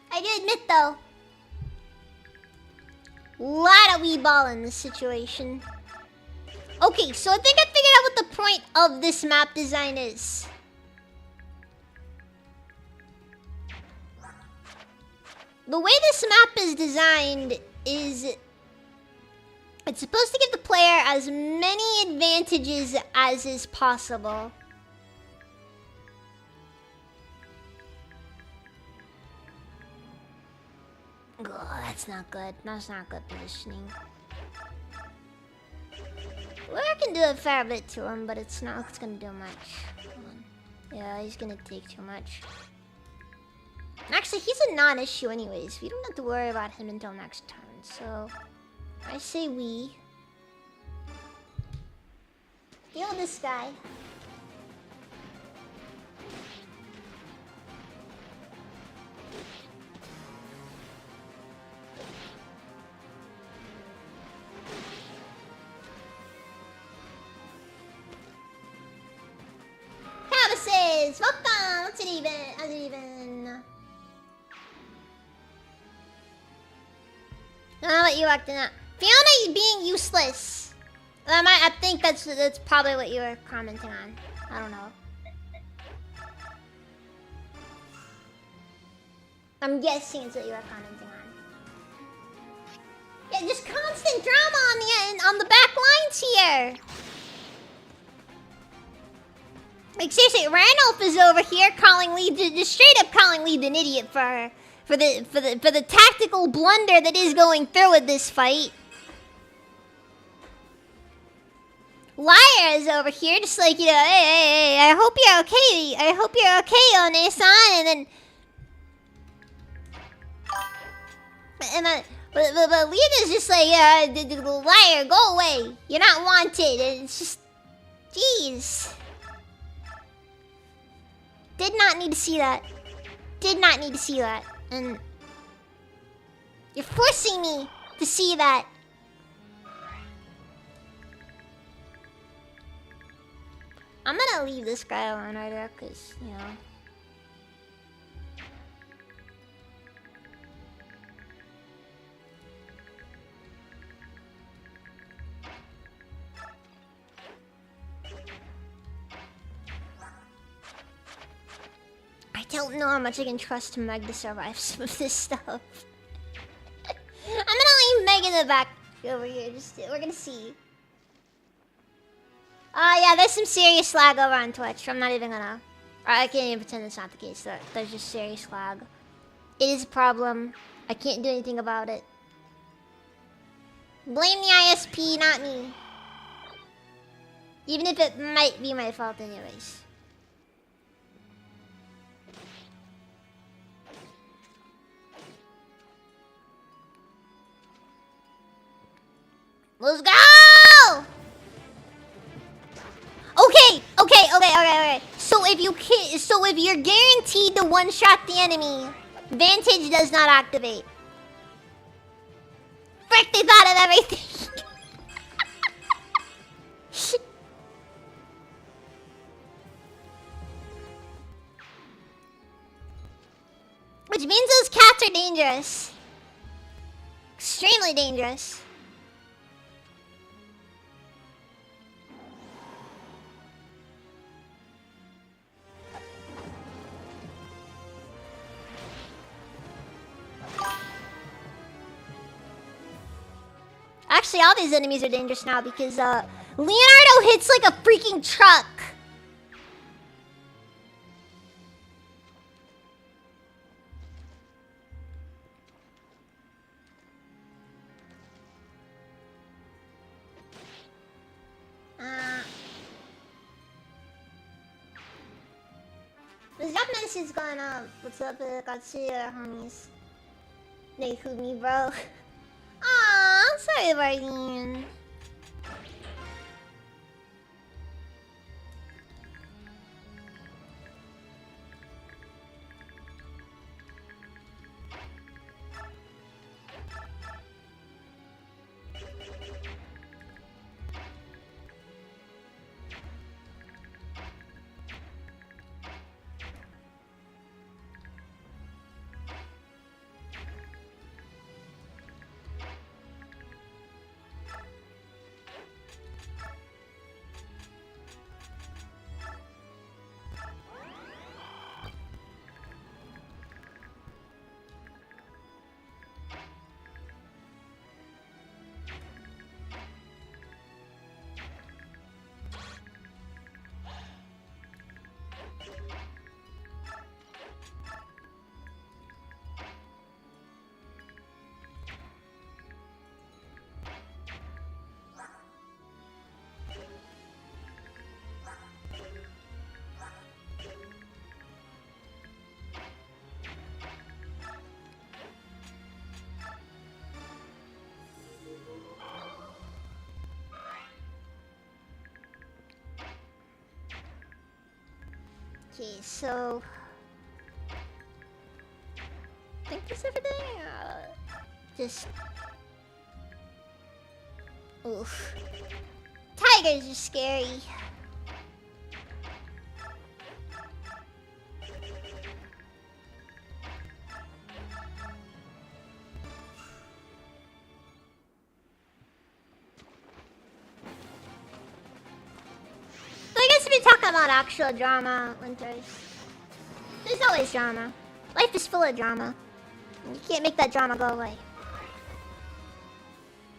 Speaker 1: I do admit, though, lot of wee ball in this situation. Okay, so I think I figured out what the point of this map design is. The way this map is designed is... It's supposed to give the player as many advantages as is possible. Oh, that's not good. That's not good positioning. Well, I can do a fair bit to him, but it's not gonna do much. Yeah, he's gonna take too much. Actually, he's a non-issue anyways. We don't have to worry about him until next turn, so... I say we... Deal with this guy. Canvases! Welcome! What's it even? How's it even? I'll let you act in that. Fiona being useless. I think that's probably what you were commenting on. I don't know. I'm guessing it's what you were commenting on. Yeah, just constant drama on the back lines here. Like seriously, Randolph is over here calling Lee, just straight up calling Lee an idiot for the tactical blunder that is going through with this fight. Lyra is over here, just like, you know, hey, I hope you're okay. I hope you're okay, One-san. But Lena's just like, Lyra, go away. You're not wanted. And it's just, jeez. Did not need to see that. Did not need to see that. And you're forcing me to see that. I'm gonna leave this guy alone right there, cause you know. I don't know how much I can trust Meg to survive some of this stuff. I'm gonna leave Meg in the back over here. We're gonna see. Yeah, there's some serious lag over on Twitch. I'm not even gonna. I can't even pretend it's not the case. There's just serious lag. It is a problem. I can't do anything about it. Blame the ISP, not me. Even if it might be my fault anyways. Let's go! Okay. So if you're guaranteed to one-shot the enemy, Vantage does not activate. Frick, they thought of everything. Which means those cats are dangerous. Extremely dangerous. Actually, all these enemies are dangerous now because Leonardo hits like a freaking truck. The job message is going up. What's up, Katsuya, homies? They hoot me, bro. Aw, sorry, Bardine. Okay, so I think that's everything. Just oof. Tigers are scary. I guess we talk about actual drama, Winters. There's always drama. Life is full of drama. You can't make that drama go away.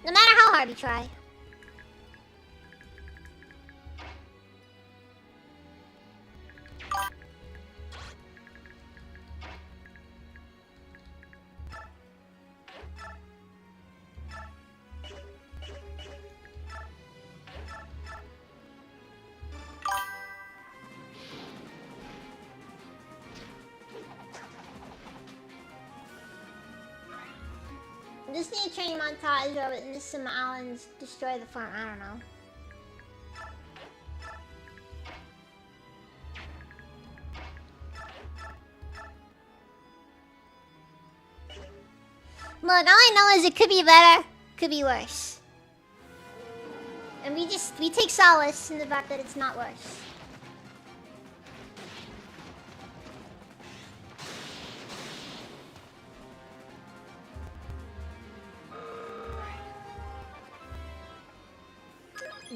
Speaker 1: No matter how hard you try. Just need a training montage of it and some Allens destroy the farm. I don't know. Look, all I know is it could be better, could be worse. And we take solace in the fact that it's not worse.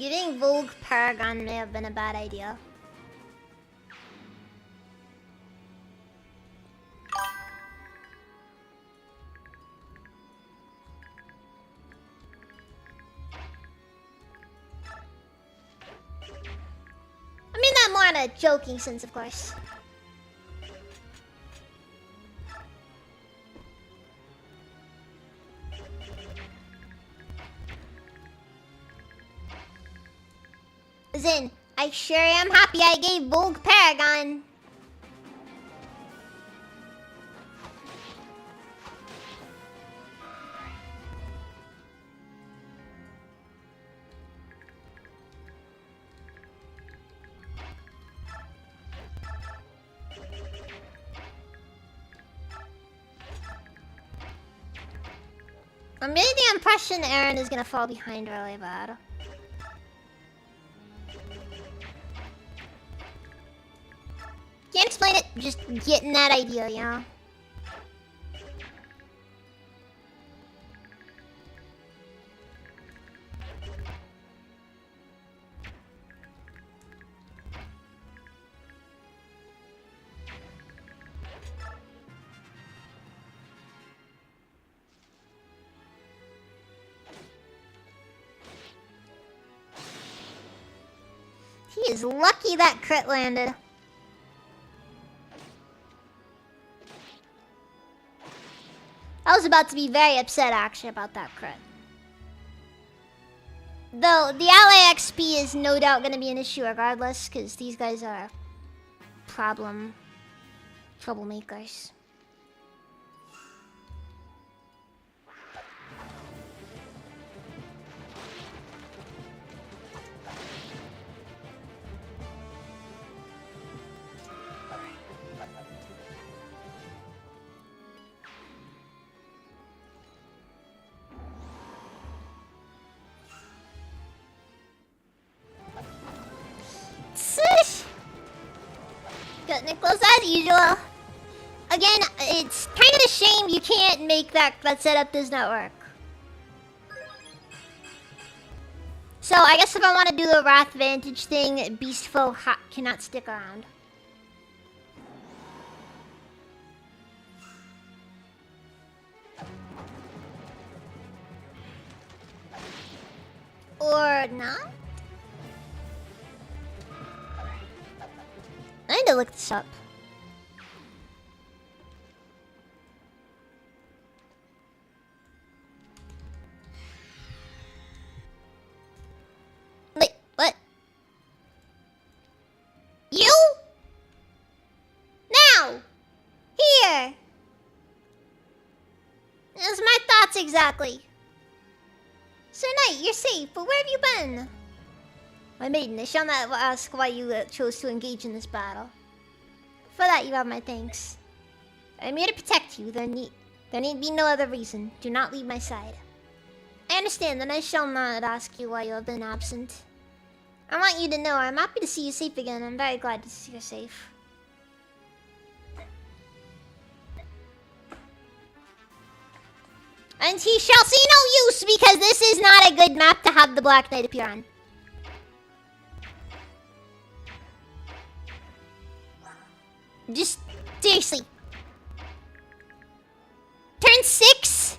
Speaker 1: Getting Vogue Paragon may have been a bad idea. I mean that more in a joking sense, of course. Zin, I sure am happy I gave Vogue Paragon. I'm getting the impression Aaron is gonna fall behind really bad. Can't explain it, just getting that idea, you know? He is lucky that crit landed. I was about to be very upset actually about that crit. Though the ally XP is no doubt going to be an issue regardless, because these guys are troublemakers. Got Nicholas as usual. Again, it's kind of a shame you can't make that setup does not work. So I guess if I want to do the Wrath Vantage thing, Beast Foe cannot stick around. Or not? I need to look this up. Wait, what? You? Now! Here! That's my thoughts exactly. Sir Knight, you're safe, but where have you been? My maiden, I shall not ask why you chose to engage in this battle. For that you have my thanks. I am here to protect you, there need be no other reason. Do not leave my side. I understand that I shall not ask you why you have been absent. I want you to know I'm happy to see you safe again. I'm very glad to see you safe. And he shall see no use because this is not a good map to have the Black Knight appear on. Just seriously. Turn 6?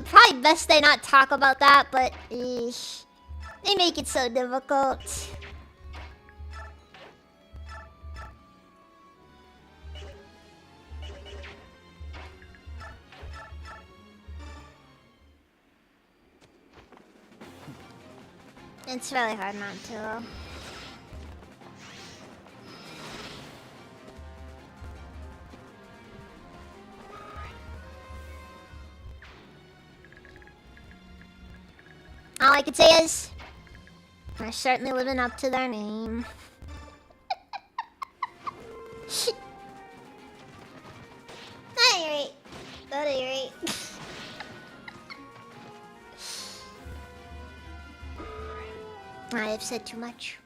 Speaker 1: Probably best they not talk about that, but they make it so difficult. It's really hard not to. All I could say is, they're certainly living up to their name. At any rate. At any rate. I have said too much.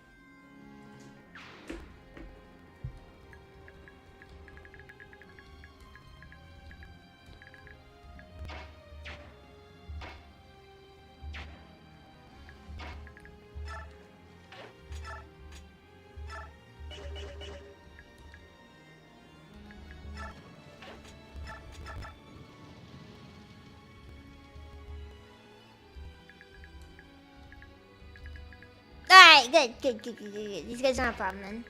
Speaker 1: Alright, good. These guys aren't a problem then.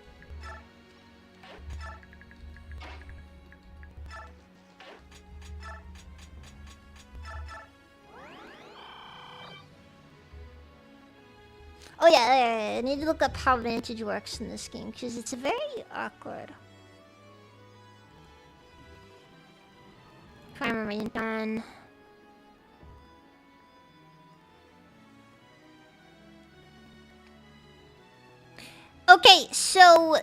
Speaker 1: Oh yeah, I need to look up how Vantage works in this game, because it's very awkward. Primary done. Okay, so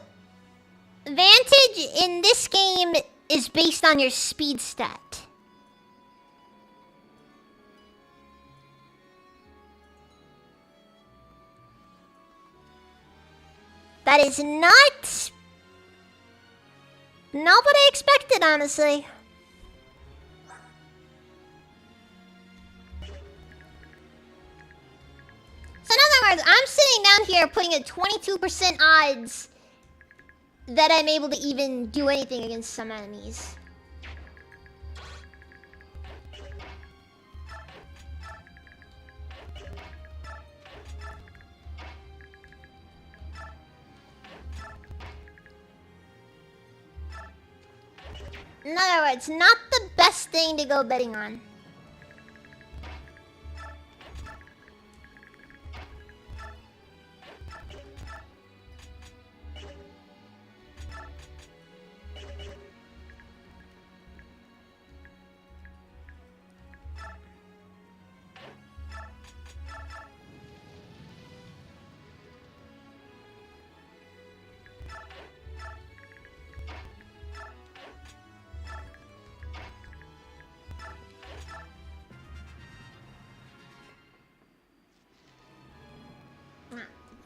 Speaker 1: Vantage in this game is based on your speed stat. That is not what I expected, honestly. So in other words, I'm sitting down here putting a 22% odds that I'm able to even do anything against some enemies. In other words, not the best thing to go betting on.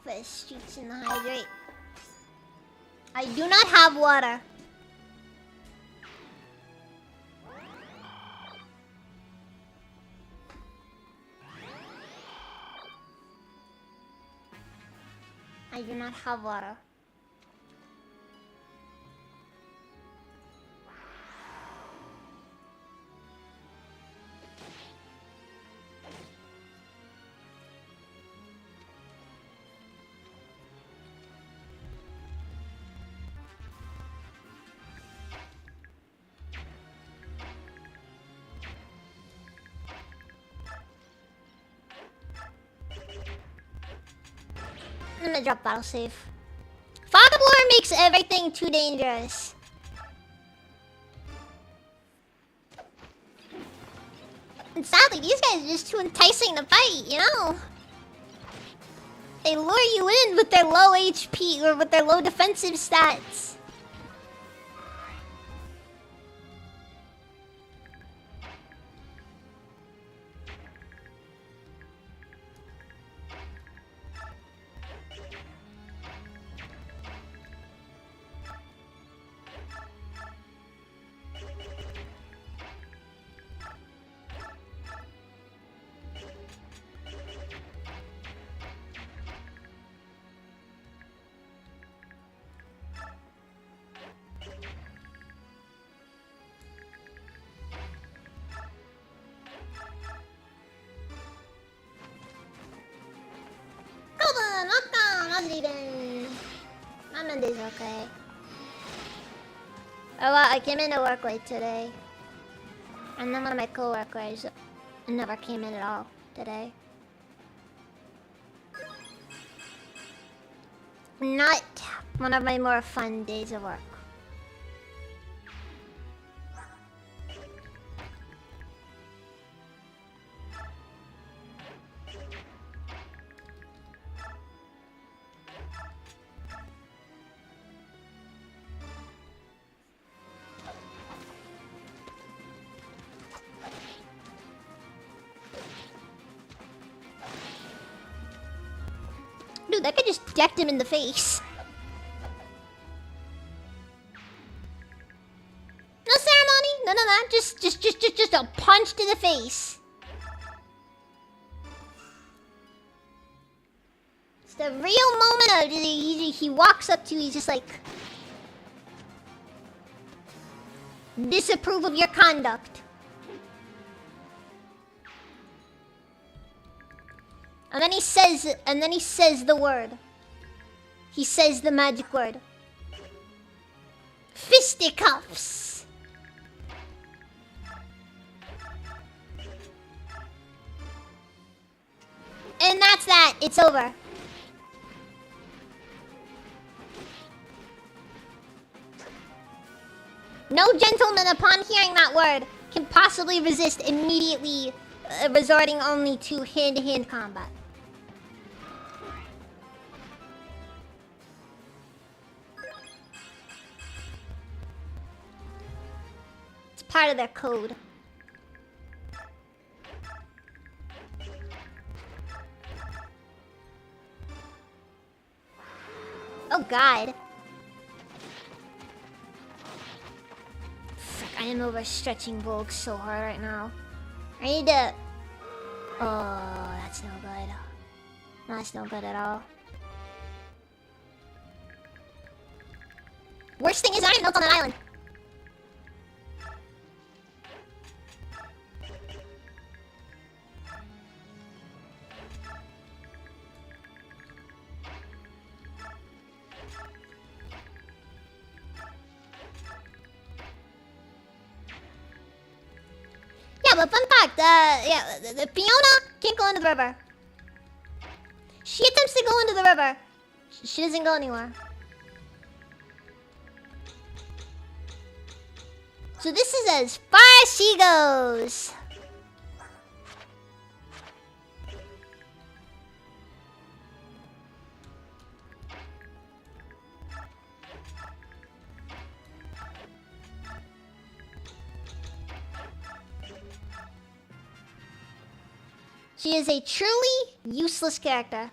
Speaker 1: First streets in the hydrate. I do not have water. I do not have water. I'm gonna drop battle save. Fog of War makes everything too dangerous. And sadly, these guys are just too enticing to fight, you know? They lure you in with their low HP or with their low defensive stats. Monday's okay. Oh well, I came into work late today. And then one of my co-workers never came in at all today. Not one of my more fun days of work. Dude, that guy just decked him in the face. No ceremony, none of that. Just a punch to the face. It's the real moment of he walks up to you, he's just like, disapprove of your conduct. And then he says the word. he says the magic word. Fisticuffs! And that's that. It's over. No gentleman, upon hearing that word, can possibly resist immediately resorting only to hand-to-hand combat. It's part of their code. Oh god. Fuck, I am overstretching Volk so hard right now. I need to... Oh, that's no good. That's no good at all. Worst thing is I don't milk on that island. Yeah, but fun fact, the Fiona can't go into the river. She attempts to go into the river. She doesn't go anywhere. So this is as far as she goes. She is a truly useless character.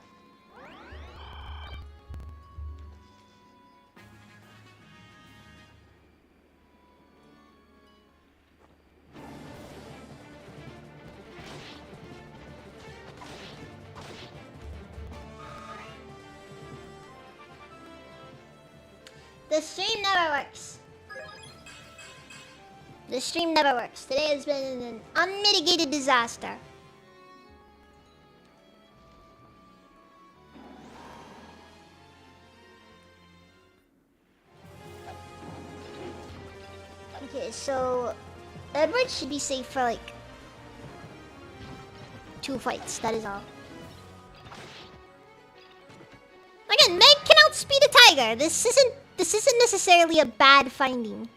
Speaker 1: The stream never works. The stream never works. Today has been an unmitigated disaster. Okay, so Edward should be safe for like 2 fights, that is all. Again, Meg can outspeed a tiger. This isn't necessarily a bad finding.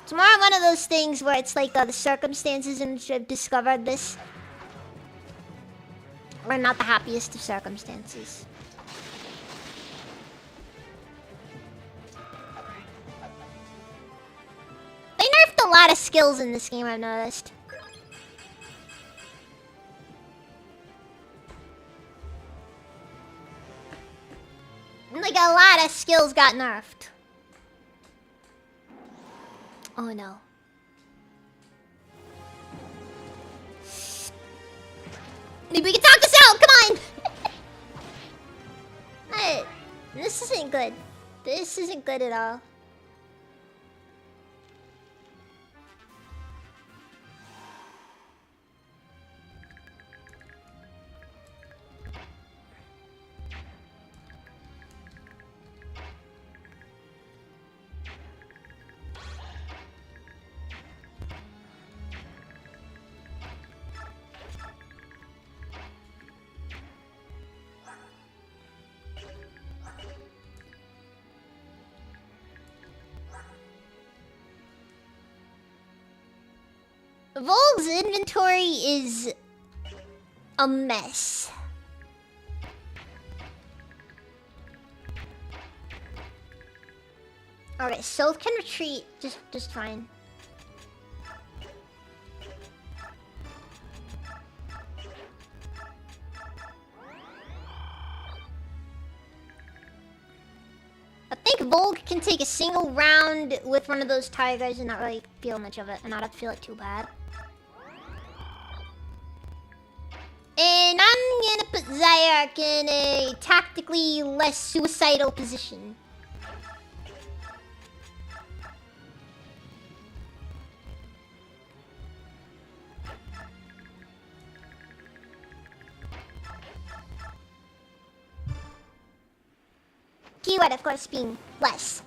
Speaker 1: It's more one of those things where it's like the circumstances in which I've discovered this are not the happiest of circumstances. They nerfed a lot of skills in this game, I've noticed. Like, a lot of skills got nerfed. Oh no. Maybe we can talk this out, come on! Hey, this isn't good. This isn't good at all. Volg's inventory is a mess. Okay, Sylph can retreat just fine. I think Volg can take a single round with one of those tigers and not really feel much of it, and not have to feel it too bad. And I'm gonna put Zayark in a tactically less suicidal position. Keyword, of course, being less.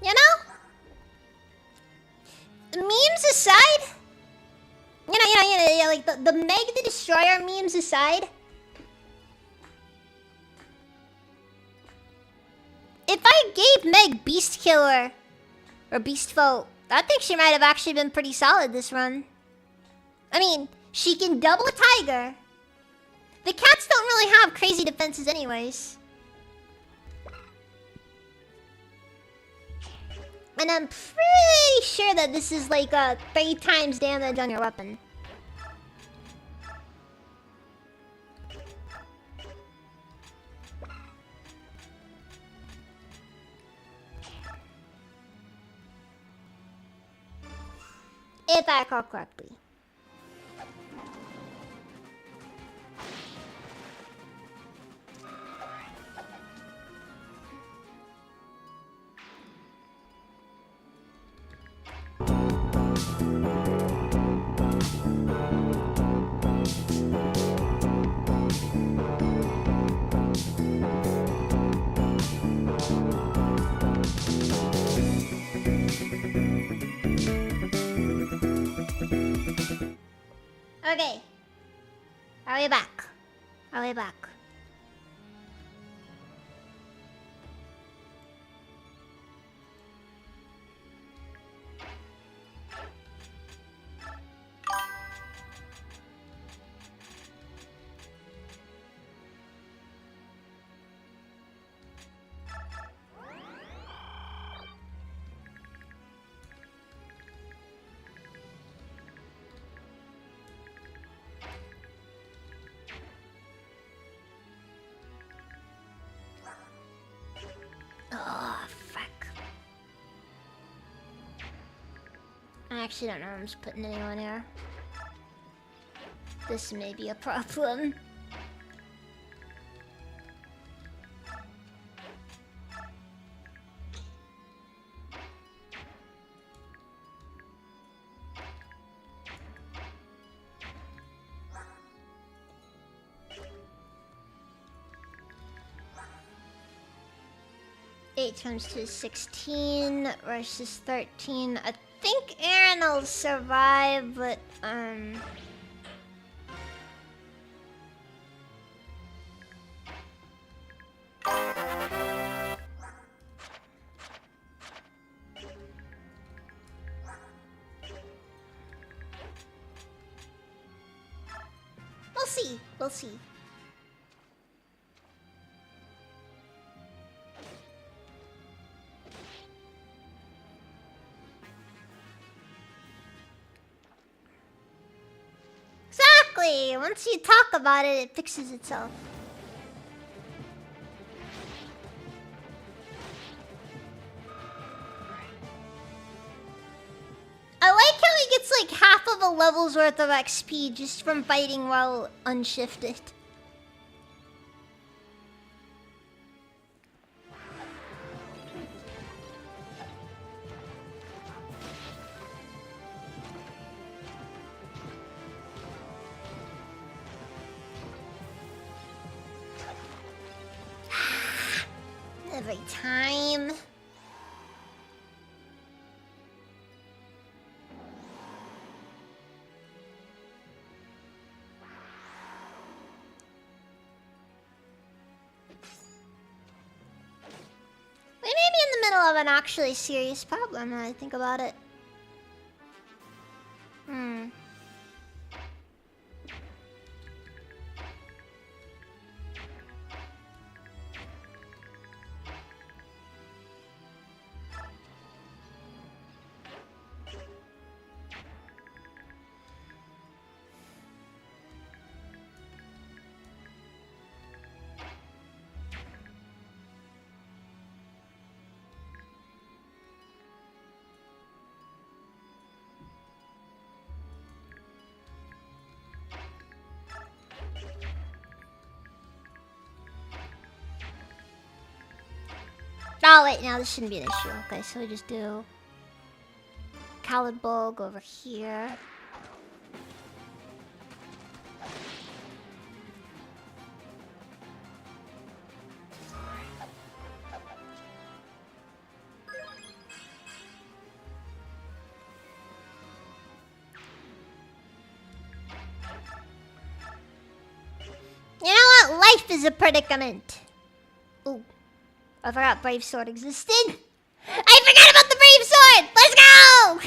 Speaker 1: You know? Memes aside, like the Meg the Destroyer memes aside, if I gave Meg Beast Killer or Beast Foe, I think she might have actually been pretty solid this run. I mean, she can double a tiger. The cats don't really have crazy defenses anyways. And I'm pretty sure that this is like 3 times damage on your weapon. If I recall correctly. Okay. Are we back? Are we back? Oh, fuck. I actually don't know if I'm just putting anyone here. This may be a problem. Eight times 2 is 16 versus 13. I think Aaron will survive, but we'll see. We'll see. Exactly! Once you talk about it, it fixes itself. I like how he gets like half of a level's worth of XP just from fighting while unshifted. Every time. We may be in the middle of an actually serious problem when I think about it. Oh, wait, now this shouldn't be an issue. Okay, so we just do... Kalidbolg over here. You know what? Life is a predicament. Ooh. I forgot Brave Sword existed. I forgot about the Brave Sword! Let's go!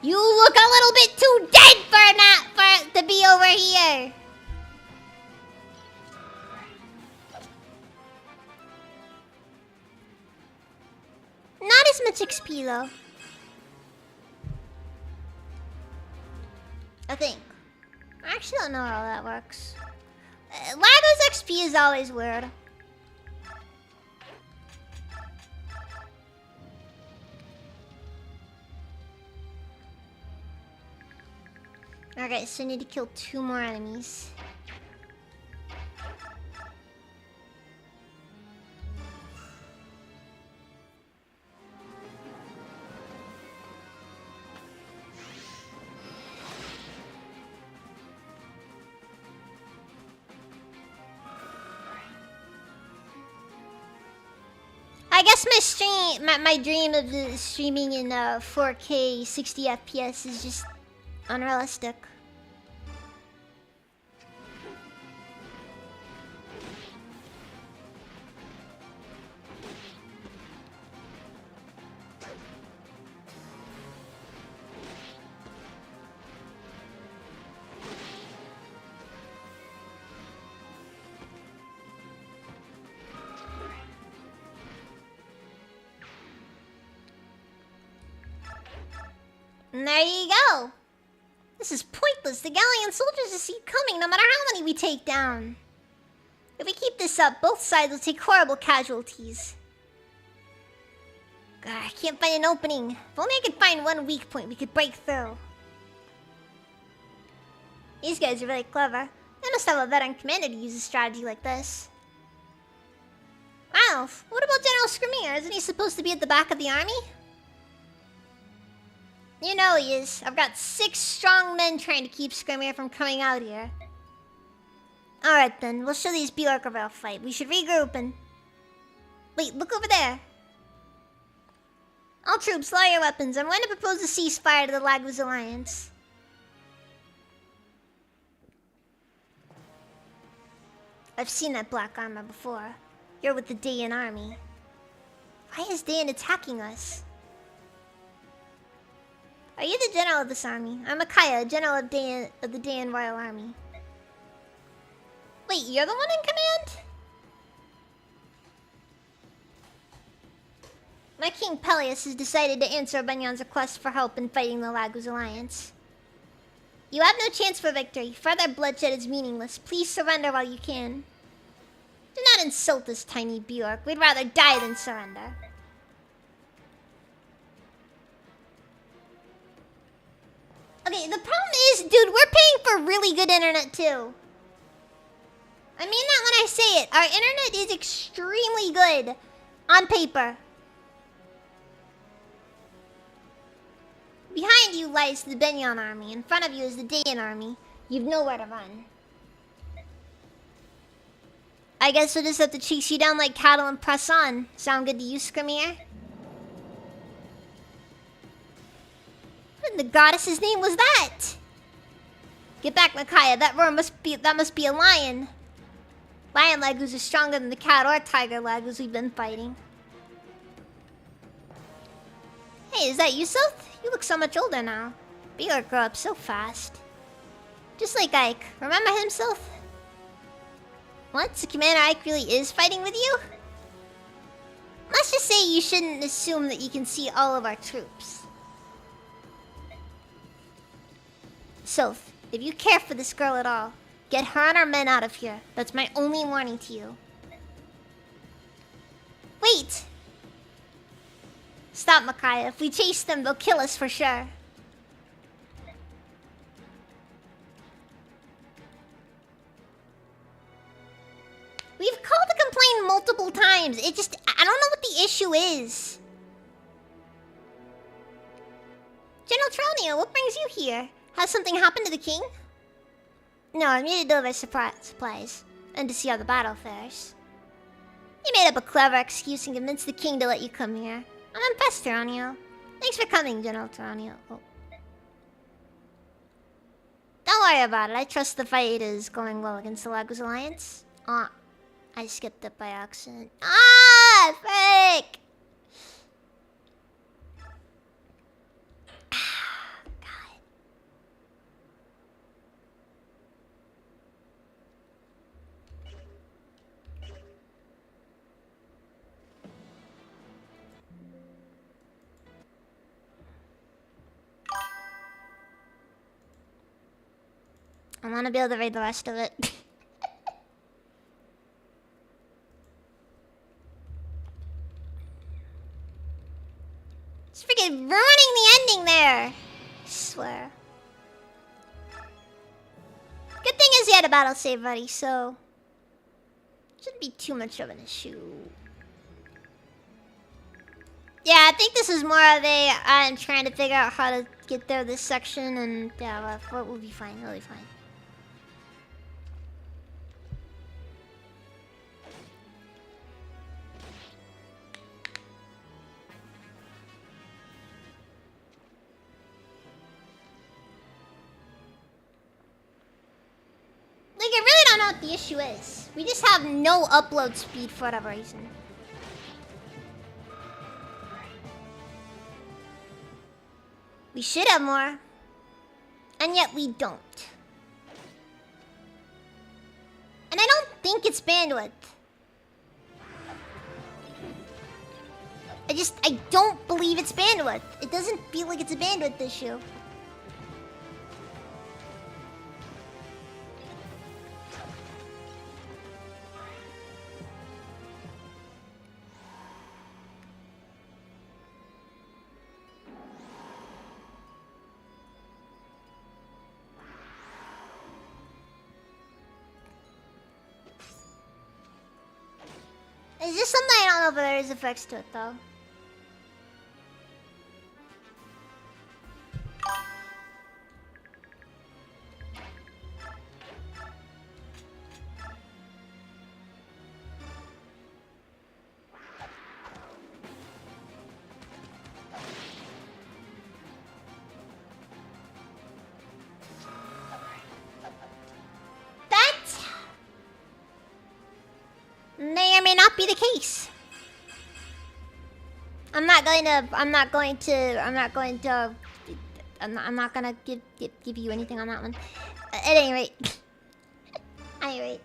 Speaker 1: You look a little bit too dead for to be over here. Not as much XP though. I think. I actually don't know how that works. Lago's XP is always weird. Okay, so I need to kill 2 more enemies. I guess my dream of streaming in 4K 60 FPS is just unrealistic. And there you go. This is pointless. The Galleon soldiers just keep coming no matter how many we take down. If we keep this up, both sides will take horrible casualties. God, I can't find an opening. If only I could find one weak point we could break through. These guys are really clever. They must have a veteran commander to use a strategy like this. Wow, what about General Skirmir? Isn't he supposed to be at the back of the army? You know he is. I've got 6 strong men trying to keep Skirmir from coming out here. Alright then, we'll show these Bjork a real fight. We should regroup and... Wait, look over there. All troops, lower your weapons. I'm going to propose a ceasefire to the Laguz Alliance. I've seen that black armor before. You're with the Dayan army. Why is Dayan attacking us? Are you the general of this army? I'm Micaiah, general of the Dayan Royal Army. Wait, you're the one in command? My king Peleus has decided to answer Banyan's request for help in fighting the Laguz Alliance. You have no chance for victory. Further bloodshed is meaningless. Please surrender while you can. Do not insult this tiny Bjork. We'd rather die than surrender. Okay, the problem is, dude, we're paying for really good internet too. I mean that when I say it. Our internet is extremely good. On paper. Behind you lies the Banyan army. In front of you is the Dayan army. You've nowhere to run. I guess we'll just have to chase you down like cattle and press on. Sound good to you, Skirmir? What in the goddess's name was that? Get back, Micaiah. That must be a lion. Lion Laguz are stronger than the cat or tiger Laguz we've been fighting. Hey, is that you, Soph? You look so much older now. Bjork grew up so fast. Just like Ike. Remember him, Soph? What? So Commander Ike really is fighting with you? Let's just say you shouldn't assume that you can see all of our troops. Soph, if you care for this girl at all, get her and our men out of here. That's my only warning to you. Wait! Stop, Micaiah. If we chase them, they'll kill us for sure. We've called to complain times. It just... I don't know what the issue is. General Tronio, what brings you here? Has something happened to the king? No, I'm here to deliver supplies. And to see how the battle fares. You made up a clever excuse and convinced the king to let you come here. I'm impressed, Tronio. Thanks for coming, General Tronio. Oh. Don't worry about it. I trust the fight is going well against the Lagos Alliance. Ah, I skipped it by accident. Ah, frick! God. I want to be able to read the rest of it. It's freaking ruining the ending there. I swear. Good thing is he had a battle save ready, so shouldn't be too much of an issue. Yeah, I think this is more of a I'm trying to figure out how to get through this section, and yeah, we'll be fine. We'll be fine. Like, I really don't know what the issue is. We just have no upload speed for whatever reason. We should have more. And yet we don't. And I don't think it's bandwidth. I don't believe it's bandwidth. It doesn't feel like it's a bandwidth issue. It's just something I don't know if there is effects to it though. May or may not be the case. I'm not gonna give you anything on that one. At any rate. At any rate.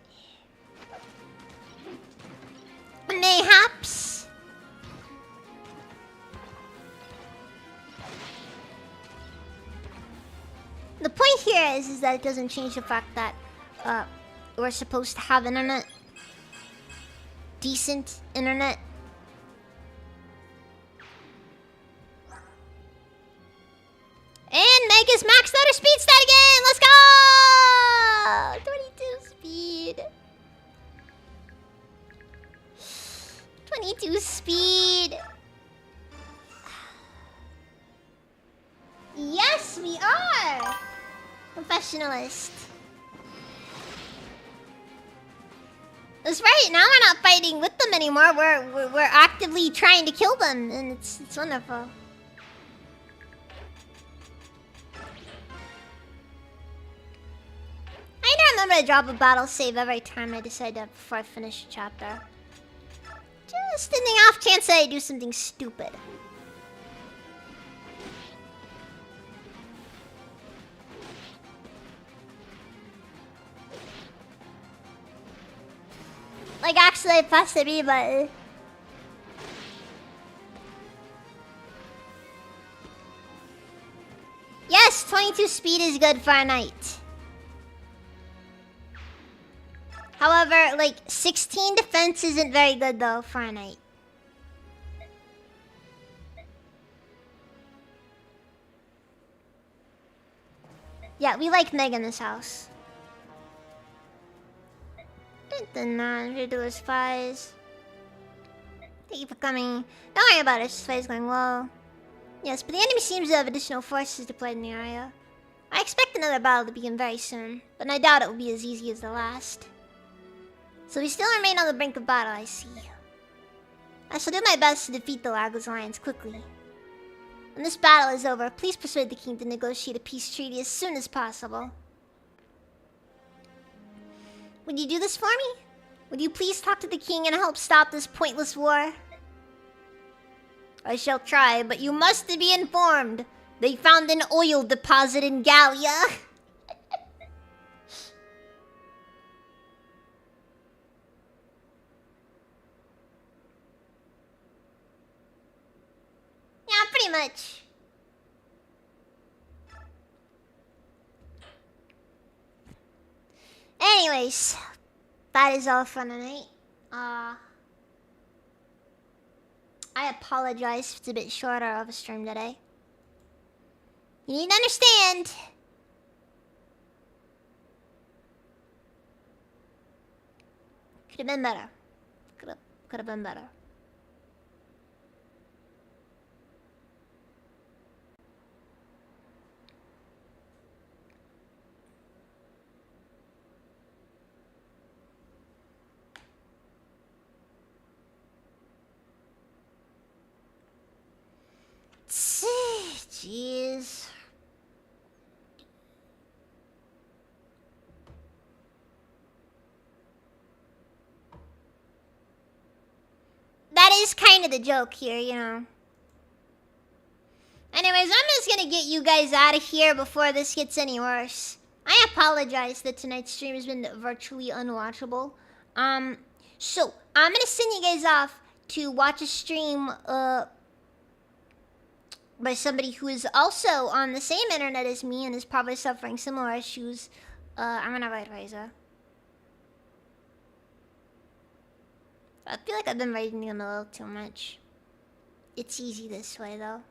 Speaker 1: Mayhaps. The point here is that it doesn't change the fact that we're supposed to have internet. Decent internet. And Meg is maxed out her speed stat again! Let's go! 22 speed. 22 speed. Yes, we are! Professionalist. That's right. Now we're not fighting with them anymore. We're actively trying to kill them, and it's wonderful. I need to remember to drop a battle save every time I decide to before I finish a chapter. Just in the off chance that I do something stupid. Like, actually, I pressed the B button. Yes, 22 speed is good for a knight. However, like, 16 defense isn't very good, though, for a knight. Yeah, we like Meg in this house. The non-ridiculous spies. Thank you for coming. Don't worry about it, this fight is going well. Yes, but the enemy seems to have additional forces deployed in the area. I expect another battle to begin very soon, but I doubt it will be as easy as the last. So we still remain on the brink of battle, I see. I shall do my best to defeat the Lagos Lions quickly. When this battle is over, please persuade the king to negotiate a peace treaty as soon as possible. Would you do this for me? Would you please talk to the king and help stop this pointless war? I shall try, but you must be informed. They found an oil deposit in Gallia. Yeah, pretty much. Anyways, that is all for tonight. I apologize if it's a bit shorter of a stream today. You need to understand. Could have been better. Could have been better. Jeez. That is kind of the joke here, you know. Anyways, I'm just gonna get you guys out of here before this gets any worse. I apologize that tonight's stream has been virtually unwatchable. So I'm gonna send you guys off to watch a stream, by somebody who is also on the same internet as me and is probably suffering similar issues. I'm gonna write Razor. I feel like I've been writing them a little too much. It's easy this way, though.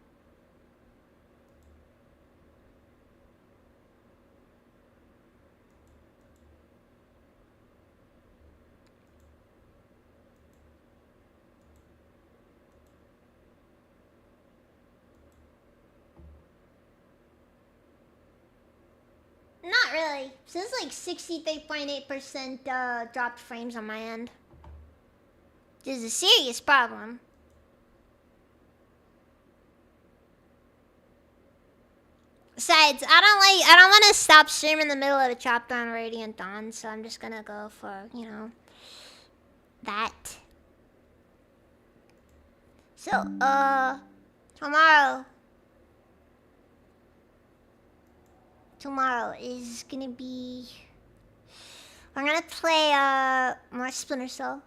Speaker 1: Not really. So this is like 63.8% dropped frames on my end. This is a serious problem. Besides, I don't want to stop streaming in the middle of a chapter on Radiant Dawn, so I'm just gonna go for, you know, that. So, tomorrow is gonna be, we're gonna play, more Splinter Cell.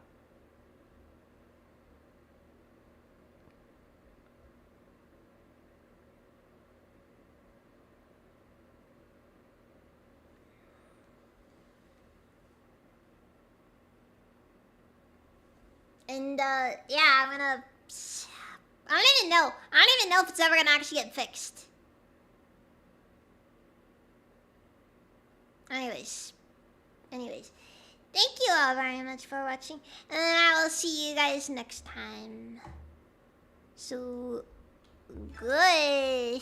Speaker 1: And, yeah, I don't even know. I don't even know if it's ever gonna actually get fixed. Anyways. Thank you all very much for watching. And I will see you guys next time. So, good.